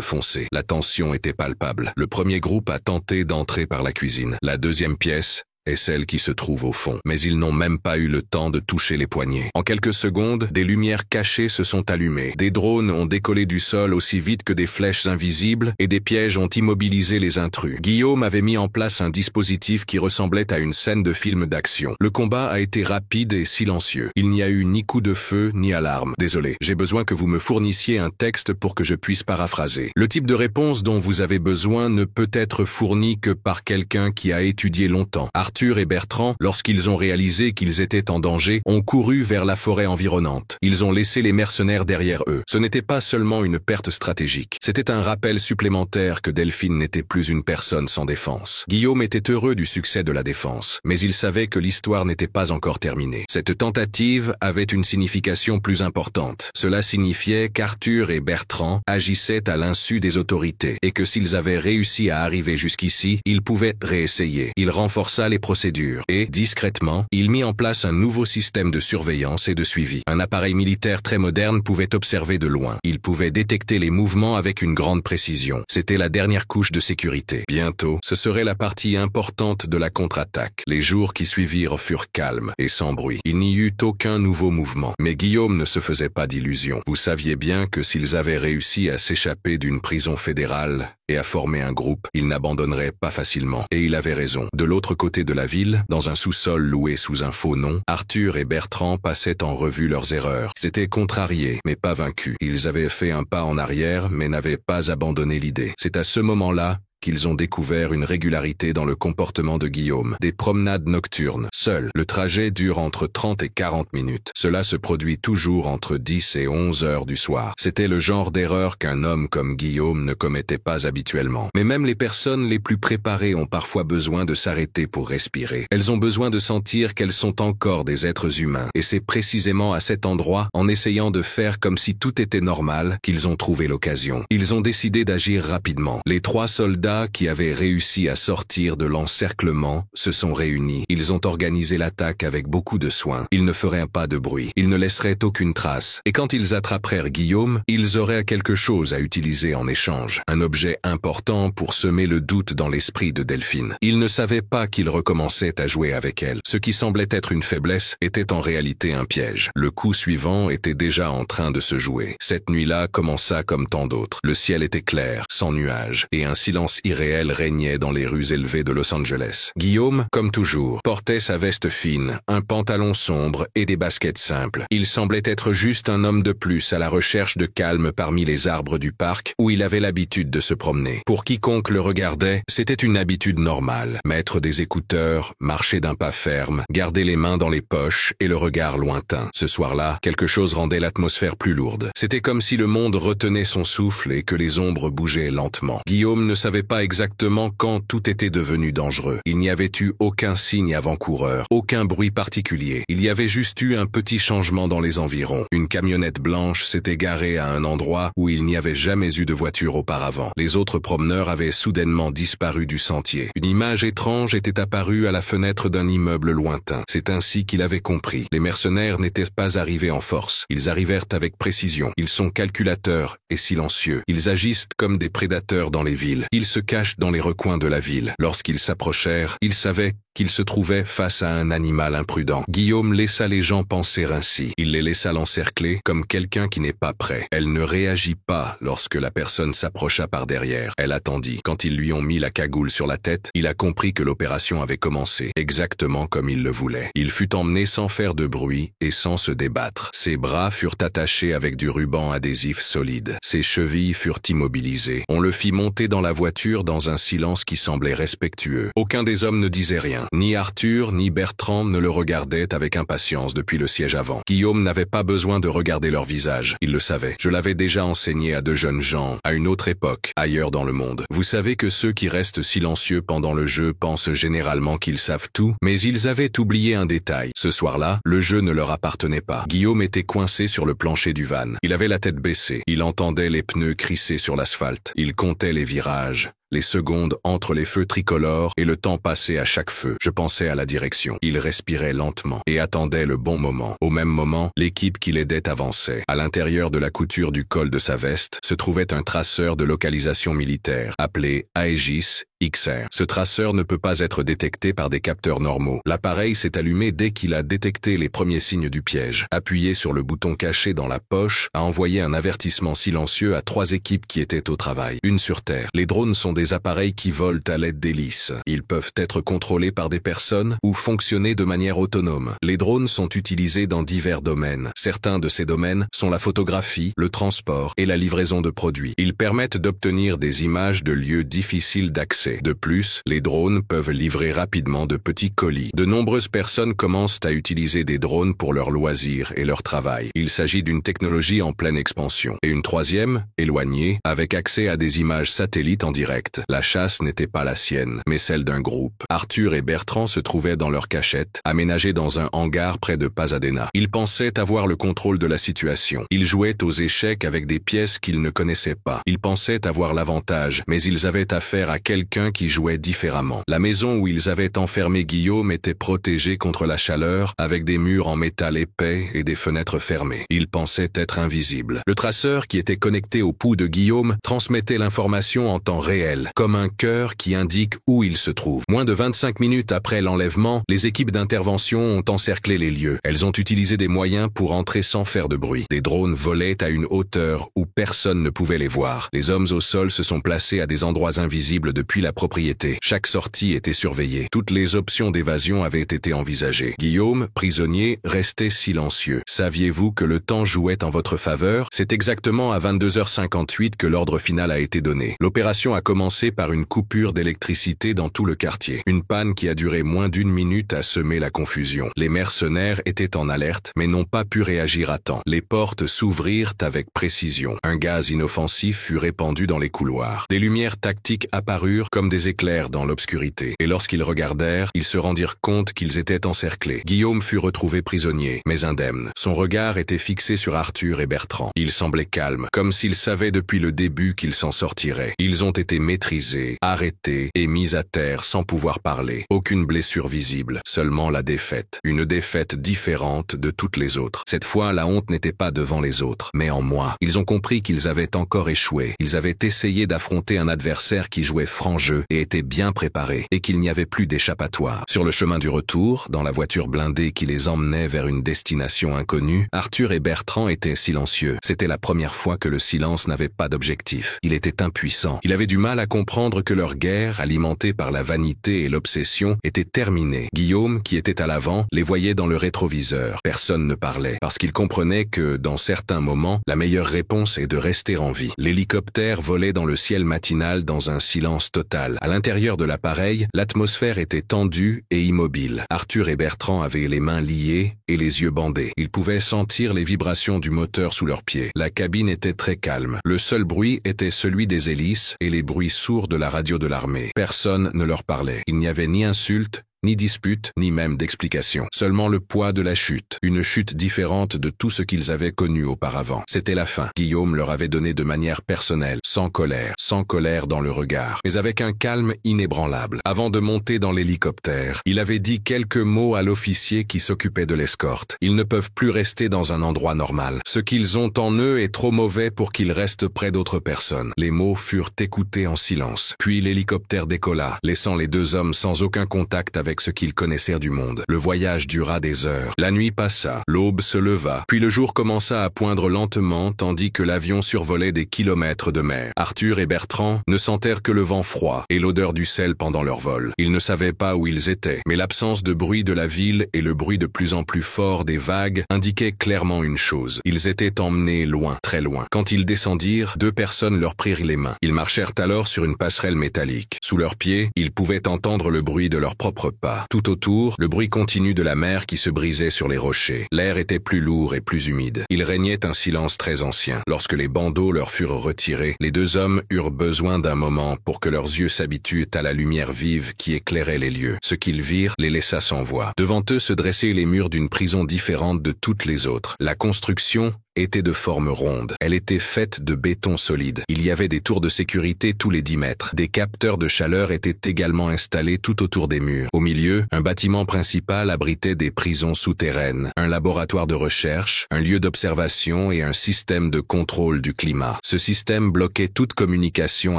Speaker 1: foncé. La tension était palpable. Le premier groupe a tenté d'entrer par la cuisine. La deuxième pièce est celle qui se trouve au fond. Mais ils n'ont même pas eu le temps de toucher les poignées. En quelques secondes, des lumières cachées se sont allumées. Des drones ont décollé du sol aussi vite que des flèches invisibles et des pièges ont immobilisé les intrus. Guillaume avait mis en place un dispositif qui ressemblait à une scène de film d'action. Le combat a été rapide et silencieux. Il n'y a eu ni coup de feu, ni alarme. Désolé, j'ai besoin que vous me fournissiez un texte pour que je puisse paraphraser. Le type de réponse dont vous avez besoin ne peut être fourni que par quelqu'un qui a étudié longtemps. Arthur et Bertrand, lorsqu'ils ont réalisé qu'ils étaient en danger, ont couru vers la forêt environnante. Ils ont laissé les mercenaires derrière eux. Ce n'était pas seulement une perte stratégique. C'était un rappel supplémentaire que Delphine n'était plus une personne sans défense. Guillaume était heureux du succès de la défense, mais il savait que l'histoire n'était pas encore terminée. Cette tentative avait une signification plus importante. Cela signifiait qu'Arthur et Bertrand agissaient à l'insu des autorités et que s'ils avaient réussi à arriver jusqu'ici, ils pouvaient réessayer. Il renforça les procédures et, discrètement, il mit en place un nouveau système de surveillance et de suivi. Un appareil militaire très moderne pouvait observer de loin. Il pouvait détecter les mouvements avec une grande précision. C'était la dernière couche de sécurité. Bientôt, ce serait la partie importante de la contre-attaque. Les jours qui suivirent furent calmes et sans bruit. Il n'y eut aucun nouveau mouvement. Mais Guillaume ne se faisait pas d'illusions. Vous saviez bien que s'ils avaient réussi à s'échapper d'une prison fédérale et à former un groupe, ils n'abandonneraient pas facilement. Et il avait raison. De l'autre côté de la ville, dans un sous-sol loué sous un faux nom, Arthur et Bertrand passaient en revue leurs erreurs. C'étaient contrariés, mais pas vaincus. Ils avaient fait un pas en arrière, mais n'avaient pas abandonné l'idée. C'est à ce moment-là qu'ils ont découvert une régularité dans le comportement de Guillaume. Des promenades nocturnes, seules. Le trajet dure entre 30 et 40 minutes. Cela se produit toujours entre 10 et 11 heures du soir. C'était le genre d'erreur qu'un homme comme Guillaume ne commettait pas habituellement. Mais même les personnes les plus préparées ont parfois besoin de s'arrêter pour respirer. Elles ont besoin de sentir qu'elles sont encore des êtres humains. Et c'est précisément à cet endroit, en essayant de faire comme si tout était normal, qu'ils ont trouvé l'occasion. Ils ont décidé d'agir rapidement. Les 3 soldats qui avaient réussi à sortir de l'encerclement se sont réunis. Ils ont organisé l'attaque avec beaucoup de soin. Ils ne feraient pas de bruit. Ils ne laisseraient aucune trace. Et quand ils attrapèrent Guillaume, ils auraient quelque chose à utiliser en échange. Un objet important pour semer le doute dans l'esprit de Delphine. Ils ne savaient pas qu'ils recommençaient à jouer avec elle. Ce qui semblait être une faiblesse était en réalité un piège. Le coup suivant était déjà en train de se jouer. Cette nuit-là commença comme tant d'autres. Le ciel était clair, sans nuages, et un silence ambiance irréelle régnait dans les rues élevées de Los Angeles. Guillaume, comme toujours, portait sa veste fine, un pantalon sombre et des baskets simples. Il semblait être juste un homme de plus à la recherche de calme parmi les arbres du parc où il avait l'habitude de se promener. Pour quiconque le regardait, c'était une habitude normale. Mettre des écouteurs, marcher d'un pas ferme, garder les mains dans les poches et le regard lointain. Ce soir-là, quelque chose rendait l'atmosphère plus lourde. C'était comme si le monde retenait son souffle et que les ombres bougeaient lentement. Guillaume ne savait pas exactement quand tout était devenu dangereux. Il n'y avait eu aucun signe avant-coureur, aucun bruit particulier. Il y avait juste eu un petit changement dans les environs. Une camionnette blanche s'était garée à un endroit où il n'y avait jamais eu de voiture auparavant. Les autres promeneurs avaient soudainement disparu du sentier. Une image étrange était apparue à la fenêtre d'un immeuble lointain. C'est ainsi qu'il avait compris. Les mercenaires n'étaient pas arrivés en force. Ils arrivèrent avec précision. Ils sont calculateurs et silencieux. Ils agissent comme des prédateurs dans les villes. Ils se cachent dans les recoins de la ville. Lorsqu'ils s'approchèrent, ils savaient qu'il se trouvait face à un animal imprudent. Guillaume laissa les gens penser ainsi. Il les laissa l'encercler comme quelqu'un qui n'est pas prêt. Elle ne réagit pas lorsque la personne s'approcha par derrière. Elle attendit. Quand ils lui ont mis la cagoule sur la tête, il a compris que l'opération avait commencé, exactement comme il le voulait. Il fut emmené sans faire de bruit et sans se débattre. Ses bras furent attachés avec du ruban adhésif solide. Ses chevilles furent immobilisées. On le fit monter dans la voiture dans un silence qui semblait respectueux. Aucun des hommes ne disait rien. Ni Arthur ni Bertrand ne le regardaient avec impatience depuis le siège avant. Guillaume n'avait pas besoin de regarder leur visage. Il le savait. Je l'avais déjà enseigné à de jeunes gens, à une autre époque, ailleurs dans le monde. Vous savez que ceux qui restent silencieux pendant le jeu pensent généralement qu'ils savent tout, mais ils avaient oublié un détail. Ce soir-là, le jeu ne leur appartenait pas. Guillaume était coincé sur le plancher du van. Il avait la tête baissée. Il entendait les pneus crisser sur l'asphalte. Il comptait les virages. Les secondes entre les feux tricolores et le temps passé à chaque feu. Je pensais à la direction. Il respirait lentement et attendait le bon moment. Au même moment, l'équipe qui l'aidait avançait. À l'intérieur de la couture du col de sa veste se trouvait un traceur de localisation militaire, appelé Aegis XR. Ce traceur ne peut pas être détecté par des capteurs normaux. L'appareil s'est allumé dès qu'il a détecté les premiers signes du piège. Appuyé sur le bouton caché dans la poche, a envoyé un avertissement silencieux à 3 équipes qui étaient au travail. Une sur Terre. Les drones sont des appareils qui volent à l'aide d'hélices. Ils peuvent être contrôlés par des personnes ou fonctionner de manière autonome. Les drones sont utilisés dans divers domaines. Certains de ces domaines sont la photographie, le transport et la livraison de produits. Ils permettent d'obtenir des images de lieux difficiles d'accès. De plus, les drones peuvent livrer rapidement de petits colis. De nombreuses personnes commencent à utiliser des drones pour leurs loisirs et leur travail. Il s'agit d'une technologie en pleine expansion. Et une troisième, éloignée, avec accès à des images satellites en direct. La chasse n'était pas la sienne, mais celle d'un groupe. Arthur et Bertrand se trouvaient dans leur cachette, aménagée dans un hangar près de Pasadena. Ils pensaient avoir le contrôle de la situation. Ils jouaient aux échecs avec des pièces qu'ils ne connaissaient pas. Ils pensaient avoir l'avantage, mais ils avaient affaire à quelqu'un qui jouait différemment. La maison où ils avaient enfermé Guillaume était protégée contre la chaleur, avec des murs en métal épais et des fenêtres fermées. Il pensait être invisible. Le traceur qui était connecté au pouls de Guillaume transmettait l'information en temps réel, comme un cœur qui indique où il se trouve. Moins de 25 minutes après l'enlèvement, les équipes d'intervention ont encerclé les lieux. Elles ont utilisé des moyens pour entrer sans faire de bruit. Des drones volaient à une hauteur où personne ne pouvait les voir. Les hommes au sol se sont placés à des endroits invisibles depuis la propriété. Chaque sortie était surveillée. Toutes les options d'évasion avaient été envisagées. Guillaume, prisonnier, restait silencieux. Saviez-vous que le temps jouait en votre faveur? C'est exactement à 22h58 que l'ordre final a été donné. L'opération a commencé par une coupure d'électricité dans tout le quartier. Une panne qui a duré moins d'1 minute a semé la confusion. Les mercenaires étaient en alerte, mais n'ont pas pu réagir à temps. Les portes s'ouvrirent avec précision. Un gaz inoffensif fut répandu dans les couloirs. Des lumières tactiques apparurent comme des éclairs dans l'obscurité. Et lorsqu'ils regardèrent, ils se rendirent compte qu'ils étaient encerclés. Guillaume fut retrouvé prisonnier, mais indemne. Son regard était fixé sur Arthur et Bertrand. Il semblait calme, comme s'il savait depuis le début qu'il s'en sortirait. Ils ont été maîtrisés, arrêtés et mis à terre sans pouvoir parler. Aucune blessure visible, seulement la défaite. Une défaite différente de toutes les autres. Cette fois, la honte n'était pas devant les autres, mais en moi. Ils ont compris qu'ils avaient encore échoué. Ils avaient essayé d'affronter un adversaire qui jouait franc jeu et étaient bien préparés, et qu'il n'y avait plus d'échappatoire. Sur le chemin du retour, dans la voiture blindée qui les emmenait vers une destination inconnue, Arthur et Bertrand étaient silencieux. C'était la première fois que le silence n'avait pas d'objectif. Il était impuissant. Il avait du mal à comprendre que leur guerre, alimentée par la vanité et l'obsession, était terminée. Guillaume, qui était à l'avant, les voyait dans le rétroviseur. Personne ne parlait, parce qu'il comprenait que, dans certains moments, la meilleure réponse est de rester en vie. L'hélicoptère volait dans le ciel matinal dans un silence total. À l'intérieur de l'appareil, l'atmosphère était tendue et immobile. Arthur et Bertrand avaient les mains liées et les yeux bandés. Ils pouvaient sentir les vibrations du moteur sous leurs pieds. La cabine était très calme. Le seul bruit était celui des hélices et les bruits sourds de la radio de l'armée. Personne ne leur parlait. Il n'y avait ni insulte, ni dispute, ni même d'explication. Seulement le poids de la chute. Une chute différente de tout ce qu'ils avaient connu auparavant. C'était la fin. Guillaume leur avait donné de manière personnelle, sans colère dans le regard, mais avec un calme inébranlable. Avant de monter dans l'hélicoptère, il avait dit quelques mots à l'officier qui s'occupait de l'escorte. Ils ne peuvent plus rester dans un endroit normal. Ce qu'ils ont en eux est trop mauvais pour qu'ils restent près d'autres personnes. Les mots furent écoutés en silence. Puis l'hélicoptère décolla, laissant les deux hommes sans aucun contact avec ce qu'ils connaissèrent du monde. Le voyage dura des heures. La nuit passa, l'aube se leva, puis le jour commença à poindre lentement tandis que l'avion survolait des kilomètres de mer. Arthur et Bertrand ne sentèrent que le vent froid et l'odeur du sel pendant leur vol. Ils ne savaient pas où ils étaient, mais l'absence de bruit de la ville et le bruit de plus en plus fort des vagues indiquaient clairement une chose. Ils étaient emmenés loin, très loin. Quand ils descendirent, deux personnes leur prirent les mains. Ils marchèrent alors sur une passerelle métallique. Sous leurs pieds, ils pouvaient entendre le bruit de leurs propres pas. Tout autour, le bruit continu de la mer qui se brisait sur les rochers. L'air était plus lourd et plus humide. Il régnait un silence très ancien. Lorsque les bandeaux leur furent retirés, les deux hommes eurent besoin d'un moment pour que leurs yeux s'habituent à la lumière vive qui éclairait les lieux. Ce qu'ils virent les laissa sans voix. Devant eux se dressaient les murs d'une prison différente de toutes les autres. La construction était de forme ronde. Elle était faite de béton solide. Il y avait des tours de sécurité tous les 10 mètres. Des capteurs de chaleur étaient également installés tout autour des murs. Au milieu, un bâtiment principal abritait des prisons souterraines, un laboratoire de recherche, un lieu d'observation et un système de contrôle du climat. Ce système bloquait toute communication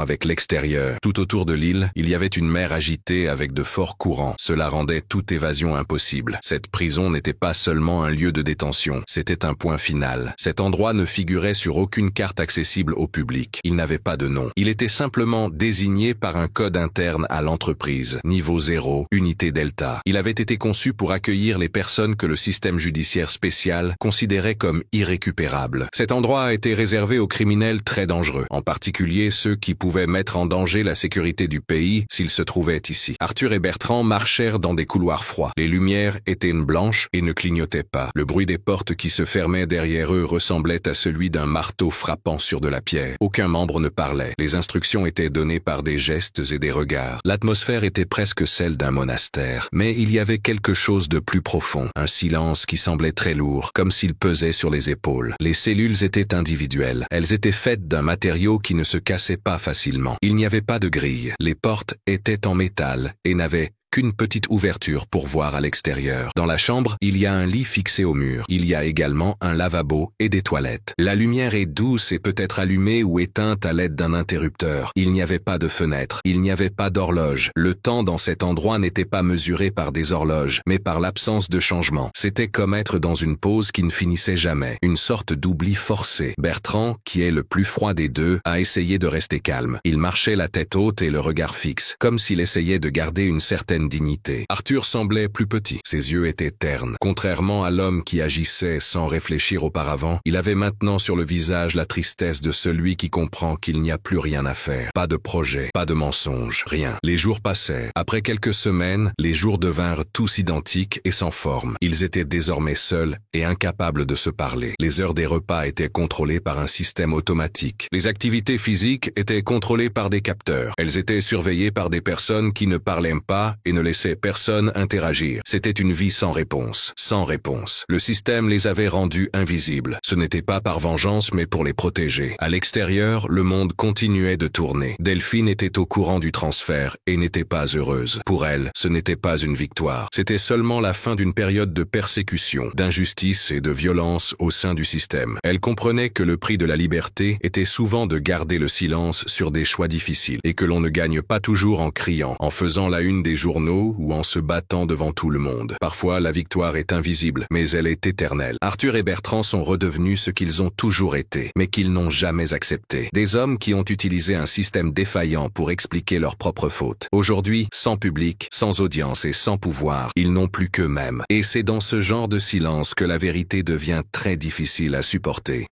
Speaker 1: avec l'extérieur. Tout autour de l'île, il y avait une mer agitée avec de forts courants. Cela rendait toute évasion impossible. Cette prison n'était pas seulement un lieu de détention, c'était un point final. Cet endroit ne figurait sur aucune carte accessible au public. Il n'avait pas de nom. Il était simplement désigné par un code interne à l'entreprise. Niveau 0, unité Delta. Il avait été conçu pour accueillir les personnes que le système judiciaire spécial considérait comme irrécupérables. Cet endroit a été réservé aux criminels très dangereux, en particulier ceux qui pouvaient mettre en danger la sécurité du pays s'ils se trouvaient ici. Arthur et Bertrand marchèrent dans des couloirs froids. Les lumières étaient blanches et ne clignotaient pas. Le bruit des portes qui se fermaient derrière eux ressemblait à celui d'un marteau frappant sur de la pierre. Aucun membre ne parlait. Les instructions étaient données par des gestes et des regards. L'atmosphère était presque celle d'un monastère. Mais il y avait quelque chose de plus profond. Un silence qui semblait très lourd, comme s'il pesait sur les épaules. Les cellules étaient individuelles. Elles étaient faites d'un matériau qui ne se cassait pas facilement. Il n'y avait pas de grille. Les portes étaient en métal et n'avaient qu'une petite ouverture pour voir à l'extérieur. Dans la chambre, il y a un lit fixé au mur. Il y a également un lavabo et des toilettes. La lumière est douce et peut être allumée ou éteinte à l'aide d'un interrupteur. Il n'y avait pas de fenêtre. Il n'y avait pas d'horloge. Le temps dans cet endroit n'était pas mesuré par des horloges, mais par l'absence de changement. C'était comme être dans une pause qui ne finissait jamais. Une sorte d'oubli forcé. Bertrand, qui est le plus froid des deux, a essayé de rester calme. Il marchait la tête haute et le regard fixe, comme s'il essayait de garder une certaine dignité. Arthur semblait plus petit. Ses yeux étaient ternes. Contrairement à l'homme qui agissait sans réfléchir auparavant, il avait maintenant sur le visage la tristesse de celui qui comprend qu'il n'y a plus rien à faire. Pas de projet, pas de mensonge, rien. Les jours passaient. Après quelques semaines, les jours devinrent tous identiques et sans forme. Ils étaient désormais seuls et incapables de se parler. Les heures des repas étaient contrôlées par un système automatique. Les activités physiques étaient contrôlées par des capteurs. Elles étaient surveillées par des personnes qui ne parlaient pas et ne laissaient personne interagir. C'était une vie sans réponse, sans réponse. Le système les avait rendus invisibles. Ce n'était pas par vengeance mais pour les protéger. À l'extérieur, le monde continuait de tourner. Delphine était au courant du transfert et n'était pas heureuse. Pour elle, ce n'était pas une victoire. C'était seulement la fin d'une période de persécution, d'injustice et de violence au sein du système. Elle comprenait que le prix de la liberté était souvent de garder le silence sur des choix difficiles et que l'on ne gagne pas toujours en criant, en faisant la une des journaux ou en se battant devant tout le monde. Parfois, la victoire est invisible, mais elle est éternelle. Arthur et Bertrand sont redevenus ce qu'ils ont toujours été, mais qu'ils n'ont jamais accepté. Des hommes qui ont utilisé un système défaillant pour expliquer leurs propres fautes. Aujourd'hui, sans public, sans audience et sans pouvoir, ils n'ont plus qu'eux-mêmes. Et c'est dans ce genre de silence que la vérité devient très difficile à supporter.